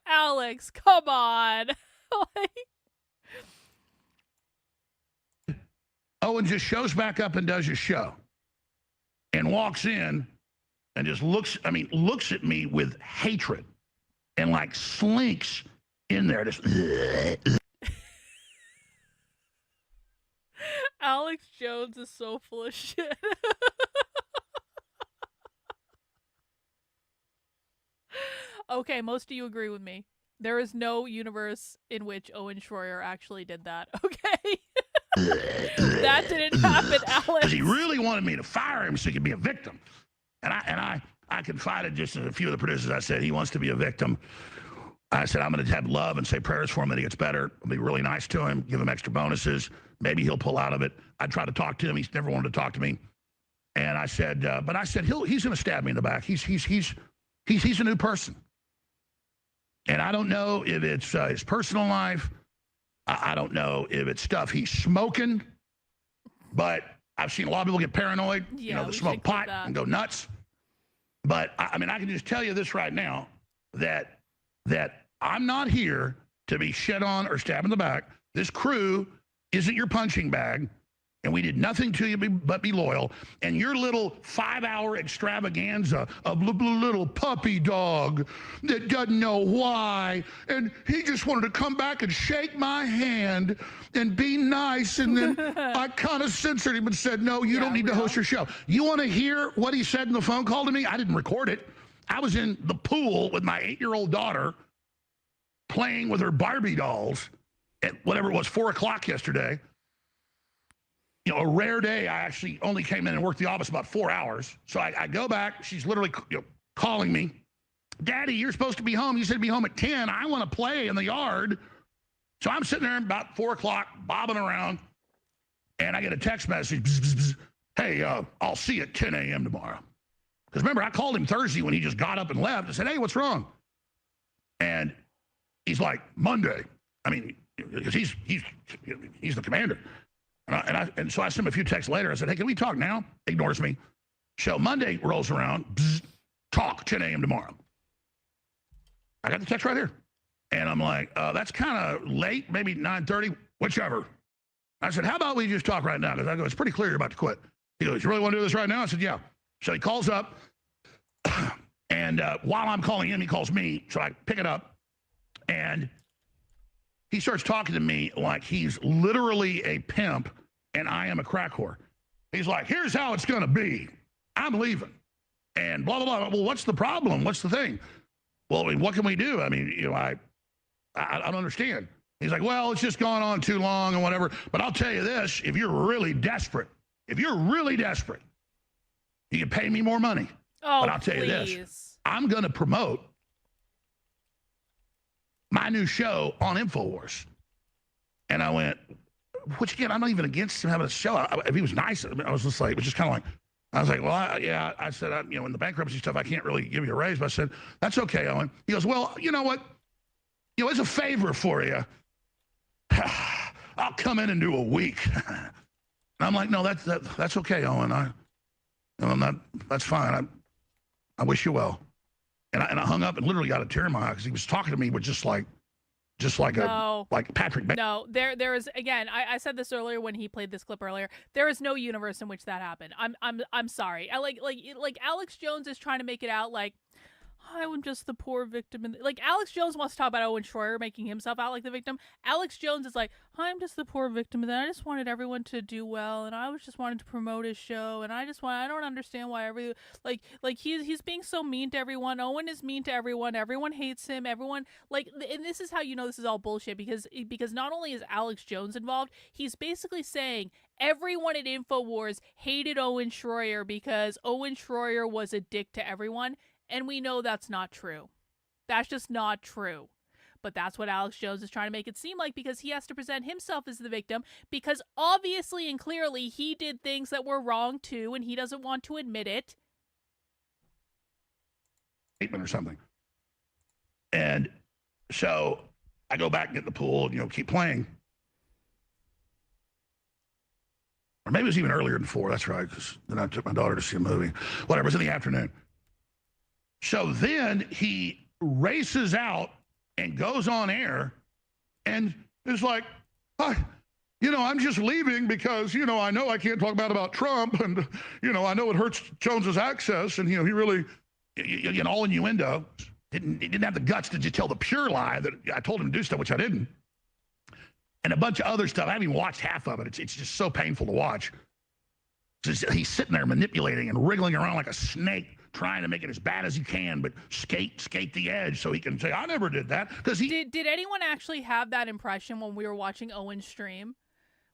Alex, come on. Owen just shows back up and does his show and walks in and just looks at me with hatred and like slinks in there, just Alex Jones is so full of shit. Okay, most of you agree with me. There is no universe in which Owen Shroyer actually did that. Okay? That didn't happen, Alex. Because he really wanted me to fire him so he could be a victim. And I confided just in a few of the producers. I said, he wants to be a victim. I said, I'm going to have love and say prayers for him that he gets better. I'll be really nice to him, give him extra bonuses. Maybe he'll pull out of it. I tried to talk to him. He's never wanted to talk to me. And I said, he's going to stab me in the back. He's a new person. And I don't know if it's his personal life. I don't know if it's stuff he's smoking. But I've seen a lot of people get paranoid, that smoke pot and go nuts. But I can just tell you this right now, that that I'm not here to be shit on or stabbed in the back. This crew isn't your punching bag, and we did nothing to you but be loyal. And your little 5-hour extravaganza of little puppy dog that doesn't know why, and he just wanted to come back and shake my hand and be nice, and then I kind of censored him and said, no, you don't need to host your show. You want to hear what he said in the phone call to me? I didn't record it. I was in the pool with my 8-year-old daughter playing with her Barbie dolls at whatever it was, 4 o'clock yesterday. You know, a rare day, I actually only came in and worked the office about 4 hours. So I go back. She's literally calling me. Daddy, you're supposed to be home. You said to be home at 10. I want to play in the yard. So I'm sitting there about 4 o'clock, bobbing around, and I get a text message. Bzz, bzz, bzz. Hey, I'll see you at 10 a.m. tomorrow. Because remember, I called him Thursday when he just got up and left. I said, hey, what's wrong? And he's like, Monday. I mean, because he's the commander. And so I sent him a few texts later. I said, hey, can we talk now? Ignores me. So Monday rolls around. Bzz, talk, 10 a.m. tomorrow. I got the text right here. And I'm like, that's kind of late, maybe 9:30, whichever. I said, how about we just talk right now? Because I go, it's pretty clear you're about to quit. He goes, you really want to do this right now? I said, yeah. So he calls up. And while I'm calling him, he calls me. So I pick it up. And he starts talking to me like he's literally a pimp and I am a crack whore. He's like, here's how it's going to be. I'm leaving. And blah, blah, blah. Well, what's the problem? What's the thing? Well, I mean, what can we do? I mean, you know, I don't understand. He's like, well, it's just gone on too long and whatever. But I'll tell you this, if you're really desperate, you can pay me more money. Oh, but I'll tell you this, I'm going to promote my new show on InfoWars. And I went, which again, I'm not even against him having a show. If he was nice, I was just like, it was just kind of like, I was like, well, I said, you know, in the bankruptcy stuff, I can't really give you a raise. But I said, that's okay, Owen. He goes, well, you know what? You know, as a favor for you, I'll come in and do a week. And I'm like, no, that's okay, Owen. That's fine. I wish you well. And I hung up and literally got a tear in my eye because he was talking to me with just like Patrick. No, there is, again, I said this earlier when he played this clip earlier. There is no universe in which that happened. I'm sorry. I like Alex Jones is trying to make it out like I'm just the poor victim. And like Alex Jones wants to talk about Owen Shroyer making himself out like the victim. Alex Jones is like, I'm just the poor victim, and then I just wanted everyone to do well, and I was just wanted to promote his show, and I don't understand why he's being so mean to everyone. Owen is mean to everyone. Everyone hates him. Everyone and this is how you know this is all bullshit because not only is Alex Jones involved, he's basically saying everyone at InfoWars hated Owen Shroyer because Owen Shroyer was a dick to everyone. And we know that's not true. That's just not true. But that's what Alex Jones is trying to make it seem like because he has to present himself as the victim because obviously and clearly he did things that were wrong too and he doesn't want to admit it. Or something. And so I go back and get in the pool and, you know, keep playing. Or maybe it was even earlier than 4. That's right. Because then I took my daughter to see a movie. Whatever. It was in the afternoon. So then he races out and goes on air and is like, I'm just leaving because, I know I can't talk about Trump and, I know it hurts Jones's access. And, he really, all innuendo. He didn't have the guts to just tell the pure lie that I told him to do stuff, which I didn't. And a bunch of other stuff. I haven't even watched half of it. It's just so painful to watch. He's sitting there manipulating and wriggling around like a snake, trying to make it as bad as he can, but skate the edge so he can say, I never did that. Because did anyone actually have that impression when we were watching Owen's stream?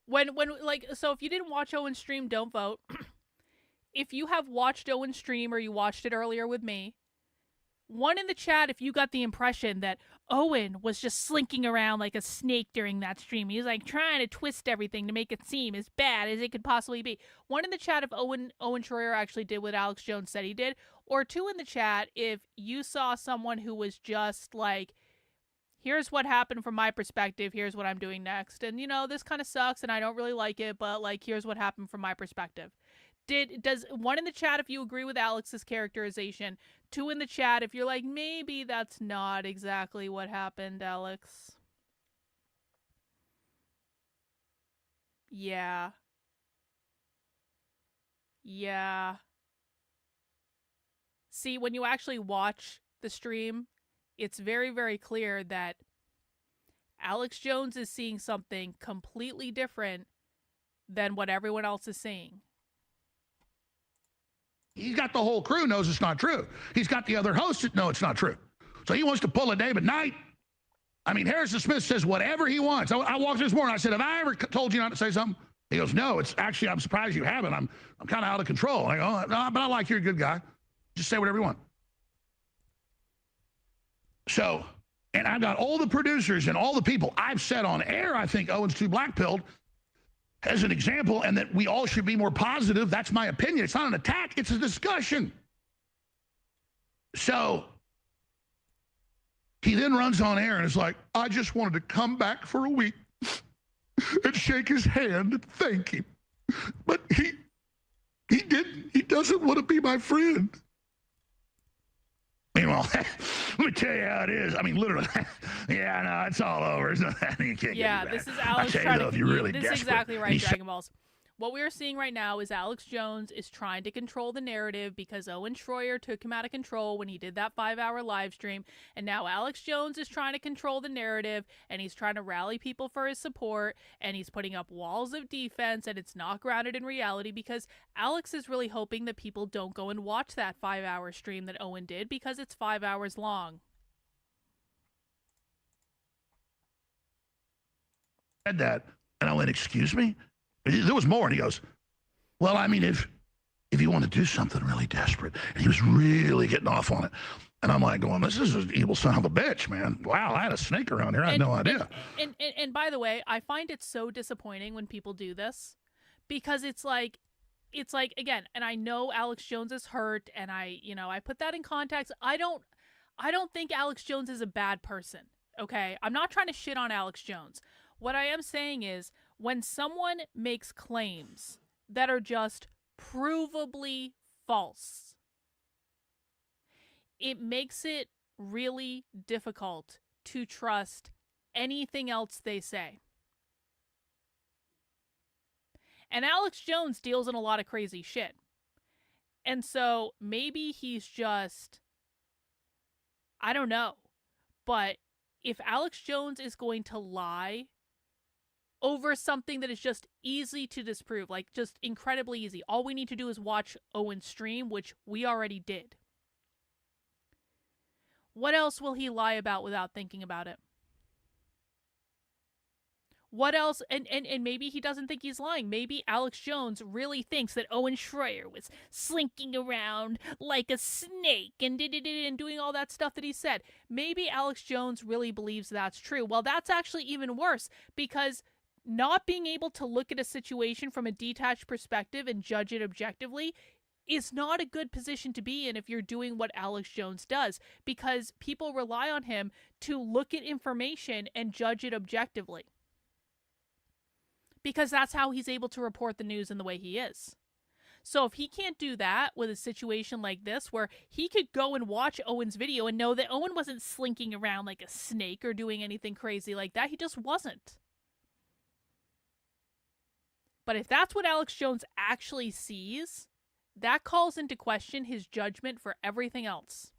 So if you didn't watch Owen's stream, don't vote. If you have watched Owen's stream or you watched it earlier with me, one in the chat if you got the impression that Owen was just slinking around like a snake during that stream. He was like trying to twist everything to make it seem as bad as it could possibly be. One in the chat if Owen Shroyer actually did what Alex Jones said he did. Or 2 in the chat if you saw someone who was just like, here's what happened from my perspective, here's what I'm doing next. And this kind of sucks and I don't really like it, but like here's what happened from my perspective. Does one in the chat if you agree with Alex's characterization, two in the chat if you're like, maybe that's not exactly what happened, Alex. Yeah. Yeah. See, when you actually watch the stream, it's very, very clear that Alex Jones is seeing something completely different than what everyone else is seeing. He's got the whole crew knows it's not true. He's got the other hosts that know it's not true. So he wants to pull a David Knight. I mean, Harrison Smith says whatever he wants. I walked in this morning. I said, have I ever told you not to say something? He goes, no, it's actually, I'm surprised you haven't. I'm kind of out of control. I go, no, but I like you're a good guy. Just say whatever you want. So, and I've got all the producers and all the people I've said on air, I think Owen's too black-pilled as an example, and that we all should be more positive. That's my opinion. It's not an attack. It's a discussion. So he then runs on air and is like, I just wanted to come back for a week and shake his hand and thank him. But he didn't. He doesn't want to be my friend. Meanwhile, let me tell you how it is. I mean, literally, yeah, no, it's all over. You can't get Yeah, me this back. is Alex trying to. Really this is exactly right, Dragon Balls. What we are seeing right now is Alex Jones is trying to control the narrative because Owen Shroyer took him out of control when he did that 5-hour live stream. And now Alex Jones is trying to control the narrative, and he's trying to rally people for his support, and he's putting up walls of defense, and it's not grounded in reality because Alex is really hoping that people don't go and watch that 5-hour stream that Owen did because it's 5 hours long. Said that, and I went, excuse me? There was more, and he goes, well, I mean, if you want to do something really desperate, and he was really getting off on it. And I'm like going, this is an evil son of a bitch, man. Wow, I had a snake around here. I had no idea. And by the way, I find it so disappointing when people do this because it's like, again, and I know Alex Jones is hurt, and I put that in context. I don't think Alex Jones is a bad person, okay? I'm not trying to shit on Alex Jones. What I am saying is, when someone makes claims that are just provably false, it makes it really difficult to trust anything else they say. And Alex Jones deals in a lot of crazy shit. And so maybe he's just, I don't know. But if Alex Jones is going to lie over something that is just easy to disprove, like just incredibly easy, all we need to do is watch Owen's stream, which we already did. What else will he lie about without thinking about it? What else? And maybe he doesn't think he's lying. Maybe Alex Jones really thinks that Owen Shroyer was slinking around like a snake and doing all that stuff that he said. Maybe Alex Jones really believes that's true. Well, that's actually even worse because not being able to look at a situation from a detached perspective and judge it objectively is not a good position to be in if you're doing what Alex Jones does, because people rely on him to look at information and judge it objectively. Because that's how he's able to report the news in the way he is. So if he can't do that with a situation like this, where he could go and watch Owen's video and know that Owen wasn't slinking around like a snake or doing anything crazy like that, he just wasn't. But if that's what Alex Jones actually sees, that calls into question his judgment for everything else.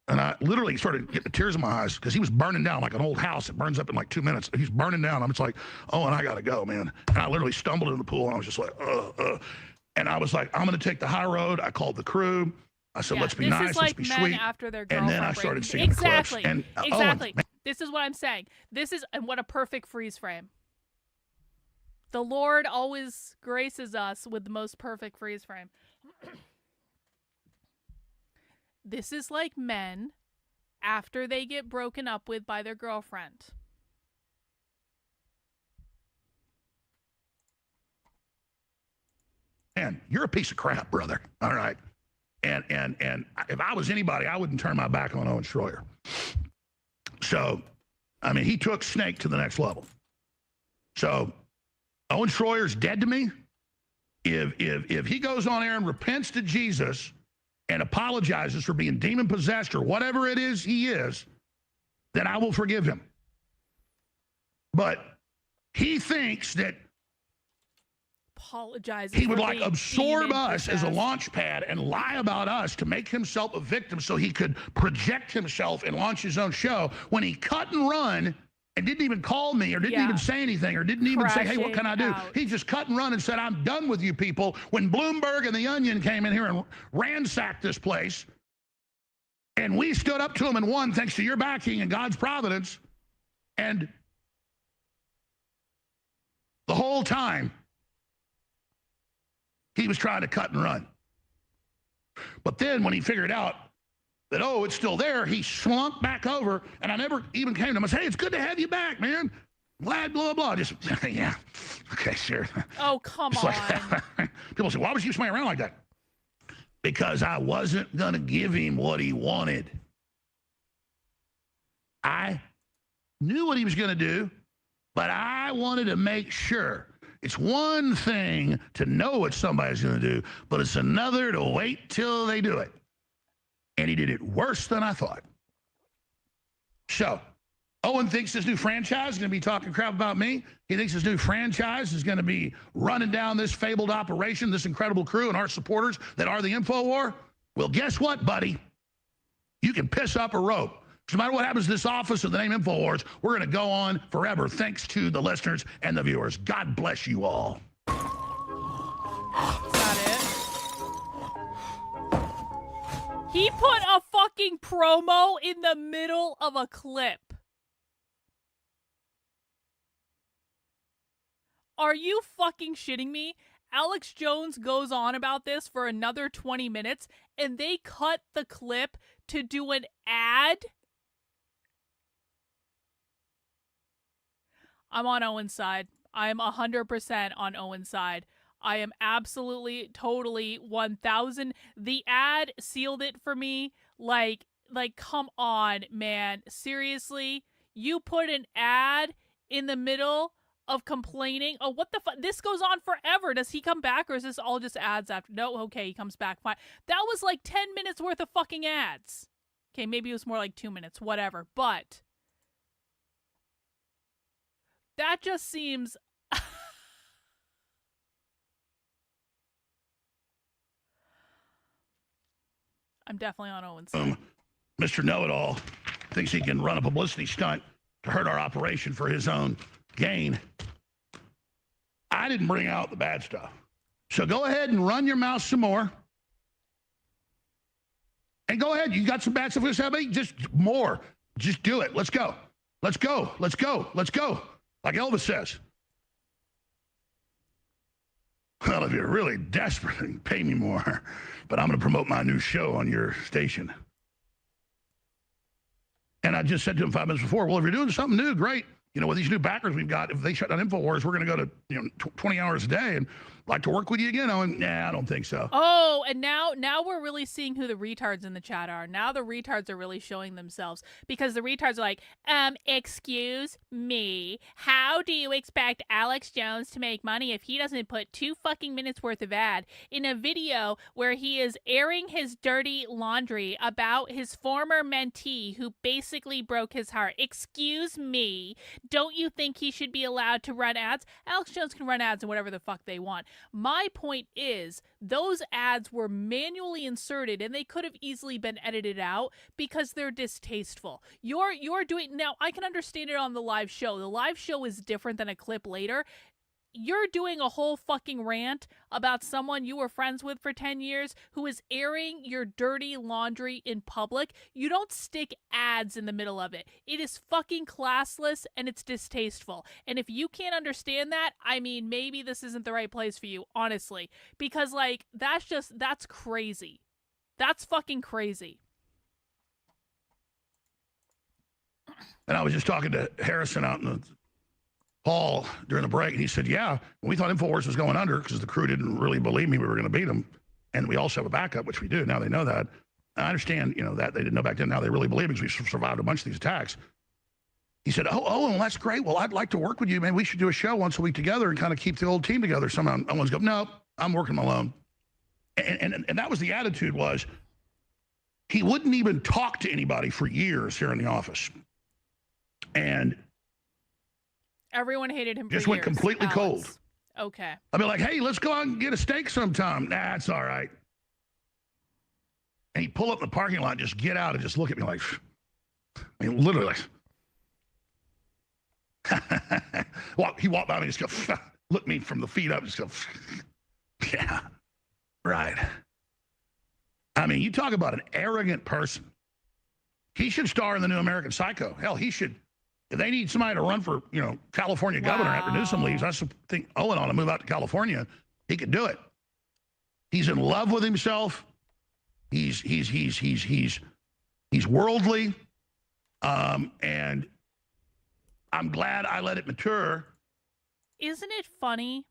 And I literally started getting the tears in my eyes because he was burning down like an old house. It burns up in like 2 minutes. He's burning down. I'm just like, oh, and I got to go, man. And I literally stumbled in the pool, and I was just like, And I was like, I'm going to take the high road. I called the crew. I said, let's be nice, let's be sweet. After their and then I started seeing the clips. And, exactly. This is what I'm saying. And what a perfect freeze frame. The Lord always graces us with the most perfect freeze frame. This is like men after they get broken up with by their girlfriend. Man, you're a piece of crap, brother. All right. And if I was anybody, I wouldn't turn my back on Owen Shroyer. So, I mean, he took Snake to the next level. So, Owen Shroyer's dead to me. if he goes on air and repents to Jesus and apologizes for being demon possessed or whatever it is he is, then I will forgive him. But he thinks that he would like absorb us as a launch pad and lie about us to make himself a victim so he could project himself and launch his own show when he cut and run and didn't even call me or didn't even say anything or didn't even say, hey, what can I do? He just cut and run and said, I'm done with you people. When Bloomberg and The Onion came in here and ransacked this place, and we stood up to him and won thanks to your backing and God's providence, and the whole time, he was trying to cut and run. But then when he figured out that, oh, it's still there, he slunk back over, and I never even came to him and said, hey, it's good to have you back, man. Glad, blah, blah. Just, yeah, okay, sure. Oh, come on. Like, people say, why was you swinging around like that? Because I wasn't going to give him what he wanted. I knew what he was going to do, but I wanted to make sure. It's one thing to know what somebody's going to do, but it's another to wait till they do it. And he did it worse than I thought. So, Owen thinks this new franchise is going to be talking crap about me. He thinks his new franchise is going to be running down this fabled operation, this incredible crew and our supporters that are the InfoWar. Well, guess what, buddy? You can piss up a rope. No matter what happens to this office of the name InfoWars, we're going to go on forever thanks to the listeners and the viewers. God bless you all. Is that it? He put a fucking promo in the middle of a clip. Are you fucking shitting me? Alex Jones goes on about this for another 20 minutes, and they cut the clip to do an ad? I'm on Owen's side. I'm 100% on Owen's side. I am absolutely, totally 1,000. The ad sealed it for me. Like, come on, man. Seriously? You put an ad in the middle of complaining? Oh, what the fuck? This goes on forever. Does he come back, or is this all just ads after? No, okay, he comes back. Fine. That was like 10 minutes worth of fucking ads. Okay, maybe it was more like 2 minutes. Whatever. But that just seems... I'm definitely on Owen's side. Mr. Know-It-All thinks he can run a publicity stunt to hurt our operation for his own gain. I didn't bring out the bad stuff. So go ahead and run your mouth some more. And go ahead. You got some bad stuff to say? Just more. Just do it. Let's go. Let's go. Let's go. Let's go. Like Elvis says. Well, if you're really desperate, pay me more. But I'm going to promote my new show on your station. And I just said to him 5 minutes before, well, if you're doing something new, great. You know, with these new backers we've got, if they shut down InfoWars, we're going to go to 20 hours a day and like to work with you again. Nah, I don't think so. Oh, and now we're really seeing who the retards in the chat are. Now the retards are really showing themselves, because the retards are like, excuse me, how do you expect Alex Jones to make money if he doesn't put 2 fucking minutes worth of ad in a video where he is airing his dirty laundry about his former mentee who basically broke his heart? Excuse me, don't you think he should be allowed to run ads? Alex Jones can run ads and whatever the fuck they want. My point is, those ads were manually inserted and they could have easily been edited out because they're distasteful. You're doing, now I can understand it on the live show. The live show is different than a clip later. You're doing a whole fucking rant about someone you were friends with for 10 years who is airing your dirty laundry in public. You don't stick ads in the middle of it. It is fucking classless and it's distasteful. And if you can't understand that, I mean, maybe this isn't the right place for you, honestly. Because, like, that's crazy. That's fucking crazy. And I was just talking to Harrison out in the Paul during the break, and he said, yeah, we thought InfoWars was going under because the crew didn't really believe me we were going to beat them. And we also have a backup, which we do. Now they know that. I understand, that they didn't know back then. Now they really believe because we survived a bunch of these attacks. He said, oh, well, that's great. Well, I'd like to work with you, man. We should do a show once a week together and kind of keep the old team together somehow. Owen's go, no, I'm working alone. And that was the attitude was he wouldn't even talk to anybody for years here in the office. And Everyone hated him for just went years, completely Alex. cold. Okay. I'd be like, hey, let's go out and get a steak sometime. Nah, it's all right. And he'd pull up in the parking lot, just get out and just look at me like, I mean, literally. Well, he walked by me and just go, look me from the feet up, just go, yeah, right. I mean, you talk about an arrogant person. He should star in the new American Psycho. Hell, he should. If they need somebody to run for, California governor after Newsom leaves, I think Owen ought to move out to California. He could do it. He's in love with himself. He's worldly, and I'm glad I let it mature. Isn't it funny?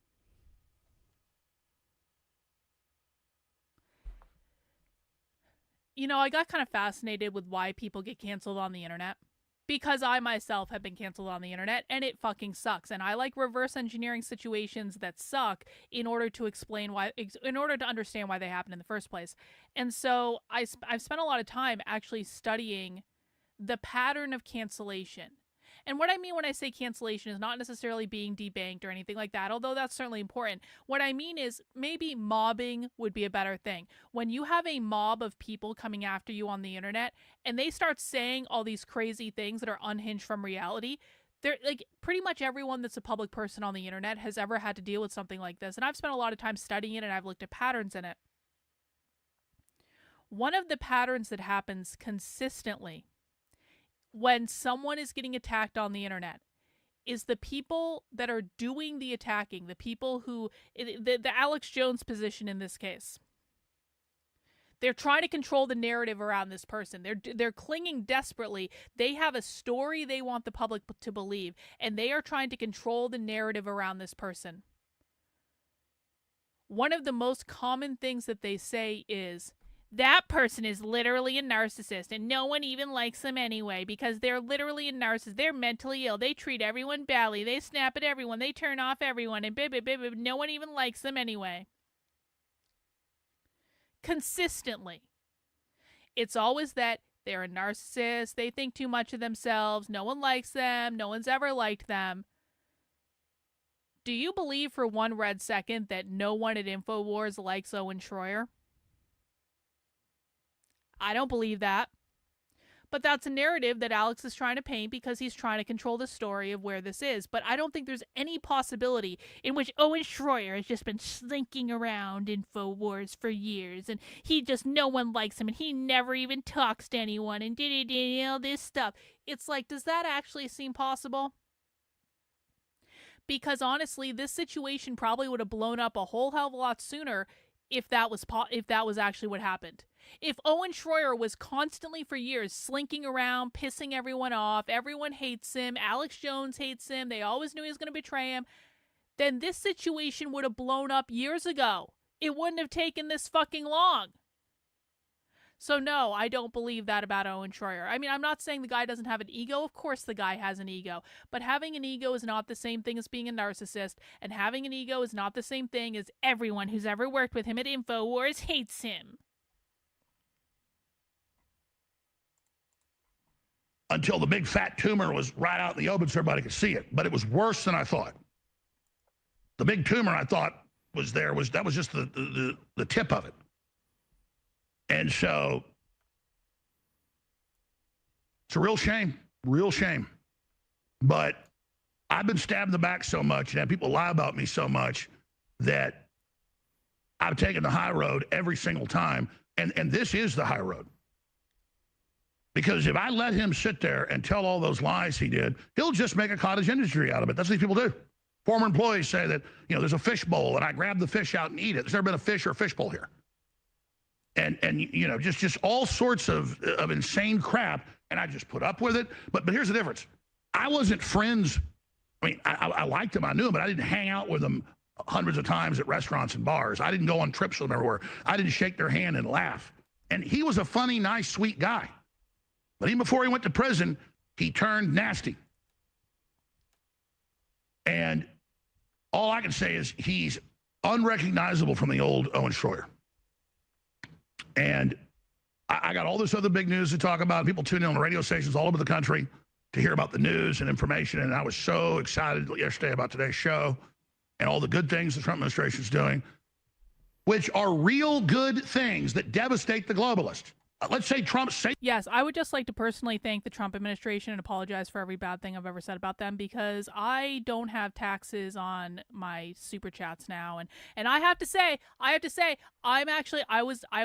I got kind of fascinated with why people get canceled on the internet. Because I myself have been canceled on the internet, and it fucking sucks. And I like reverse engineering situations that suck in order to explain why, in order to understand why they happen in the first place. And so I've spent a lot of time actually studying the pattern of cancellation. And what I mean when I say cancellation is not necessarily being debanked or anything like that, although that's certainly important. What I mean is maybe mobbing would be a better thing. When you have a mob of people coming after you on the internet and they start saying all these crazy things that are unhinged from reality, they're like pretty much everyone that's a public person on the internet has ever had to deal with something like this. And I've spent a lot of time studying it and I've looked at patterns in it. One of the patterns that happens consistently when someone is getting attacked on the internet is the people that are doing the attacking, the people who, the Alex Jones position in this case. They're trying to control the narrative around this person. They're clinging desperately. They have a story they want the public to believe, and they are trying to control the narrative around this person. One of the most common things that they say is, that person is literally a narcissist and no one even likes them anyway because they're literally a narcissist. They're mentally ill. They treat everyone badly. They snap at everyone. They turn off everyone and no one even likes them anyway. Consistently. It's always that they're a narcissist. They think too much of themselves. No one likes them. No one's ever liked them. Do you believe for one red second that no one at InfoWars likes Owen Shroyer? I don't believe that. But that's a narrative that Alex is trying to paint because he's trying to control the story of where this is. But I don't think there's any possibility in which Owen Shroyer has just been slinking around InfoWars for years and no one likes him and he never even talks to anyone and all this stuff. It's like, does that actually seem possible? Because honestly, this situation probably would have blown up a whole hell of a lot sooner if that was actually what happened. If Owen Shroyer was constantly for years slinking around, pissing everyone off, everyone hates him, Alex Jones hates him, they always knew he was going to betray him, then this situation would have blown up years ago. It wouldn't have taken this fucking long. So no, I don't believe that about Owen Shroyer. I mean, I'm not saying the guy doesn't have an ego. Of course the guy has an ego. But having an ego is not the same thing as being a narcissist. And having an ego is not the same thing as everyone who's ever worked with him at InfoWars hates him. Until the big fat tumor was right out in the open so everybody could see it. But it was worse than I thought. The big tumor I thought was there, that was just the tip of it. And so it's a real shame, But I've been stabbed in the back so much and had people lie about me so much that I've taken the high road every single time. And this is the high road. Because if I let him sit there and tell all those lies he did, he'll just make a cottage industry out of it. That's what these people do. Former employees say that, there's a fish bowl and I grab the fish out and eat it. There's never been a fish or a fish bowl here. And just all sorts of insane crap, and I just put up with it. But here's the difference. I wasn't friends. I mean, I liked him. I knew him, but I didn't hang out with him hundreds of times at restaurants and bars. I didn't go on trips with them everywhere. I didn't shake their hand and laugh. And he was a funny, nice, sweet guy. But even before he went to prison, he turned nasty. And all I can say is he's unrecognizable from the old Owen Shroyer. And I got all this other big news to talk about. People tuning in on radio stations all over the country to hear about the news and information. And I was so excited yesterday about today's show and all the good things the Trump administration is doing, which are real good things that devastate the globalists. Let's say Trump say. Yes, I would just like to personally thank the Trump administration and apologize for every bad thing I've ever said about them, because I don't have taxes on my super chats now, and I have to say I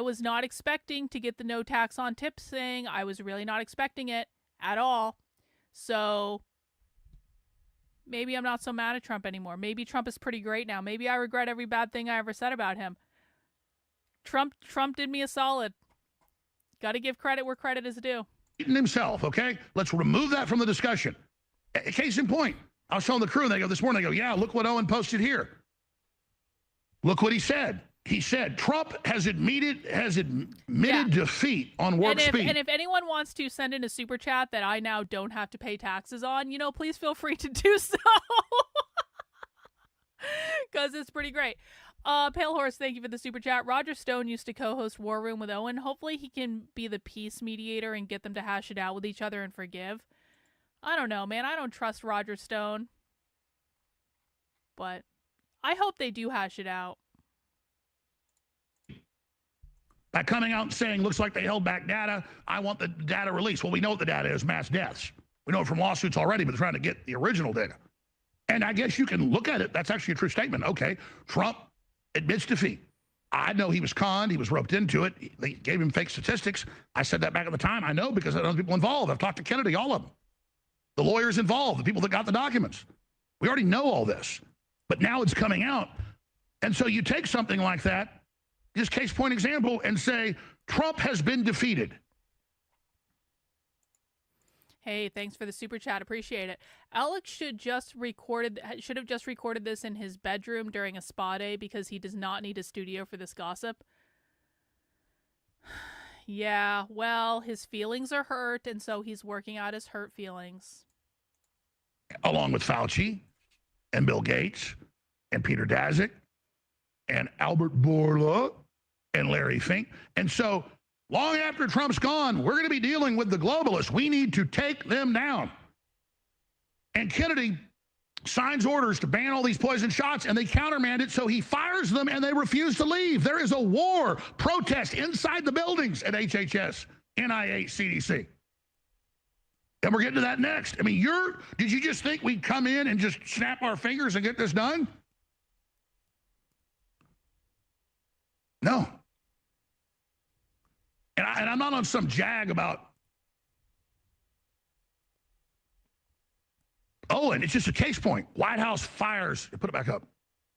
was not expecting to get the no tax on tips thing. I was really not expecting it at all. So maybe I'm not so mad at Trump anymore. Maybe Trump is pretty great now. Maybe I regret every bad thing I ever said about him. Trump did me a solid. Got to give credit where credit is due. Himself, okay? Let's remove that from the discussion. Case in point, I was telling the crew, and they go this morning, they go, yeah, look what Owen posted here. Look what he said. He said Trump has admitted defeat on warp speed. And if anyone wants to send in a super chat that I now don't have to pay taxes on, please feel free to do so. Because it's pretty great. Pale Horse, thank you for the super chat. Roger Stone used to co-host War Room with Owen. Hopefully he can be the peace mediator and get them to hash it out with each other and forgive. I don't know, man. I don't trust Roger Stone. But I hope they do hash it out. By coming out and saying, looks like they held back data, I want the data released. Well, we know what the data is, mass deaths. We know it from lawsuits already, but they're trying to get the original data. And I guess you can look at it. That's actually a true statement. Okay, Trump admits defeat. I know he was conned. He was roped into it. They gave him fake statistics. I said that back at the time. I know because I know the people involved. I've talked to Kennedy, all of them. The lawyers involved, the people that got the documents. We already know all this. But now it's coming out. And so you take something like that, this case point example, and say, Trump has been defeated. Hey, thanks for the super chat. Appreciate it. Alex should have just recorded this in his bedroom during a spa day because he does not need a studio for this gossip. Yeah, well, his feelings are hurt, and so he's working out his hurt feelings. Along with Fauci and Bill Gates and Peter Daszak and Albert Bourla and Larry Fink. And so long after Trump's gone, we're going to be dealing with the globalists. We need to take them down. And Kennedy signs orders to ban all these poison shots, and they countermand it, so he fires them, and they refuse to leave. There is a war protest inside the buildings at HHS, NIH, CDC. And we're getting to that next. I mean, did you just think we'd come in and just snap our fingers and get this done? No. And I'm not on some jag about Owen. It's just a case point. White House fires, put it back up,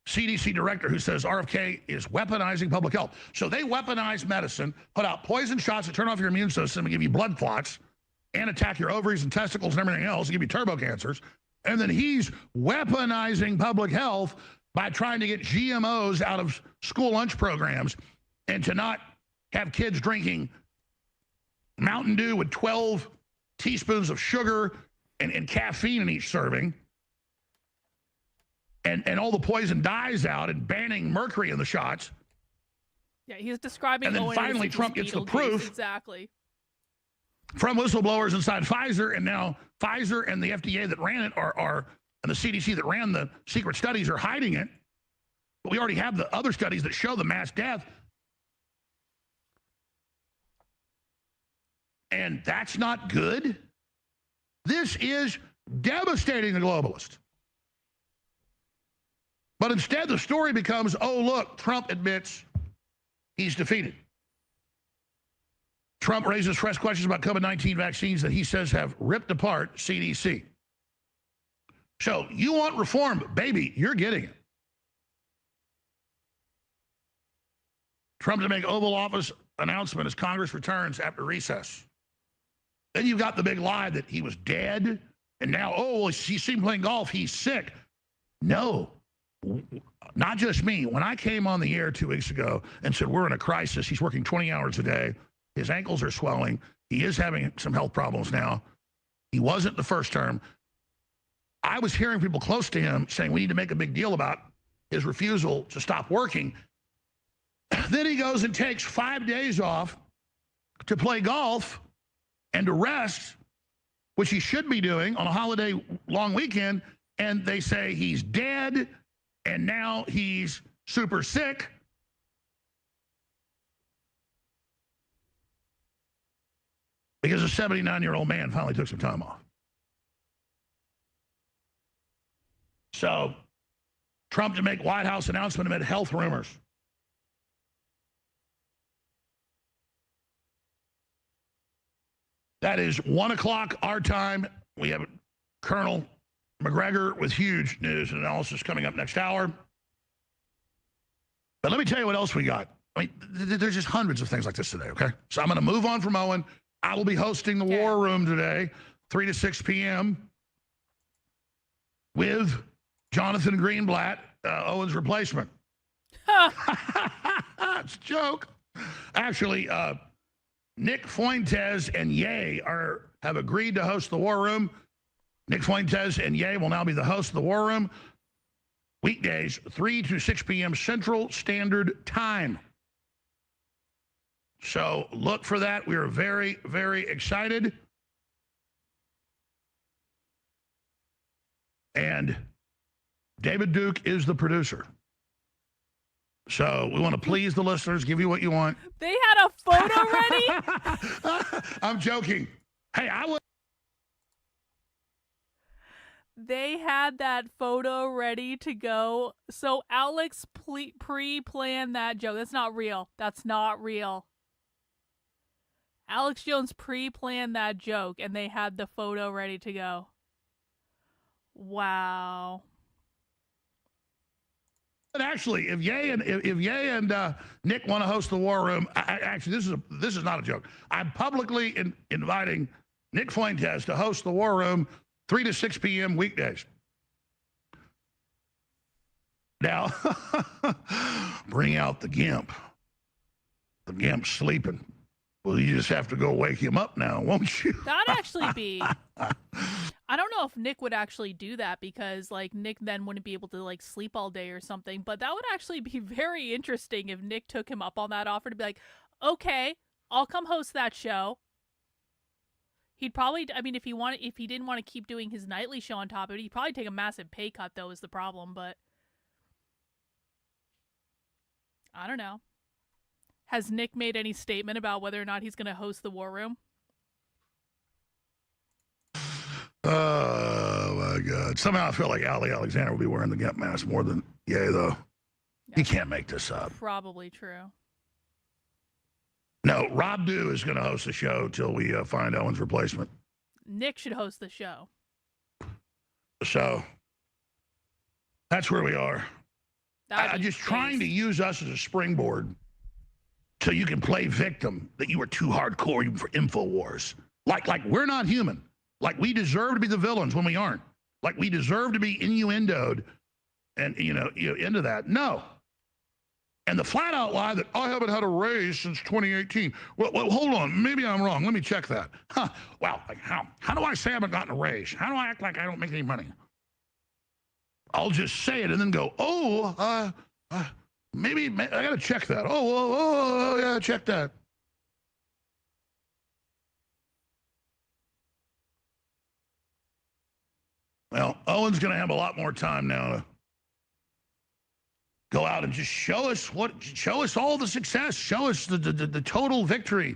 CDC director who says RFK is weaponizing public health. So they weaponize medicine, put out poison shots that turn off your immune system and give you blood clots and attack your ovaries and testicles and everything else and give you turbo cancers. And then he's weaponizing public health by trying to get GMOs out of school lunch programs and to not have kids drinking Mountain Dew with 12 teaspoons of sugar and caffeine in each serving, and all the poison dies out, and banning mercury in the shots. Yeah, he's describing. And then Owen finally as Trump gets the proof exactly from whistleblowers inside Pfizer, and now Pfizer and the FDA that ran it and the CDC that ran the secret studies are hiding it. But we already have the other studies that show the mass death. And that's not good. This is devastating the globalist. But instead, the story becomes, oh, look, Trump admits he's defeated. Trump raises fresh questions about COVID-19 vaccines that he says have ripped apart CDC. So you want reform, baby, you're getting it. Trump to make Oval Office announcement as Congress returns after recess. Then you've got the big lie that he was dead, and now, oh, well, he's seen playing golf, he's sick. No, not just me. When I came on the air 2 weeks ago and said we're in a crisis, he's working 20 hours a day, his ankles are swelling, he is having some health problems now. He wasn't the first term. I was hearing people close to him saying we need to make a big deal about his refusal to stop working. Then he goes and takes 5 days off to play golf and to rest, which he should be doing on a holiday long weekend, and they say he's dead, and now he's super sick. Because a 79-year-old man finally took some time off. So, Trump to make White House announcement amid health rumors. That is 1 o'clock our time. We have Colonel McGregor with huge news and analysis coming up next hour. But let me tell you what else we got. I mean, there's just hundreds of things like this today, okay? So I'm going to move on from Owen. I will be hosting the War Room today, 3 to 6 p.m. with Jonathan Greenblatt, Owen's replacement. It's a joke. Actually, Nick Fuentes and Ye have agreed to host the War Room. Nick Fuentes and Ye will now be the host of the War Room. Weekdays, 3 to 6 p.m. Central Standard Time. So look for that. We are very, very excited. And David Duke is the producer. So we want to please the listeners, give you what you want. They had a photo ready? I'm joking. Hey, They had that photo ready to go. So Alex pre-planned that joke. That's not real. That's not real. Alex Jones pre-planned that joke, and they had the photo ready to go. Wow. But actually, if Ye and Nick want to host the War Room, actually, this is not a joke. I'm publicly inviting Nick Fuentes to host the War Room 3 to 6 p.m. weekdays. Now, bring out the Gimp. The Gimp's sleeping. Well, you just have to go wake him up now, won't you? That'd actually be... I don't know if Nick would actually do that because, like, Nick then wouldn't be able to, like, sleep all day or something. But that would actually be very interesting if Nick took him up on that offer to be like, okay, I'll come host that show. He'd probably, I mean, if he didn't want to keep doing his nightly show on top of it, he'd probably take a massive pay cut, though, is the problem. But I don't know. Has Nick made any statement about whether or not he's going to host the War Room? Oh, my God. Somehow I feel like Ali Alexander will be wearing the Gimp mask more than Ye, though. You can't make this up. Probably true. No, Rob Dew is going to host the show till we find Owen's replacement. Nick should host the show. So that's where we are. I'm just trying to use us as a springboard so you can play victim that you were too hardcore for InfoWars. Like we're not human. Like we deserve to be the villains when we aren't. Like we deserve to be innuendoed and, you know, into that. No. And the flat out lie that I haven't had a raise since 2018. Well, hold on. Maybe I'm wrong. Let me check that. Huh. Well, like how do I say I haven't gotten a raise? How do I act like I don't make any money? I'll just say it and then go, maybe I got to check that. Oh, yeah, check that. Well, Owen's going to have a lot more time now to go out and just show us all the success, show us the total victory.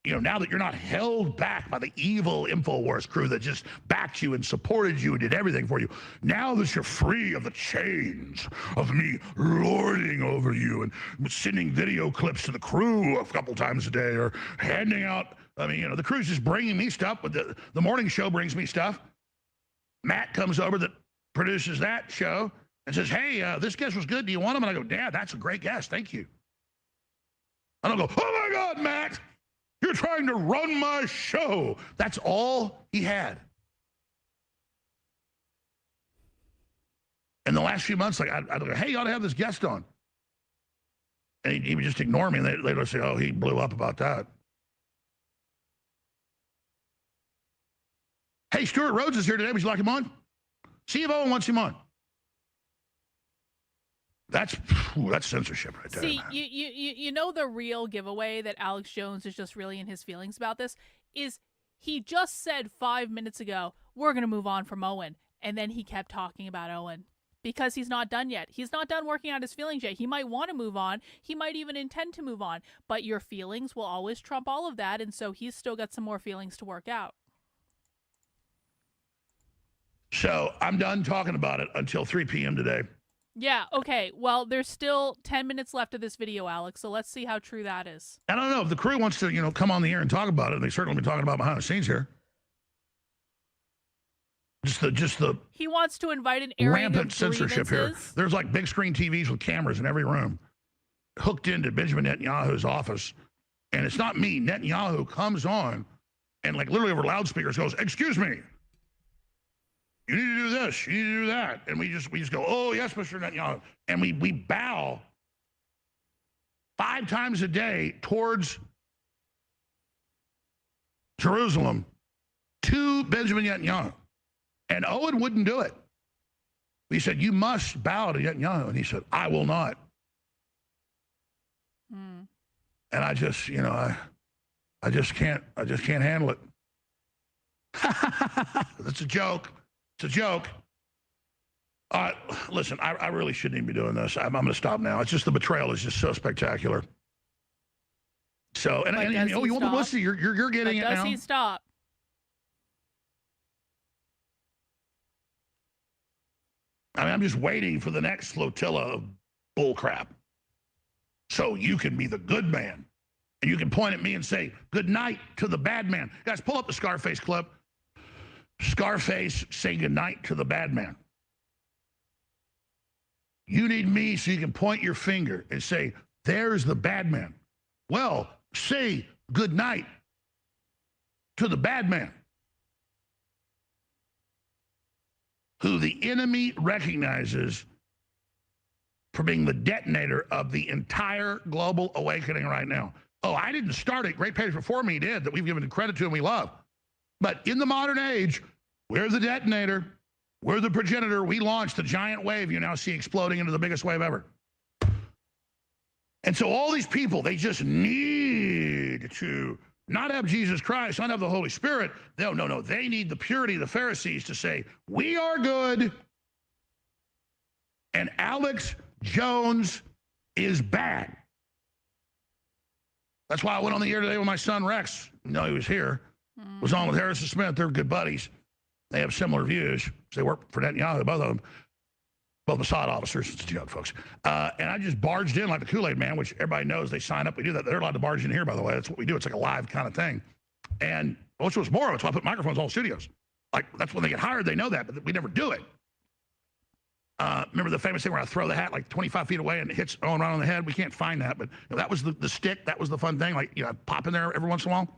You know, now that you're not held back by the evil InfoWars crew that just backed you and supported you and did everything for you. Now that you're free of the chains of me lording over you and sending video clips to the crew a couple times a day or handing out, I mean, you know, the crew's just bringing me stuff, but the morning show brings me stuff. Matt comes over that produces that show and says, hey, this guest was good. Do you want him? And I go, Dad, that's a great guest. Thank you. I don't go, oh, my God, Matt, you're trying to run my show. That's all he had. In the last few months, like, I'd go, hey, you ought to have this guest on. And he would just ignore me. And they'd say, oh, he blew up about that. Hey, Stuart Rhodes is here today. Would you like him on? See if Owen wants him on. That's censorship right there. See, man. you know the real giveaway that Alex Jones is just really in his feelings about this is he just said 5 minutes ago, we're going to move on from Owen. And then he kept talking about Owen because he's not done yet. He's not done working out his feelings yet. He might want to move on. He might even intend to move on. But your feelings will always trump all of that. And so he's still got some more feelings to work out. So I'm done talking about it until 3 p.m. today. Yeah, okay. Well, there's still 10 minutes left of this video, Alex. So let's see how true that is. I don't know if the crew wants to, come on the air and talk about it. They certainly been talking about behind the scenes here. Just the he wants to invite an airing rampant of censorship here. grievances. There's like big screen TVs with cameras in every room, hooked into Benjamin Netanyahu's office, and it's not me. Netanyahu comes on, and like literally over loudspeakers goes, "Excuse me, you need to do this, you need to do that," and we just go, "Oh yes, Mr. Netanyahu," and we bow 5 times a day towards Jerusalem to Benjamin Netanyahu. And Owen wouldn't do it. He said, "You must bow to Netanyahu." And he said, "I will not." And I just, I just can't handle it. It's a joke. It's a joke. Listen, I really shouldn't even be doing this. I'm going to stop now. It's just the betrayal is just so spectacular. So, and you want publicity, you're getting it now. Does he stop? I mean, I'm just waiting for the next flotilla of bullcrap. So you can be the good man. And you can point at me and say, "Good night" to the bad man. Guys, pull up the Scarface clip. Scarface saying good night to the bad man. You need me so you can point your finger and say, "There's the bad man." Well, say good night to the bad man, who the enemy recognizes for being the detonator of the entire global awakening right now. Oh, I didn't start it. Great page before me did, that we've given credit to and we love. But in the modern age, we're the detonator. We're the progenitor. We launched the giant wave you now see exploding into the biggest wave ever. And so all these people, they just need to not have Jesus Christ, not have the Holy Spirit. No. They need the purity of the Pharisees to say, "We are good, and Alex Jones is bad." That's why I went on the air today with my son Rex. No, he was here. Was on with Harrison Smith. They're good buddies. They have similar views. They work for Netanyahu, both of them. Both Mossad officers. It's a joke, folks. And I just barged in like the Kool-Aid man, which everybody knows they sign up. We do that. They're allowed to barge in here, by the way. That's what we do. It's like a live kind of thing. And which was more of it. So I put microphones in all studios. Like, that's when they get hired. They know that, but we never do it. Remember the famous thing where I throw the hat like 25 feet away and it hits Owen right on the head? We can't find that, but that was the stick. That was the fun thing. Like, I pop in there every once in a while.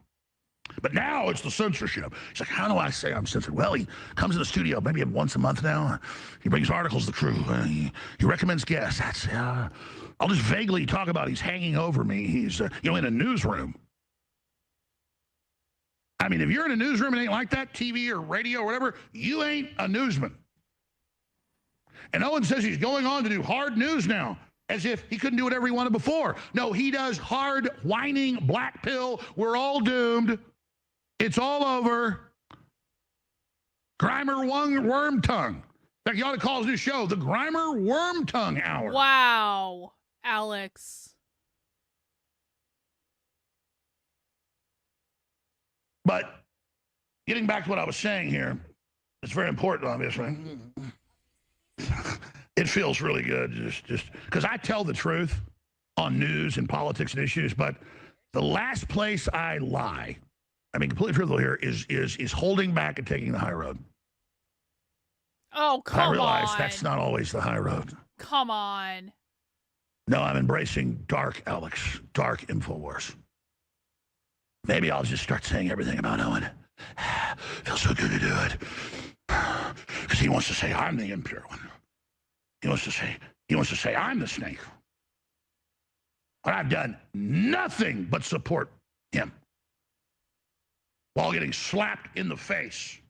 But now it's the censorship. He's like, "How do I say I'm censored?" Well, he comes in the studio maybe once a month now. He brings articles to the crew. He recommends guests. That's I'll just vaguely talk about he's hanging over me. He's in a newsroom. I mean, if you're in a newsroom and ain't like that, TV or radio or whatever, you ain't a newsman. And Owen says he's going on to do hard news now, as if he couldn't do whatever he wanted before. No, he does hard, whining, black pill. We're all doomed. It's all over. Grimer Worm Tongue. In fact, you ought to call his new show the Grimer Worm Tongue Hour. Wow, Alex. But getting back to what I was saying here, it's very important, obviously. It feels really good just because I tell the truth on news and politics and issues, but the last place I lie, I mean, completely truthful here, is holding back and taking the high road. Oh, come on. I realize that's not always the high road. Come on. No, I'm embracing dark, Alex, dark InfoWars. Maybe I'll just start saying everything about Owen. Feels so good to do it. Because he wants to say I'm the impure one. He wants to say I'm the snake. But I've done nothing but support him while getting slapped in the face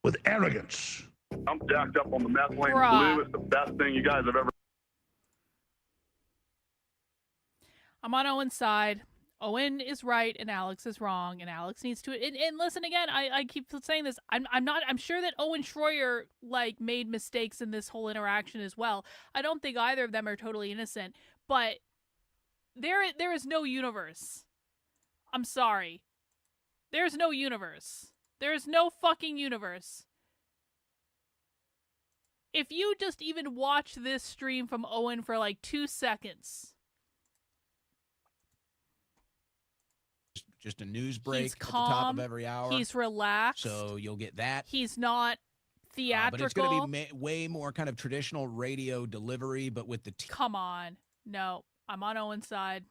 with arrogance. I'm jacked up on the methylene Bruh. blue. It's the best thing you guys have ever I'm on Owen's side. Owen is right and Alex is wrong, and Alex needs to. And listen again. I keep saying this. I'm not. I'm sure that Owen Shroyer like made mistakes in this whole interaction as well. I don't think either of them are totally innocent, but there is no universe. I'm sorry. There's no universe. There is no fucking universe. If you just even watch this stream from Owen for like 2 seconds. Just a news break He's at the top calm, of every hour. He's relaxed. So you'll get that. He's not theatrical. But it's going to be way more kind of traditional radio delivery, but with the... Come on. No, I'm on Owen's side.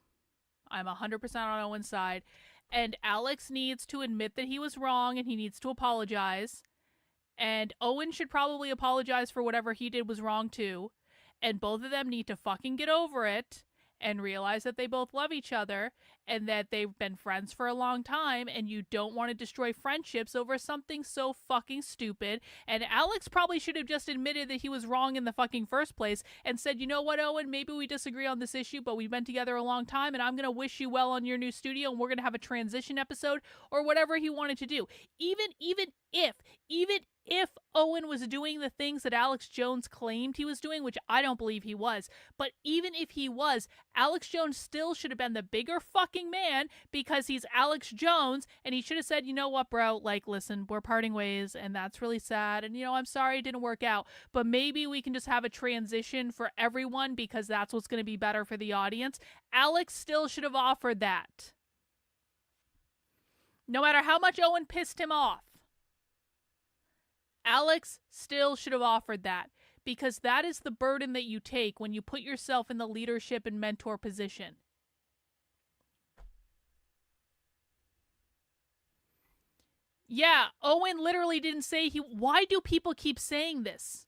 I'm 100% on Owen's side. And Alex needs to admit that he was wrong and he needs to apologize. And Owen should probably apologize for whatever he did was wrong too. And both of them need to fucking get over it and realize that they both love each other and that they've been friends for a long time, and you don't want to destroy friendships over something so fucking stupid. And Alex probably should have just admitted that he was wrong in the fucking first place and said, you know what, Owen, maybe we disagree on this issue, but we've been together a long time, and I'm going to wish you well on your new studio, and we're going to have a transition episode, or whatever he wanted to do. Even if Owen was doing the things that Alex Jones claimed he was doing, which I don't believe he was, but even if he was, Alex Jones still should have been the bigger fucking man because he's Alex Jones, and he should have said, you know what, bro, like, listen, we're parting ways, and that's really sad, and, you know, I'm sorry it didn't work out, but maybe we can just have a transition for everyone because that's what's going to be better for the audience. Alex still should have offered that. No matter how much Owen pissed him off, Alex still should have offered that, because that is the burden that you take when you put yourself in the leadership and mentor position. Yeah, Owen literally didn't say he... Why do people keep saying this?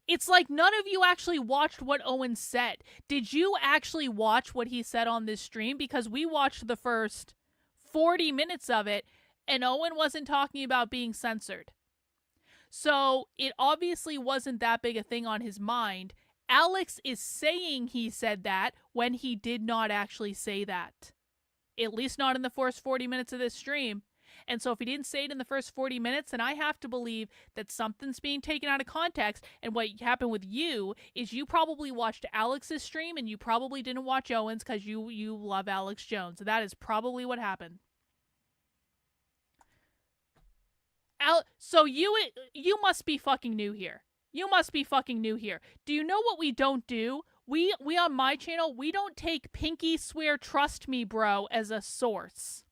It's like none of you actually watched what Owen said. Did you actually watch what he said on this stream? Because we watched the first 40 minutes of it, and Owen wasn't talking about being censored. So it obviously wasn't that big a thing on his mind. Alex is saying he said that when he did not actually say that. At least not in the first 40 minutes of this stream. And so if he didn't say it in the first 40 minutes, then I have to believe that something's being taken out of context. And what happened with you is you probably watched Alex's stream and you probably didn't watch Owen's because you love Alex Jones. That is probably what happened. So you must be fucking new here. You must be fucking new here. Do you know what we don't do? We on my channel, we don't take pinky swear trust me bro as a source.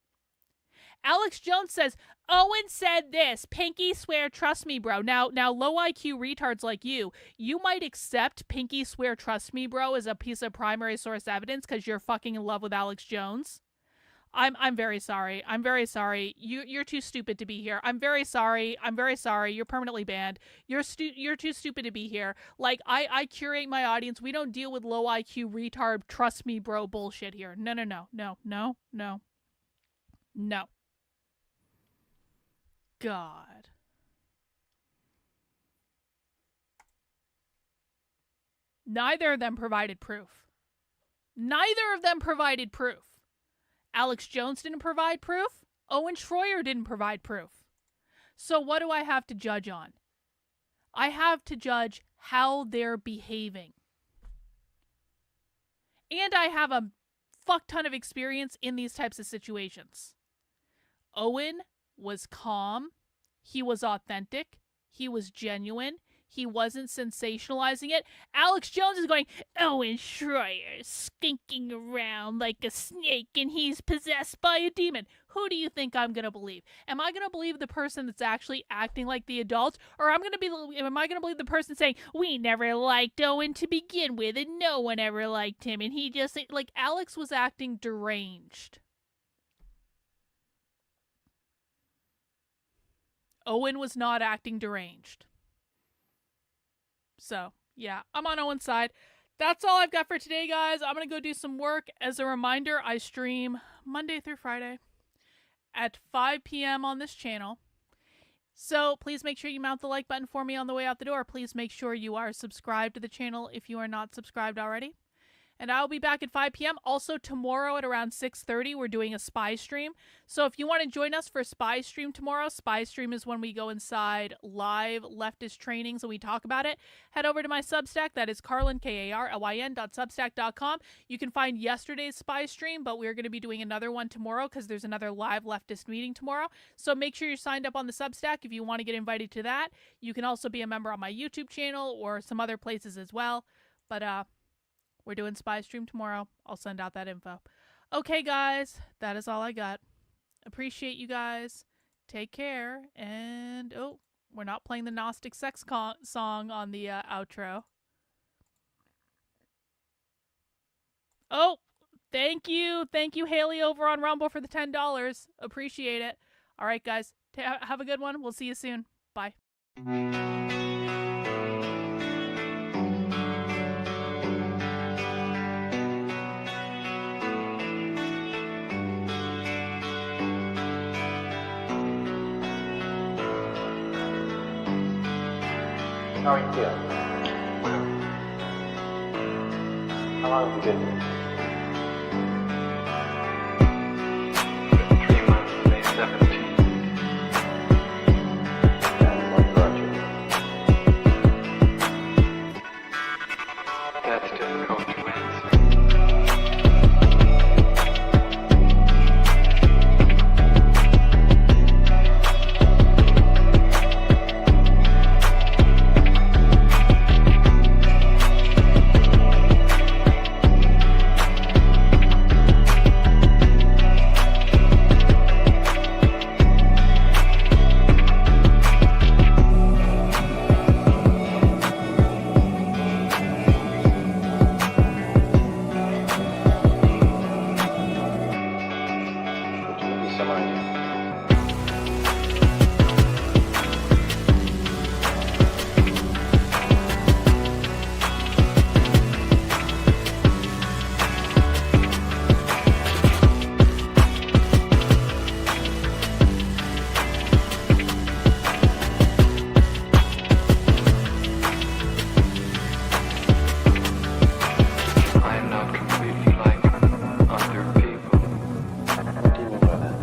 Alex Jones says, Owen said this, pinky swear trust me bro. Now low IQ retards like you might accept pinky swear trust me bro as a piece of primary source evidence because you're fucking in love with Alex Jones. I'm very sorry. I'm very sorry. You're too stupid to be here. I'm very sorry. I'm very sorry. You're permanently banned. You're too stupid to be here. Like, I curate my audience. We don't deal with low IQ retard trust me bro bullshit here. No. God. Neither of them provided proof. Alex Jones didn't provide proof. Owen Shroyer didn't provide proof. So what do I have to judge on? I have to judge how they're behaving. And I have a fuck ton of experience in these types of situations. Owen was calm. He was authentic. He was genuine. He wasn't sensationalizing it. Alex Jones is going, Owen Shroyer skinking around like a snake and he's possessed by a demon. Who do you think I'm going to believe? Am I going to believe the person that's actually acting like the adults? Or am I going to believe the person saying, we never liked Owen to begin with and no one ever liked him and he just, like, Alex was acting deranged. Owen was not acting deranged. So, yeah, I'm on Owen's side. That's all I've got for today, guys. I'm going to go do some work. As a reminder, I stream Monday through Friday at 5 p.m. on this channel. So please make sure you mount the like button for me on the way out the door. Please make sure you are subscribed to the channel if you are not subscribed already. and I'll be back at 5 p.m. Also, tomorrow at around 6:30, we're doing a spy stream. So if you want to join us for spy stream tomorrow, spy stream is when we go inside live leftist trainings and we talk about it. Head over to my Substack. That is Karlyn, KARLYN.substack.com. You can find yesterday's spy stream, but we're going to be doing another one tomorrow because there's another live leftist meeting tomorrow. So make sure you're signed up on the Substack if you want to get invited to that. You can also be a member on my YouTube channel or some other places as well. But we're doing spy stream tomorrow. I'll send out that info. Okay, guys, that is all I got. Appreciate you guys. Take care. And, oh, we're not playing the Gnostic sex song on the outro. Oh, thank you. Thank you, Haley, over on Rumble for the $10. Appreciate it. All right, guys. Have a good one. We'll see you soon. Bye. How are you feeling? How long have you been here? 3 months, May 17th. And what brought you? That's difficult to answer. Would you give me some idea? I am not completely like other people. What do you mean by that?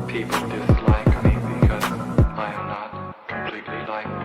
People dislike me because I am not completely like them.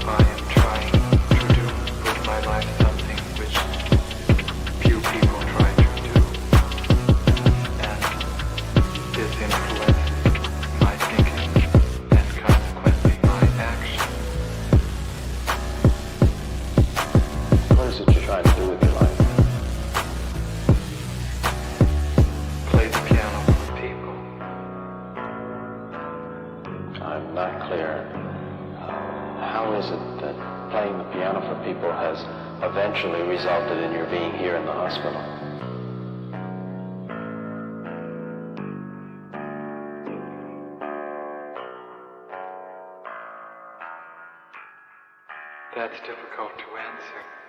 I am trying to do with my life something which few people try to do, and this influences my thinking and consequently my action. What is it you're trying to do with your life? Play the piano for people. I'm not clear. How is it that playing the piano for people has eventually resulted in your being here in the hospital? That's difficult to answer.